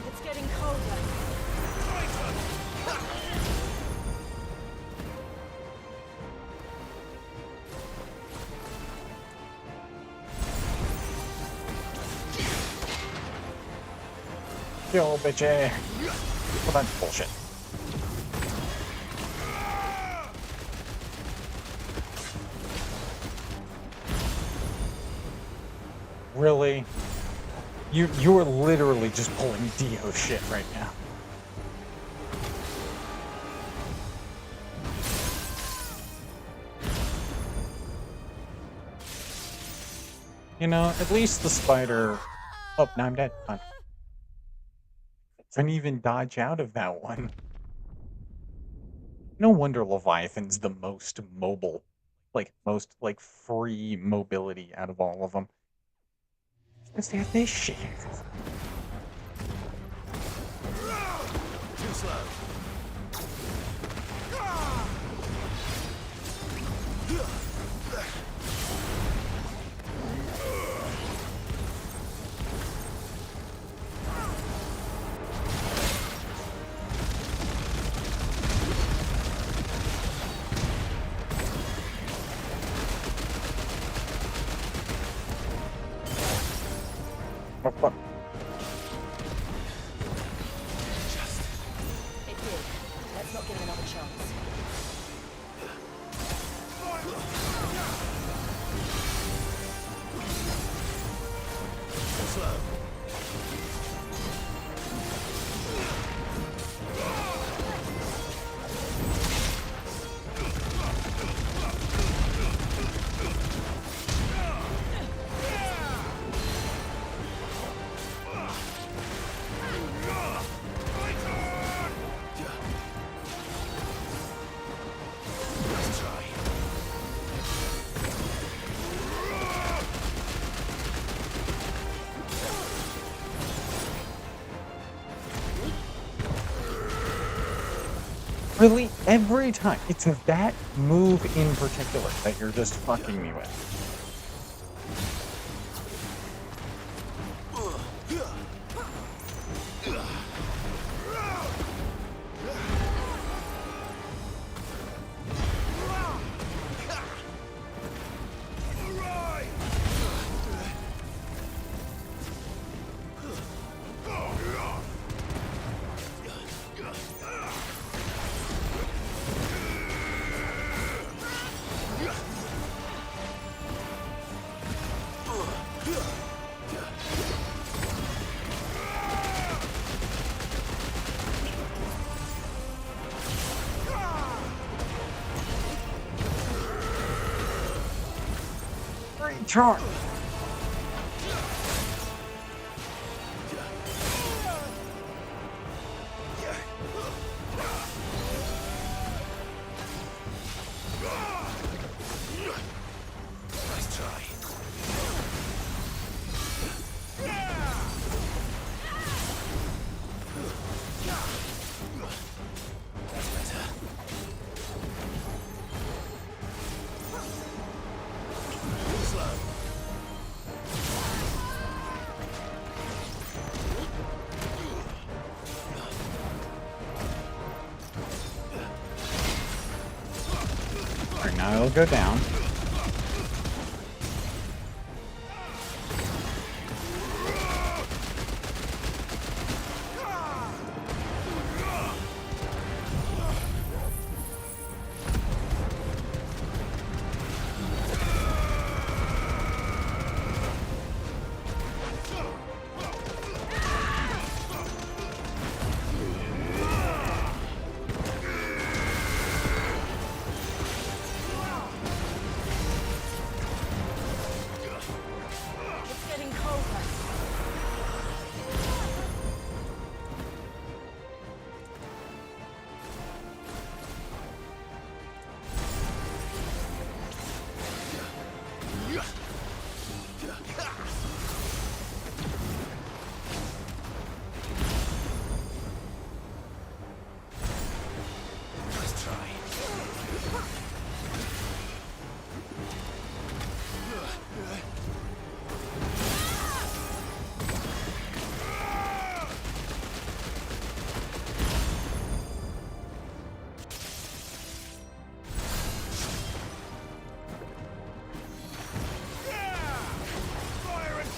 It's getting colder. Yo, bitchy. Well, that's bullshit. Really? You are literally just pulling Dio shit right now. You know, at least the spider... Oh, now I'm dead. Fine. Couldn't even dodge out of that one. No wonder Leviathan's the most mobile. Most, free mobility out of all of them. Because they have this shit. Too slow. Oh, fuck. It did. Really, every time. It's that move in particular that you're just fucking me with. Charge! Nice try. That's better. Slow. Alright, now it'll go down. It's getting colder. Nice try.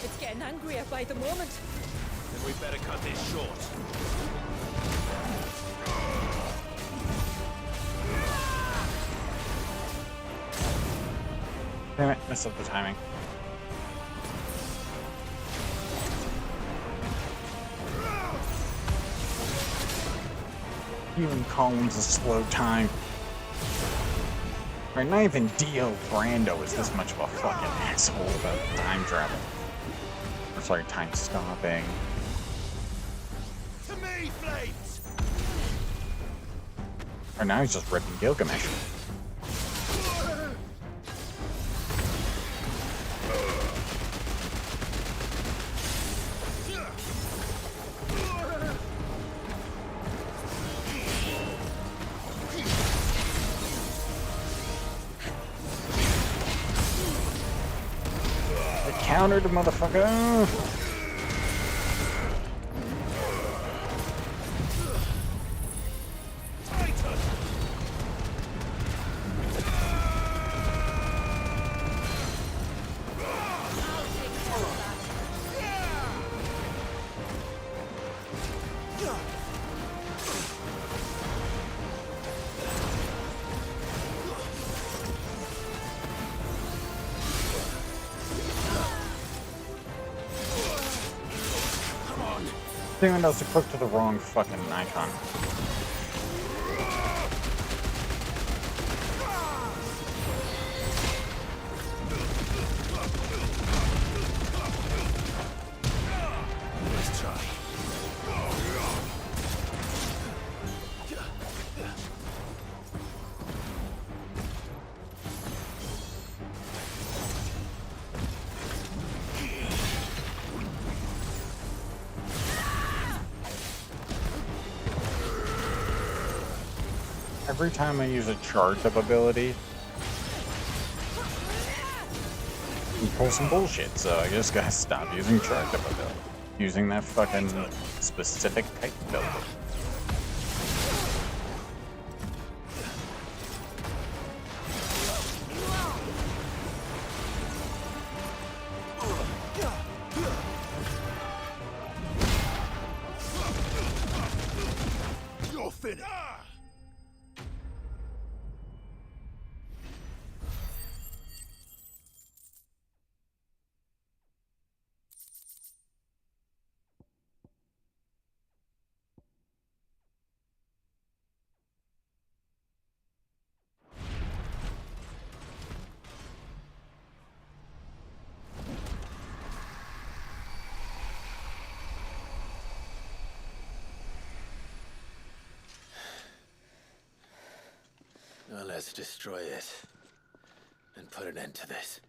It's getting angrier by the moment. Then we better cut this short. Damn it, messed up the timing. Even Collins a slow time. Right, not even Dio Brando is this much of a fucking asshole about time travel. Or sorry, time stopping. To me, Blades! Or now he's just ripping Gilgamesh. It countered the motherfucker. Thing does to click to the wrong fucking icon. Nice try. Every time I use a charge up ability, you pull some bullshit, so I just gotta stop using charge up ability. Using that fucking specific type build. You're finished. Now let's destroy it and put an end to this.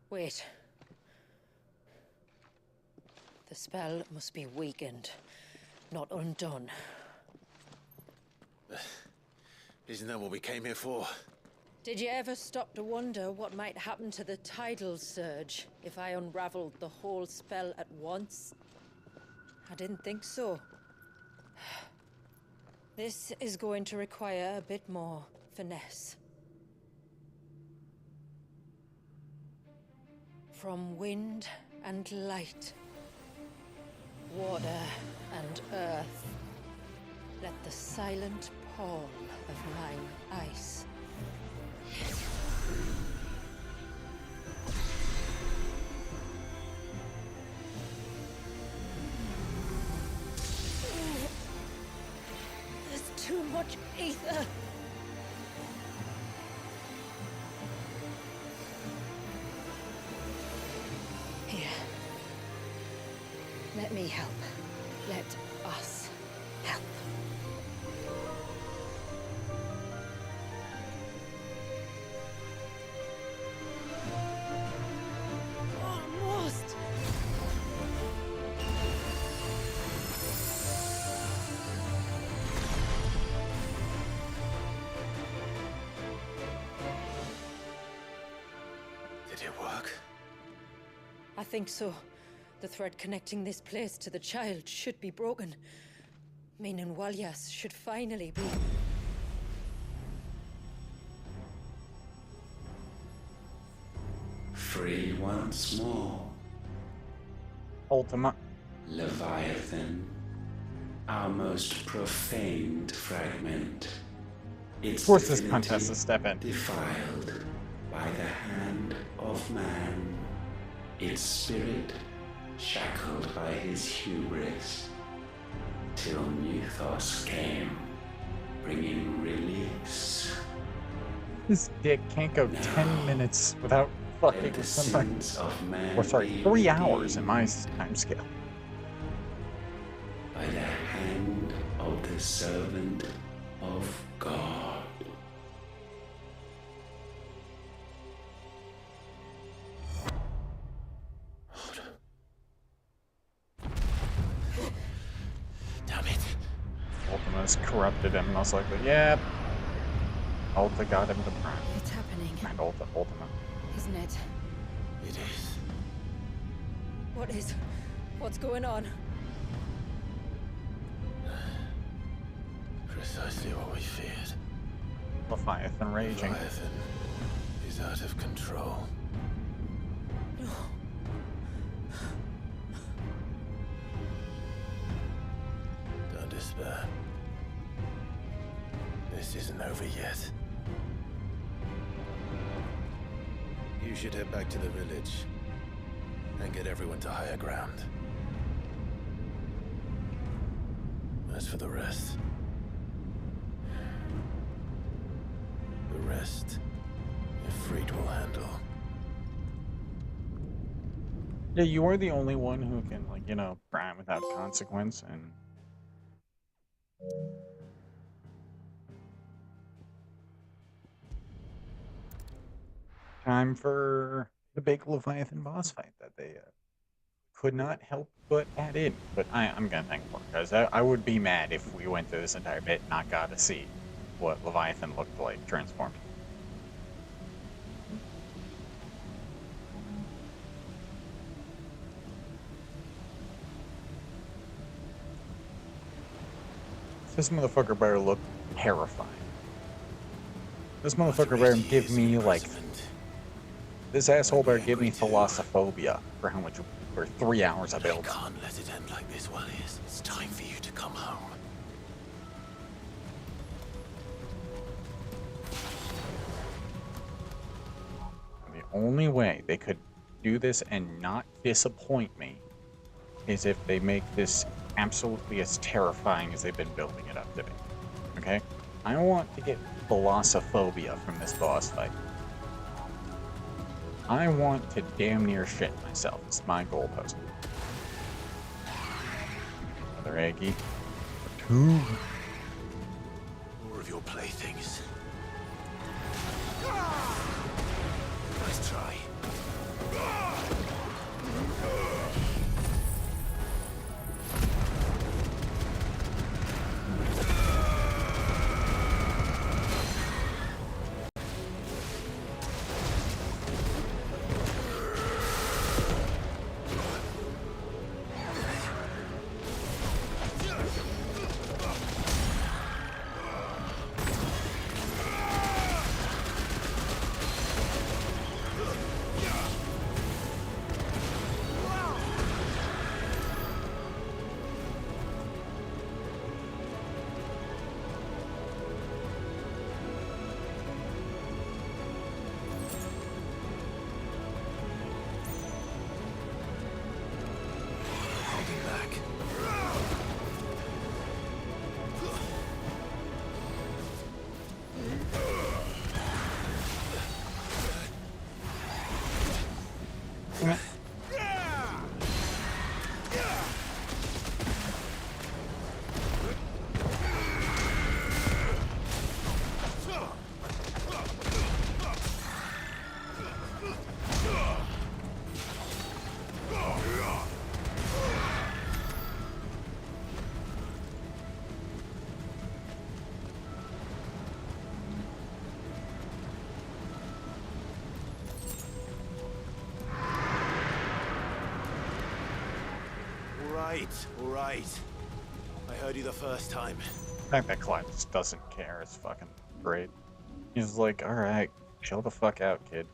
Wait. The spell must be weakened, not undone. Isn't that what we came here for? Did you ever stop to wonder what might happen to the tidal surge if I unraveled the whole spell at once? I didn't think so. This is going to require a bit more finesse. From wind and light, water and earth, let the silent pall of mine ice. There's too much ether. Here. Let me help. Let us help. Almost. Did it work? I think so. The thread connecting this place to the child should be broken. Meaning Walyas should finally be... Free once more. Ultima. Leviathan. Our most profaned fragment. Its Force this divinity contest to step in. defiled by the hand of man. Its spirit shackled by his hubris. Till Mythos came, bringing release. This dick can't go 10 minutes without fucking somebody. Or sorry, 3 hours in my time scale. By the hand of the servant of God. Damn it. Ultima's corrupted him, most likely. Yeah. Ulta got him to prime. It's happening, And Ultima. isn't it? It is. What is... What's going on? Precisely what we feared. Leviathan raging. Leviathan is out of control. No. Don't despair. This isn't over yet. You should head back to the village and get everyone to higher ground. As for the rest, Ifrit will handle. Yeah, you are the only one who can, like, you know, prime without consequence, and... Time for the big Leviathan boss fight that they could not help but add in. But I'm gonna thank for it, because I would be mad if we went through this entire bit and not got a seat. what Leviathan looked like transformed. This motherfucker better look terrifying. This motherfucker better give me, like... This asshole better give me thalassophobia for how much... for 3 hours I build. I can't let it end like this, Wallius. It's time for you to come home. The only way they could do this and not disappoint me is if they make this absolutely as terrifying as they've been building it up to be. Okay? I want to get thalassophobia from this boss fight. I want to damn near shit myself. It's my goalpost. Another eggy. 2. More of your playthings. Nice try. All right. I heard you the first time. The fact that Clive just doesn't care is fucking great. He's like, alright, chill the fuck out, kid.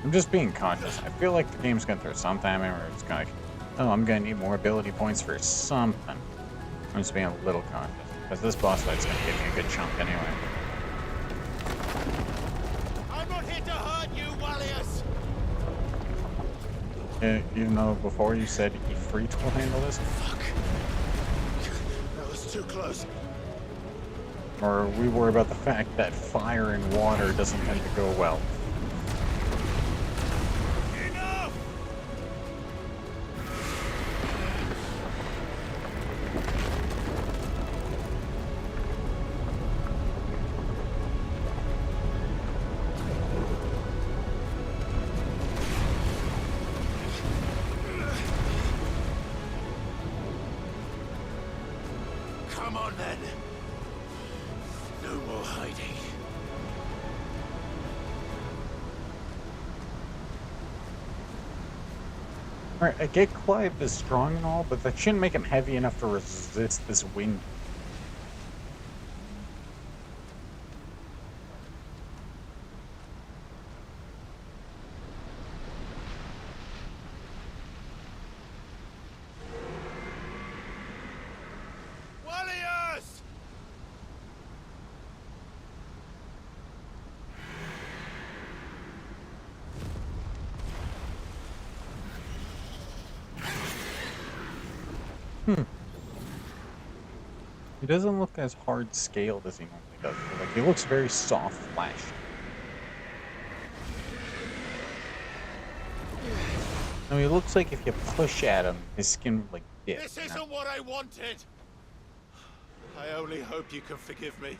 I'm just being cautious. I feel like the game's gonna throw something at me where it's gonna, oh, I'm gonna need more ability points for something. I'm just being a little cautious. Because this boss fight's gonna give me a good chunk anyway. I'm not here to hurt you, Wallius! Yeah, even though before you said Ifrit will handle this? Fuck. That was too close. Or we worry about the fact that fire and water doesn't tend to go well. Come on then. No more hiding. Alright, I get Clive is strong and all, but that shouldn't make him heavy enough to resist this wind. Wallius! He doesn't look as hard scaled as he normally does. Like, he looks very soft flashed. I mean, he looks like if you push at him, his skin would like dip. This isn't what I wanted! I only hope you can forgive me.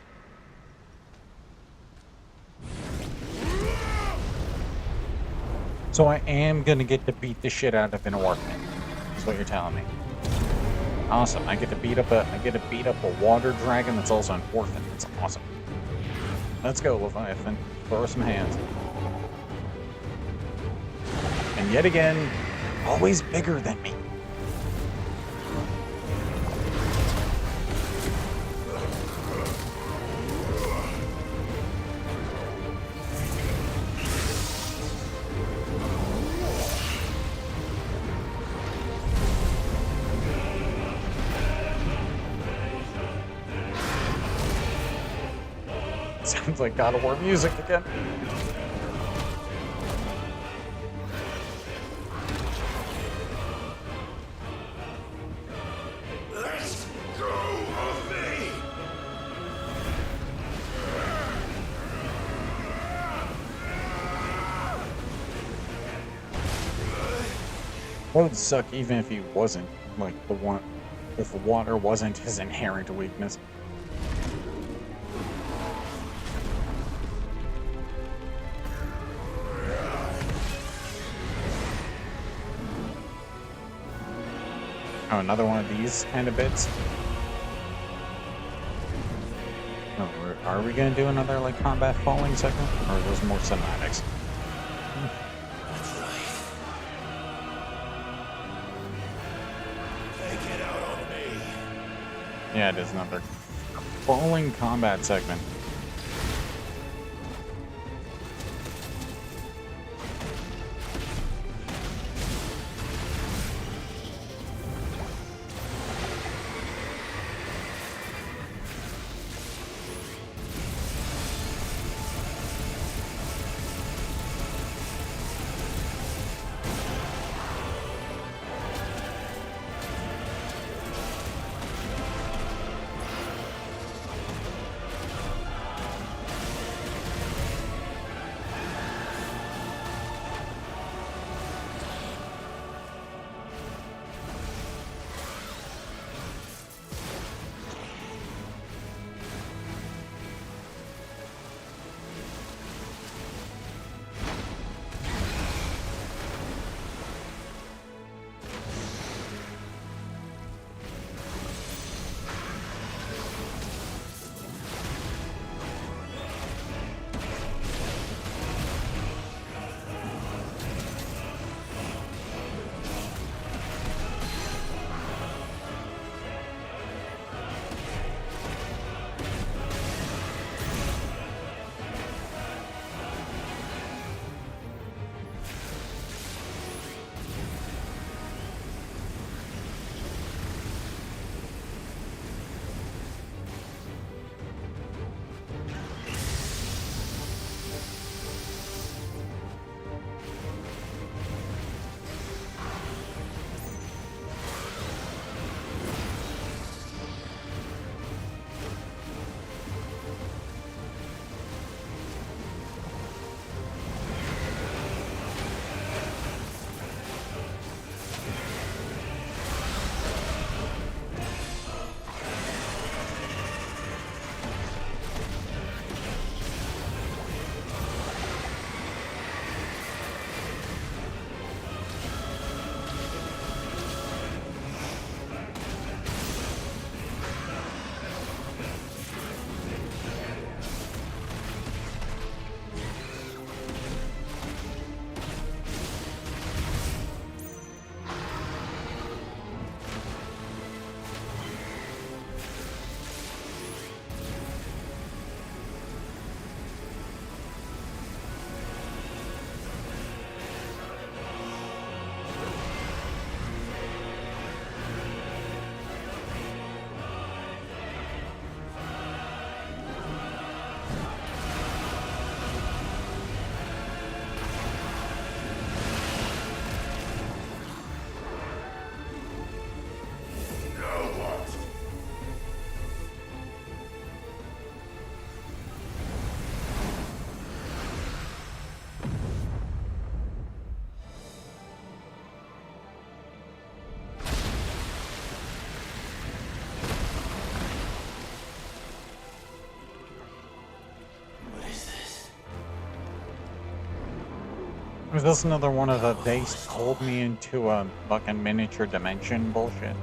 So I am gonna get to beat the shit out of an orphan. Is what you're telling me. Awesome. I get to beat up a water dragon that's also an orphan. That's awesome. Let's go, Leviathan. Throw some hands. And yet again, always bigger than me. Sounds like God of War music again. Let's go of me! That would suck even if he wasn't, like, the one... If water wasn't his inherent weakness. Oh, another one of these kind of bits. Oh, are we gonna do another like combat falling segment, or are those more cinematics? Take it out on me. Yeah, it is another falling combat segment. Is this another one of the they pulled me into a fucking miniature dimension bullshit?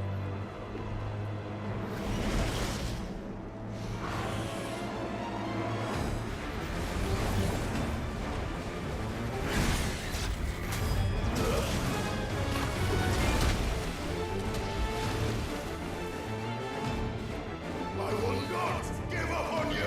I will not give up on you!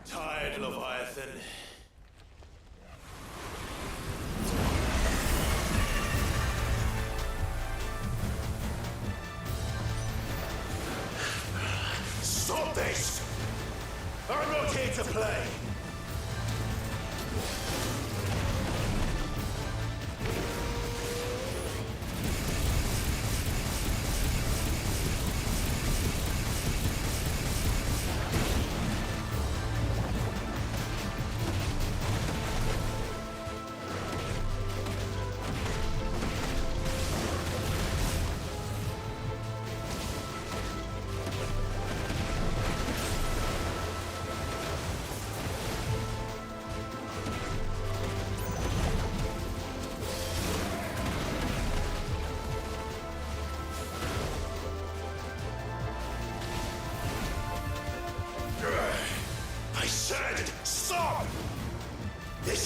Tired, Leviathan. Stop this! I'm not here to play!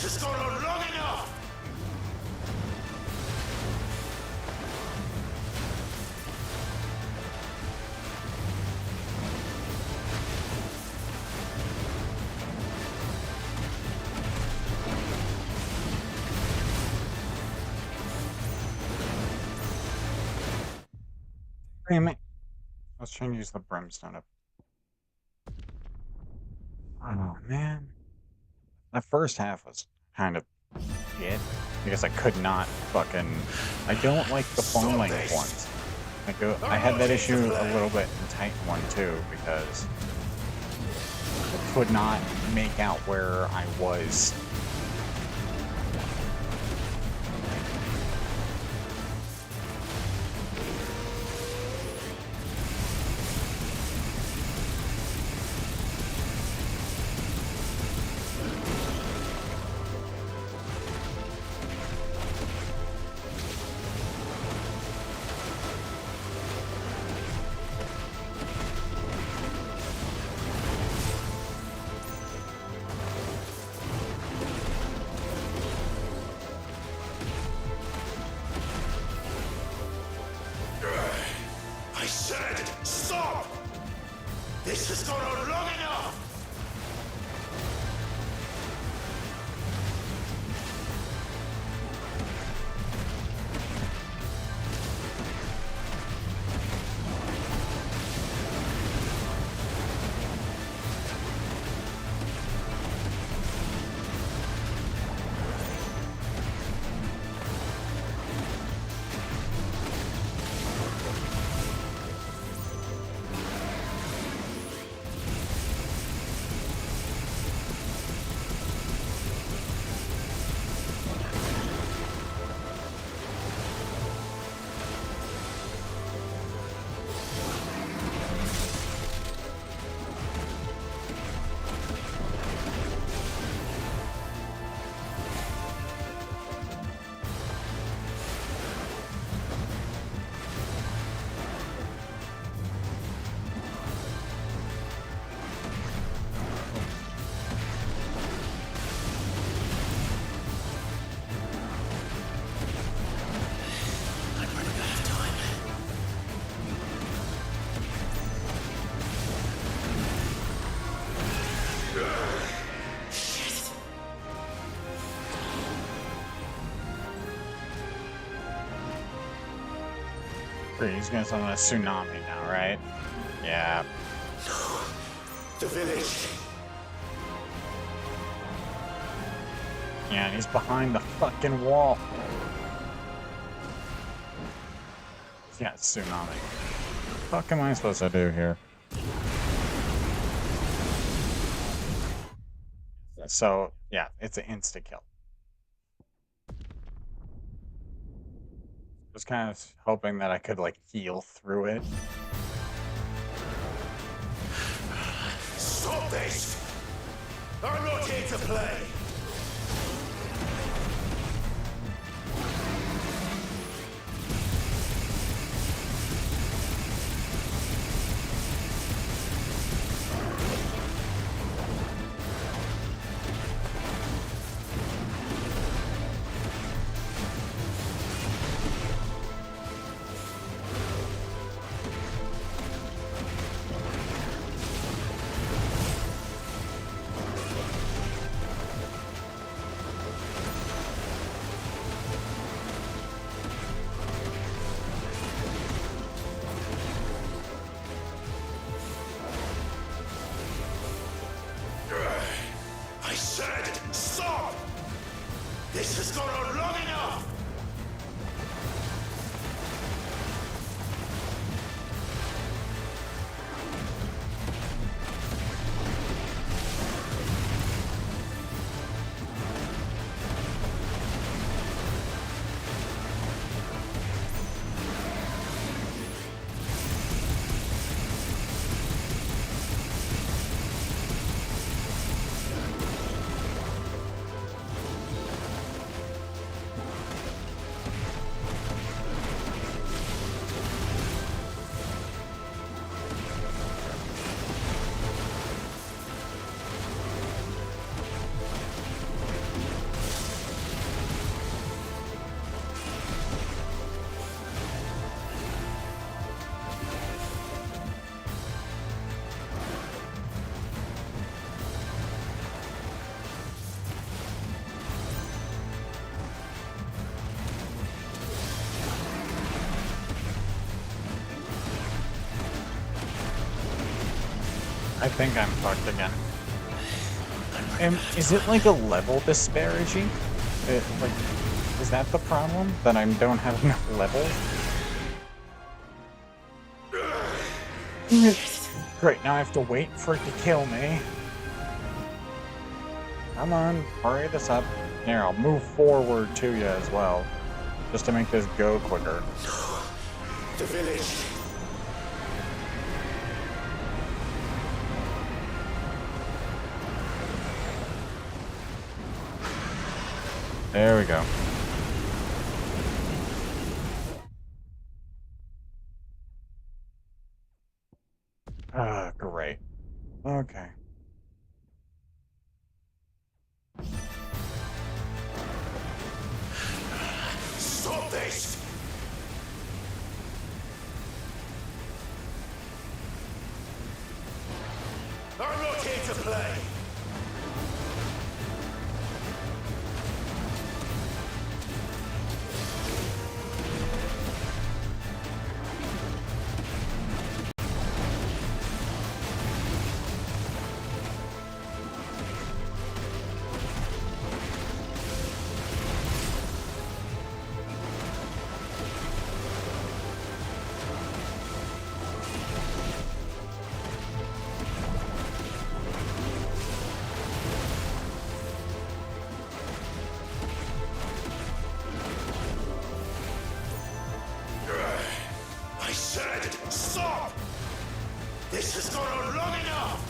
has gone on long enough! Damn it. I was trying to use the brimstone up. Oh, man. The first half was kind of shit because I could not fucking. I don't like the falling ones. I had that issue a little bit in Titan 1 too because I could not make out where I was. I said, stop! This has gone on long enough! He's gonna summon a tsunami now, right? Yeah. The village. Yeah, and he's behind the fucking wall. Yeah, tsunami. What the fuck am I supposed to do here? So, yeah, it's an insta-kill. Was kind of hoping that I could, like, heal through it. Stop this! I'm not here to play! I said, stop! This has gone on long enough! I think I'm fucked again. And is it like a level disparity? Like, is that the problem? That I don't have enough levels? Great, now I have to wait for it to kill me. Come on, hurry this up. Here, I'll move forward to you as well. Just to make this go quicker. The village. There we go. Ah, great. Okay. Stop this! I'm not here to play. I said, stop! This has gone on long enough!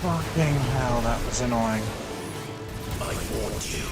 Fucking hell, that was annoying. I warned you.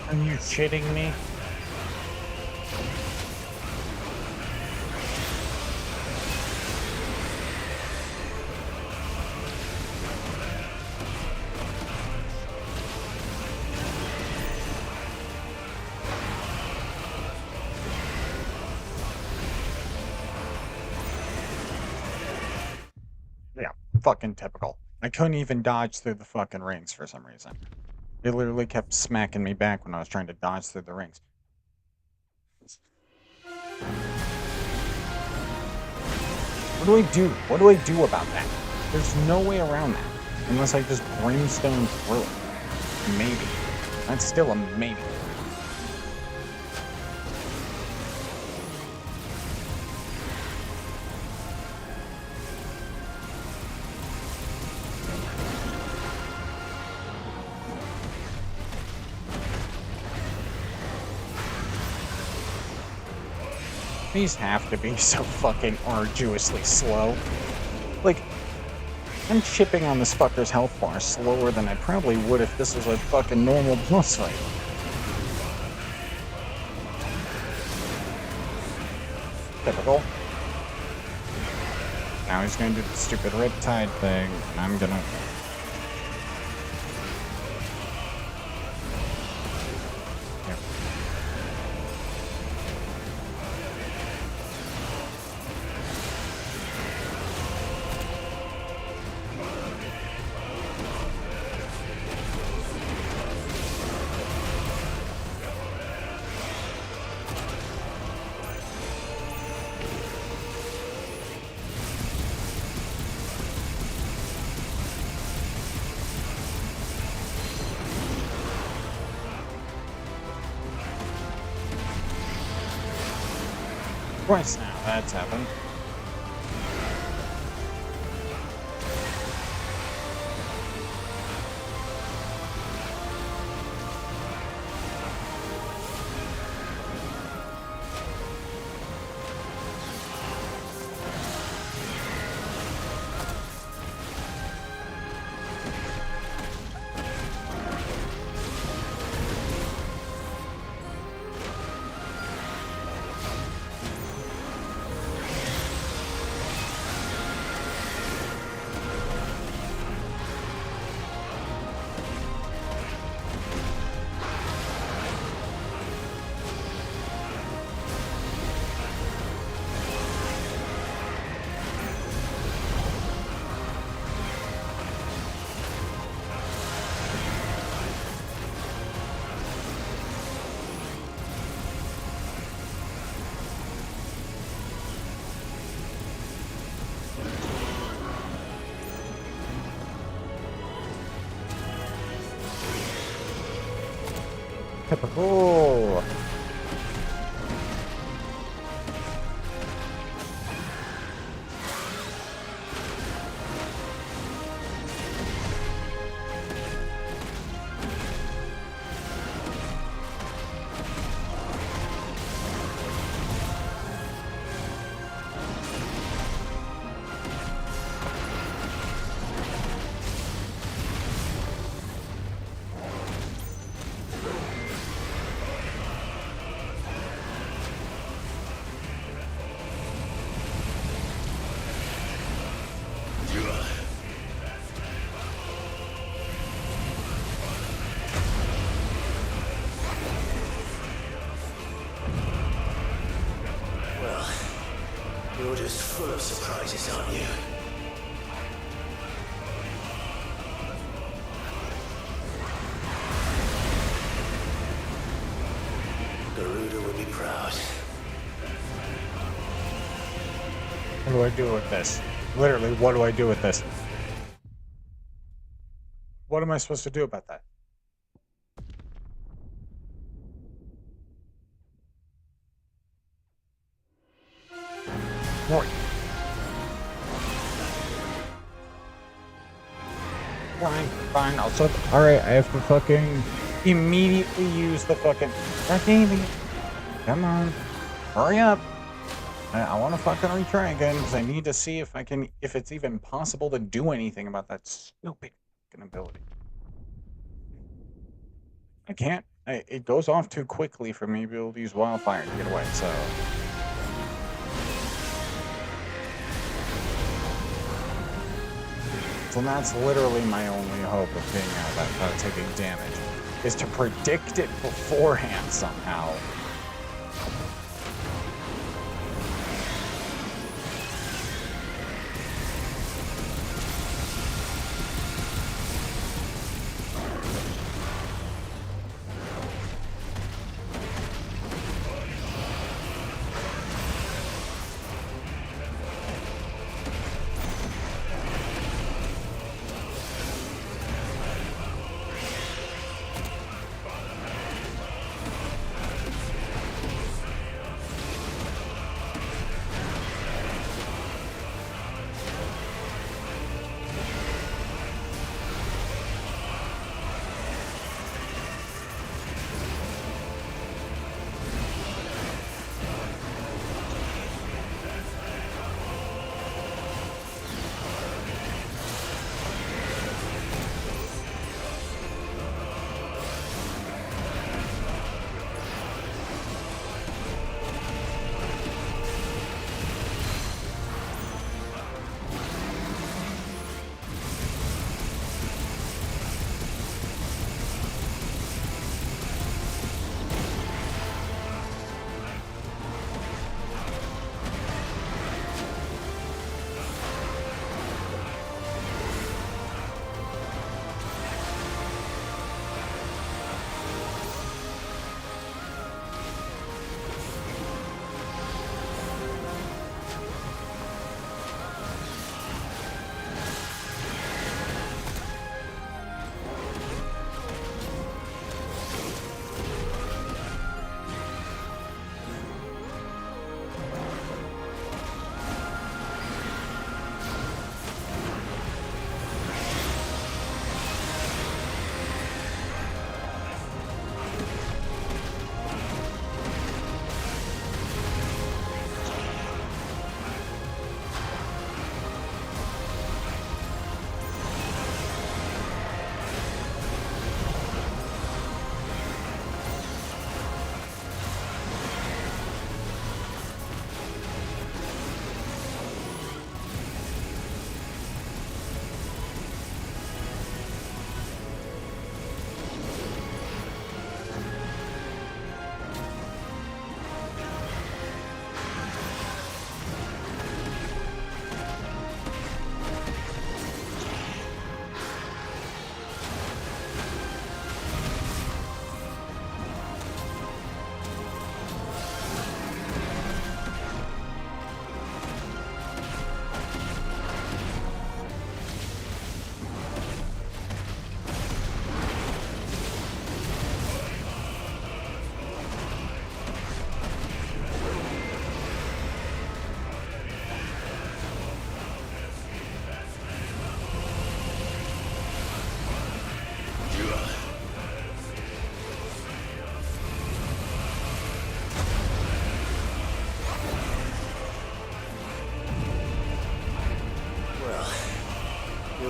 Are you shitting me? Yeah, fucking typical. I couldn't even dodge through the fucking rings for some reason. It literally kept smacking me back when I was trying to dodge through the rings. What do I do? What do I do about that? There's no way around that. Unless I just brimstone through it. Maybe. That's still a maybe. These have to be so fucking arduously slow. Like, I'm chipping on this fucker's health bar slower than I probably would if this was a fucking normal boss fight. Typical. Now he's gonna do the stupid Riptide thing, and I'm gonna... Yep. Twice now, that's happened. Typical. Well, you're just full of surprises, aren't you? Garuda would be proud. What do I do with this? Literally, what do I do with this? What am I supposed to do about that? Right. Fine, I'll sub. Alright, I have to fucking immediately use the fucking... God damn it. Come on. Hurry up. I want to fucking retry again, because I need to see if I can... if it's even possible to do anything about that stupid fucking ability. I can't. It goes off too quickly for me to be able to use Wildfire to get away, so... So that's literally my only hope of being out of that without taking damage, is to predict it beforehand somehow.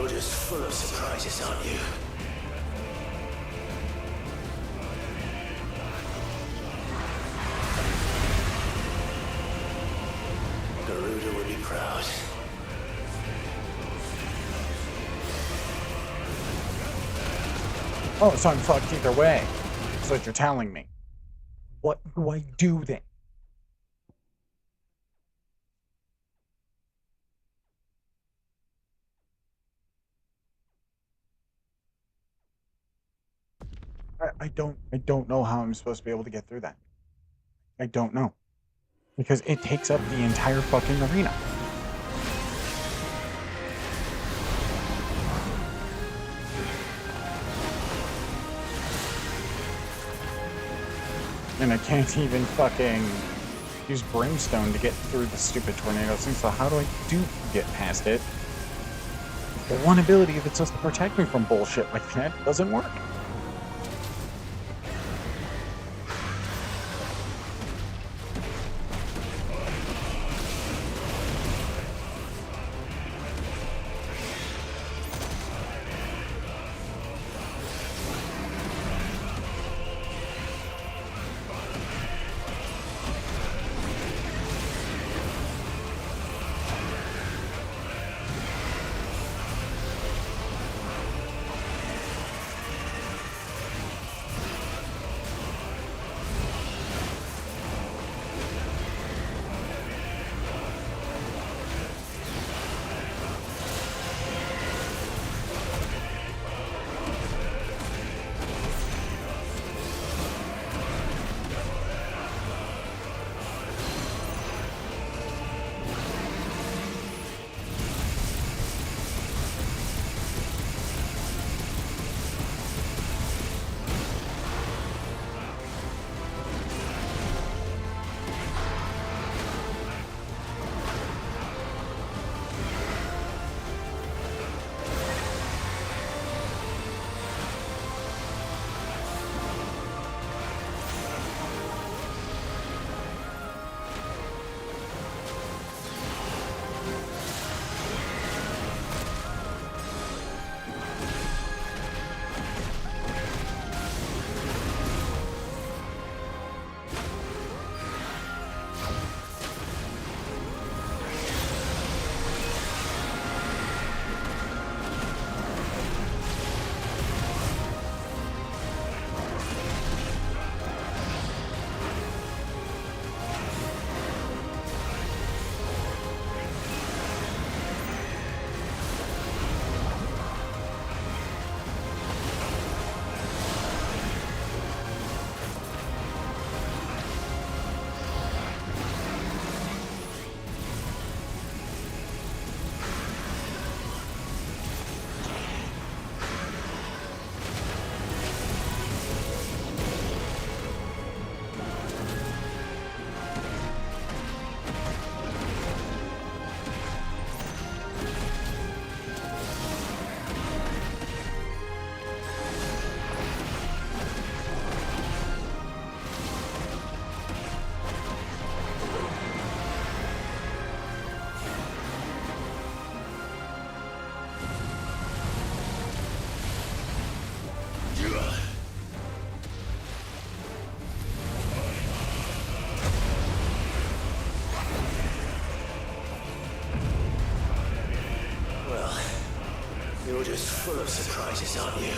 You're just full of surprises, aren't you? Garuda would be proud. Oh, so I'm fucked either way. That's what you're telling me. What do I do then? I don't know how I'm supposed to be able to get through that. I don't know. Because it takes up the entire fucking arena. And I can't even fucking use brimstone to get through the stupid tornado thing, so how do I get past it? The one ability that's supposed to protect me from bullshit like that doesn't work. You're just full of surprises, aren't you?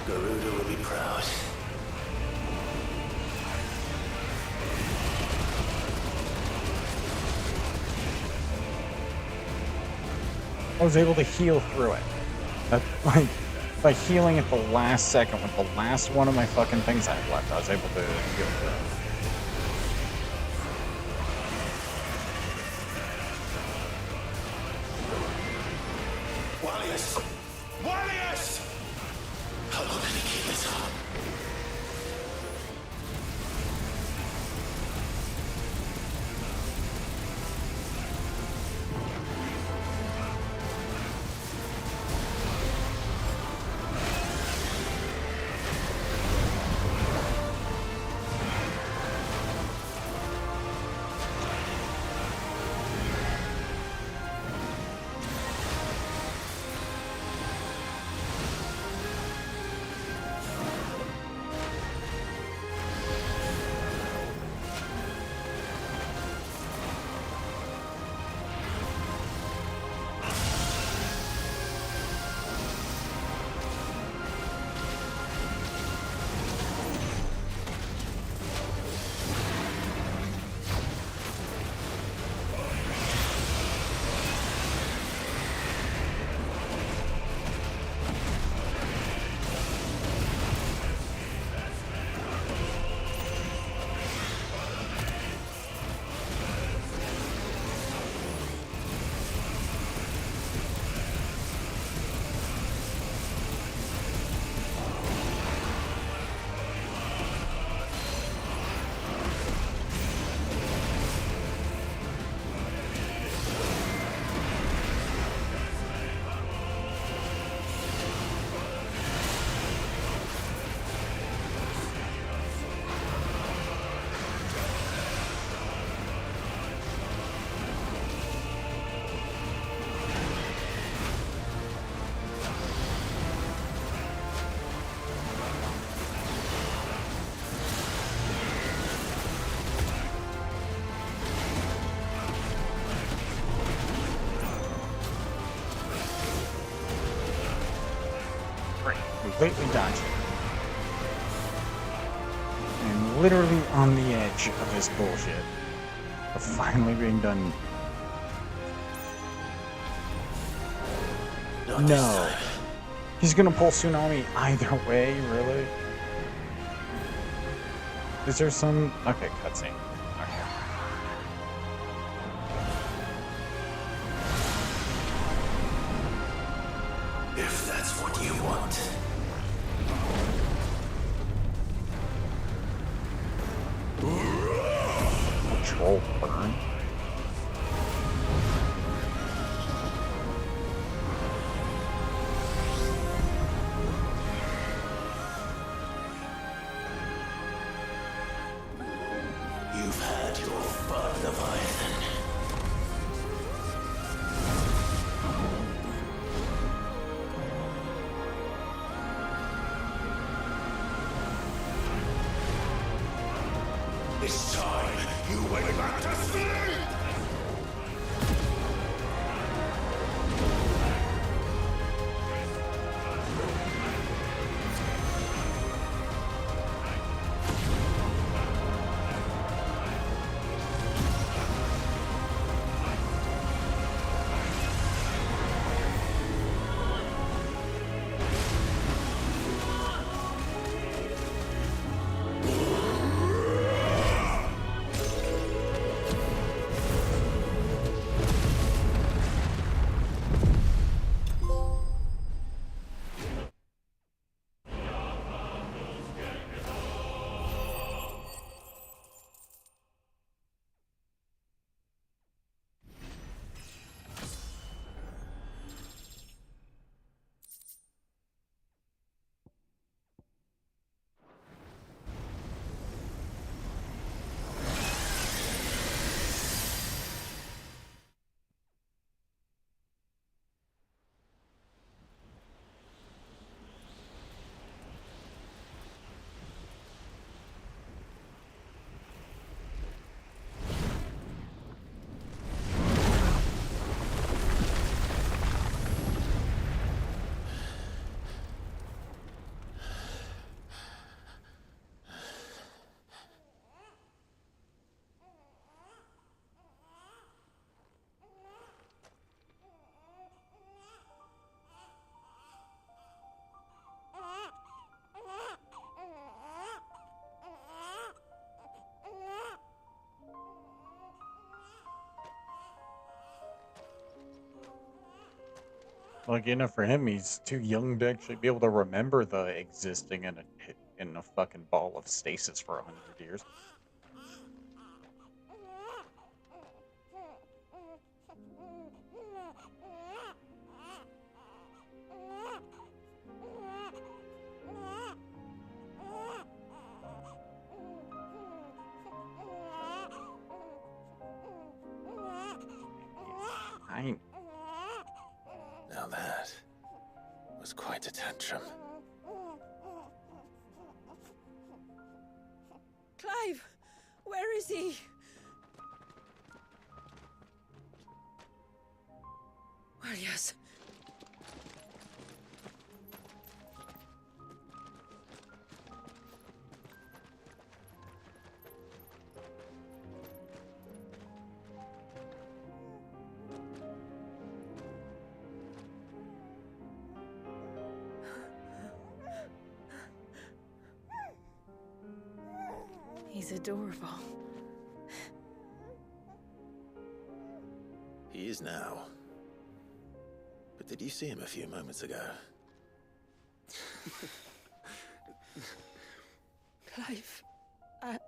Garuda will be proud. I was able to heal through it. By healing at the last second with the last one of my fucking things I have left, I was able to heal through it. How long can he keep this up? Great. Completely dodged it. I'm literally on the edge of this bullshit. Of finally being done. No. He's gonna pull Tsunami either way, really? Is there some... Okay, cutscene. Okay. If that's what you want. Control burn? You've had your fun, Leviathan. It's time you went back to sleep! Like, you know, for him, he's too young to actually be able to remember the existing in a fucking ball of stasis for 100 years. I... Now that was quite a tantrum. Clive! Where is he? Well, yes. He's adorable. He is now. But did you see him a few moments ago? Clive, I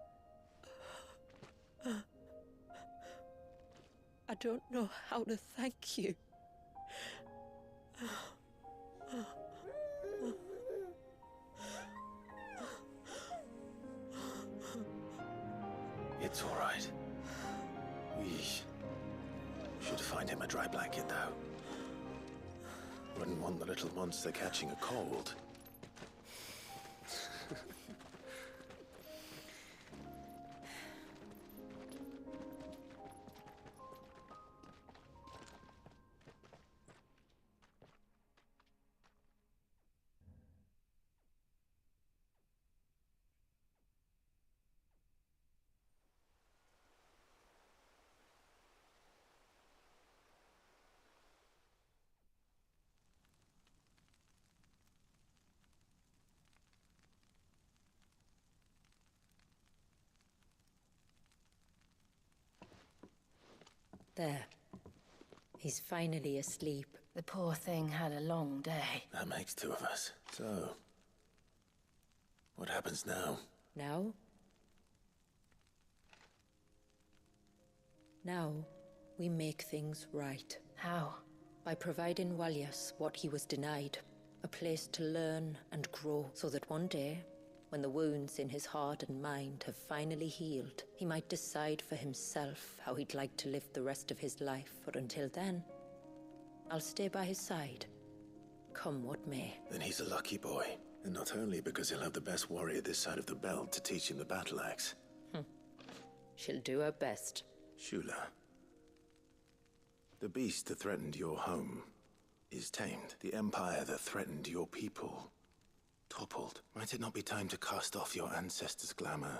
don't know how to thank you. It's all right. We should find him a dry blanket, though. Wouldn't want the little monster catching a cold. There. He's finally asleep. The poor thing had a long day. That makes two of us. So, what happens now? Now? Now, we make things right. How? By providing Walyas what he was denied. A place to learn and grow, so that one day, when the wounds in his heart and mind have finally healed, he might decide for himself how he'd like to live the rest of his life. But until then, I'll stay by his side, come what may. Then he's a lucky boy. And not only because he'll have the best warrior this side of the belt to teach him the battle axe. She'll do her best. Shula. The beast that threatened your home is tamed. The empire that threatened your people toppled. Might it not be time to cast off your ancestors' glamour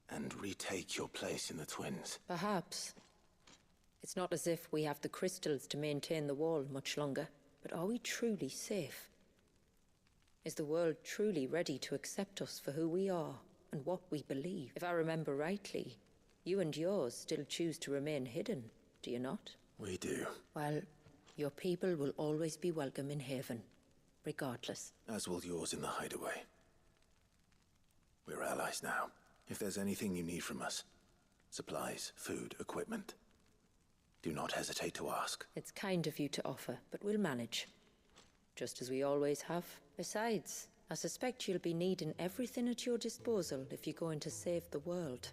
and retake your place in the Twins? Perhaps. It's not as if we have the crystals to maintain the wall much longer. But are we truly safe? Is the world truly ready to accept us for who we are and what we believe? If I remember rightly, you and yours still choose to remain hidden, do you not? We do. Well, your people will always be welcome in Haven, regardless. As will yours in the hideaway. We're allies now. If there's anything you need from us, supplies, food, equipment, do not hesitate to ask. It's kind of you to offer, but we'll manage. Just as we always have. Besides, I suspect you'll be needing everything at your disposal if you're going to save the world.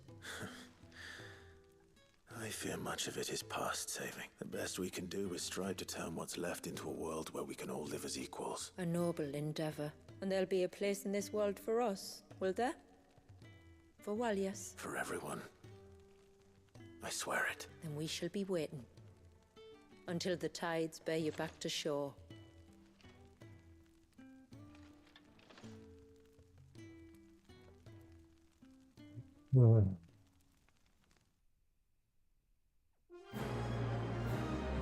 I fear much of it is past saving. The best we can do is strive to turn what's left into a world where we can all live as equals. A noble endeavor. And there'll be a place in this world for us, will there? For Walyas? For everyone. I swear it. Then we shall be waiting. Until the tides bear you back to shore.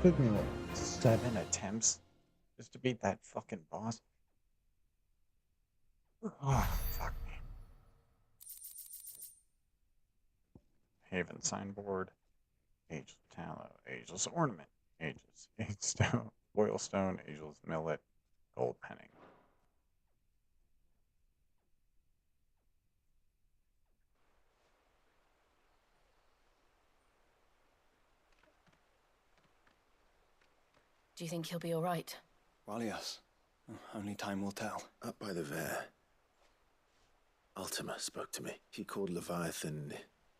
Took me like 7 attempts just to beat that fucking boss. Oh, fuck me. Haven signboard. Ageless tallow. Ageless ornament. Ageless stone. Oilstone. Ageless millet. Gold penning. Do you think he'll be all right? Well, yes. Only time will tell. Up by the Vare, Ultima spoke to me. He called Leviathan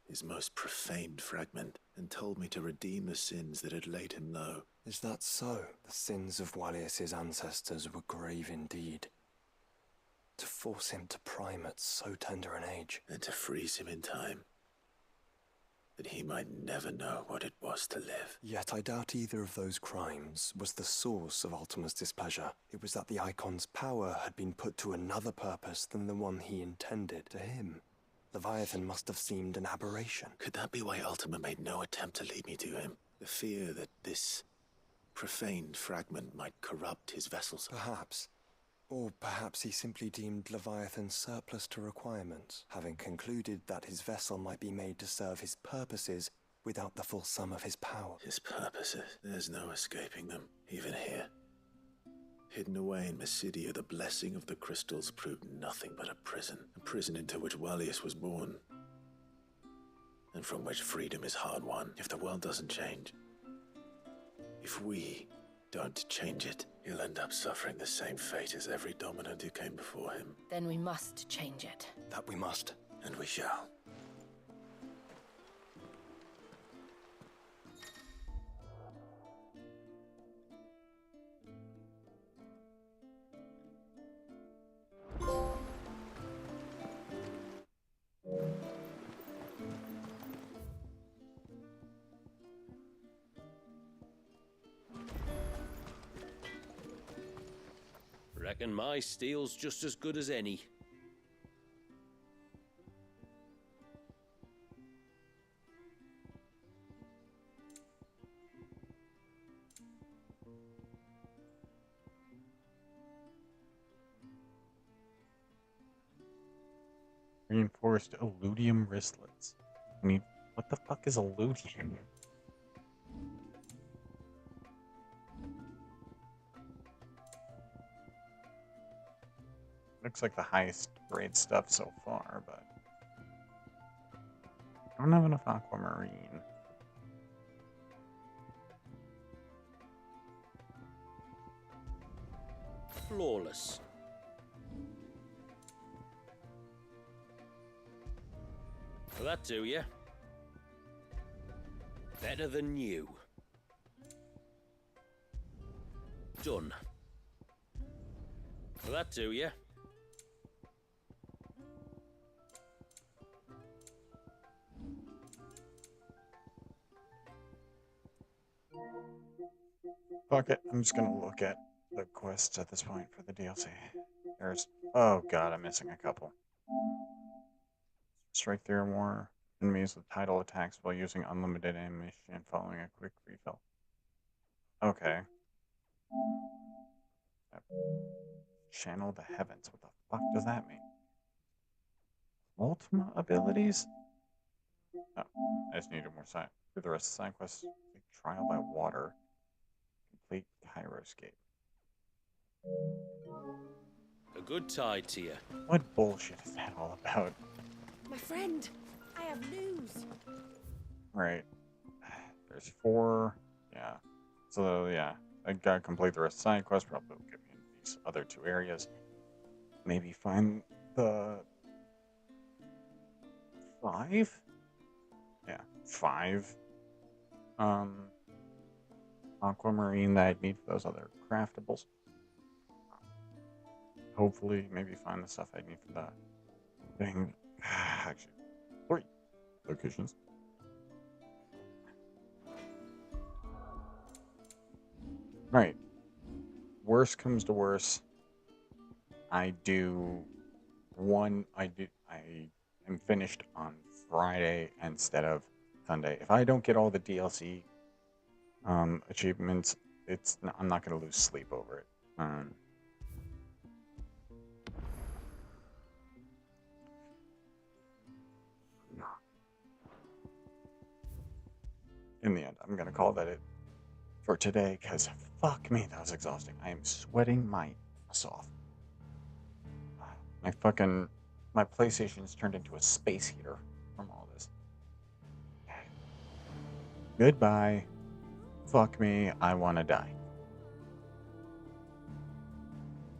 his most profaned fragment and told me to redeem the sins that had laid him low. Is that so? The sins of Walias's ancestors were grave indeed. To force him to prime at so tender an age. And to freeze him in time, that he might never know what it was to live. Yet I doubt either of those crimes was the source of Ultima's displeasure. It was that the Icon's power had been put to another purpose than the one he intended. To him, Leviathan must have seemed an aberration. Could that be why Ultima made no attempt to lead me to him? The fear that this profaned fragment might corrupt his vessels? Perhaps. Or perhaps he simply deemed Leviathan surplus to requirements, having concluded that his vessel might be made to serve his purposes without the full sum of his power. His purposes? There's no escaping them, even here. Hidden away in Mysidia, the blessing of the crystals proved nothing but a prison into which Walias was born, and from which freedom is hard won. If the world doesn't change, if we don't change it, he'll end up suffering the same fate as every dominant who came before him. Then we must change it. That we must. And we shall. Reckon my steel's just as good as any. Reinforced alludium wristlets. I mean, what the fuck is alludium? Looks like the highest grade stuff so far, but I don't have enough aquamarine. Flawless. Will that do you? Better than new. Done. Will that do you? Fuck it, I'm just gonna look at the quests at this point for the DLC. There's... oh god, I'm missing a couple. Strike 3 or more enemies with tidal attacks while using unlimited ammunition following a quick refill. Okay. Channel the heavens. What the fuck does that mean? Ultima abilities? Oh, I just needed more side. Do the rest of the side quests. Complete trial by water. Complete Kyroscape. A good tide to you. What bullshit is that all about? My friend, I have news. Right. There's 4. Yeah. So, yeah. I gotta complete the rest of the side quest. Probably will get me in these other 2 areas. Maybe find the 5? Yeah, 5. Aquamarine that I'd need for those other craftables. Hopefully, maybe find the stuff I need for that thing. Actually, 3 locations. Right. Worst comes to worst, I am finished on Friday instead of Sunday. If I don't get all the DLC achievements, I'm not going to lose sleep over it. In the end, I'm going to call that it for today, because fuck me, that was exhausting. I am sweating my ass off. My PlayStation's turned into a space heater from all this. Goodbye. Fuck me, I want to die.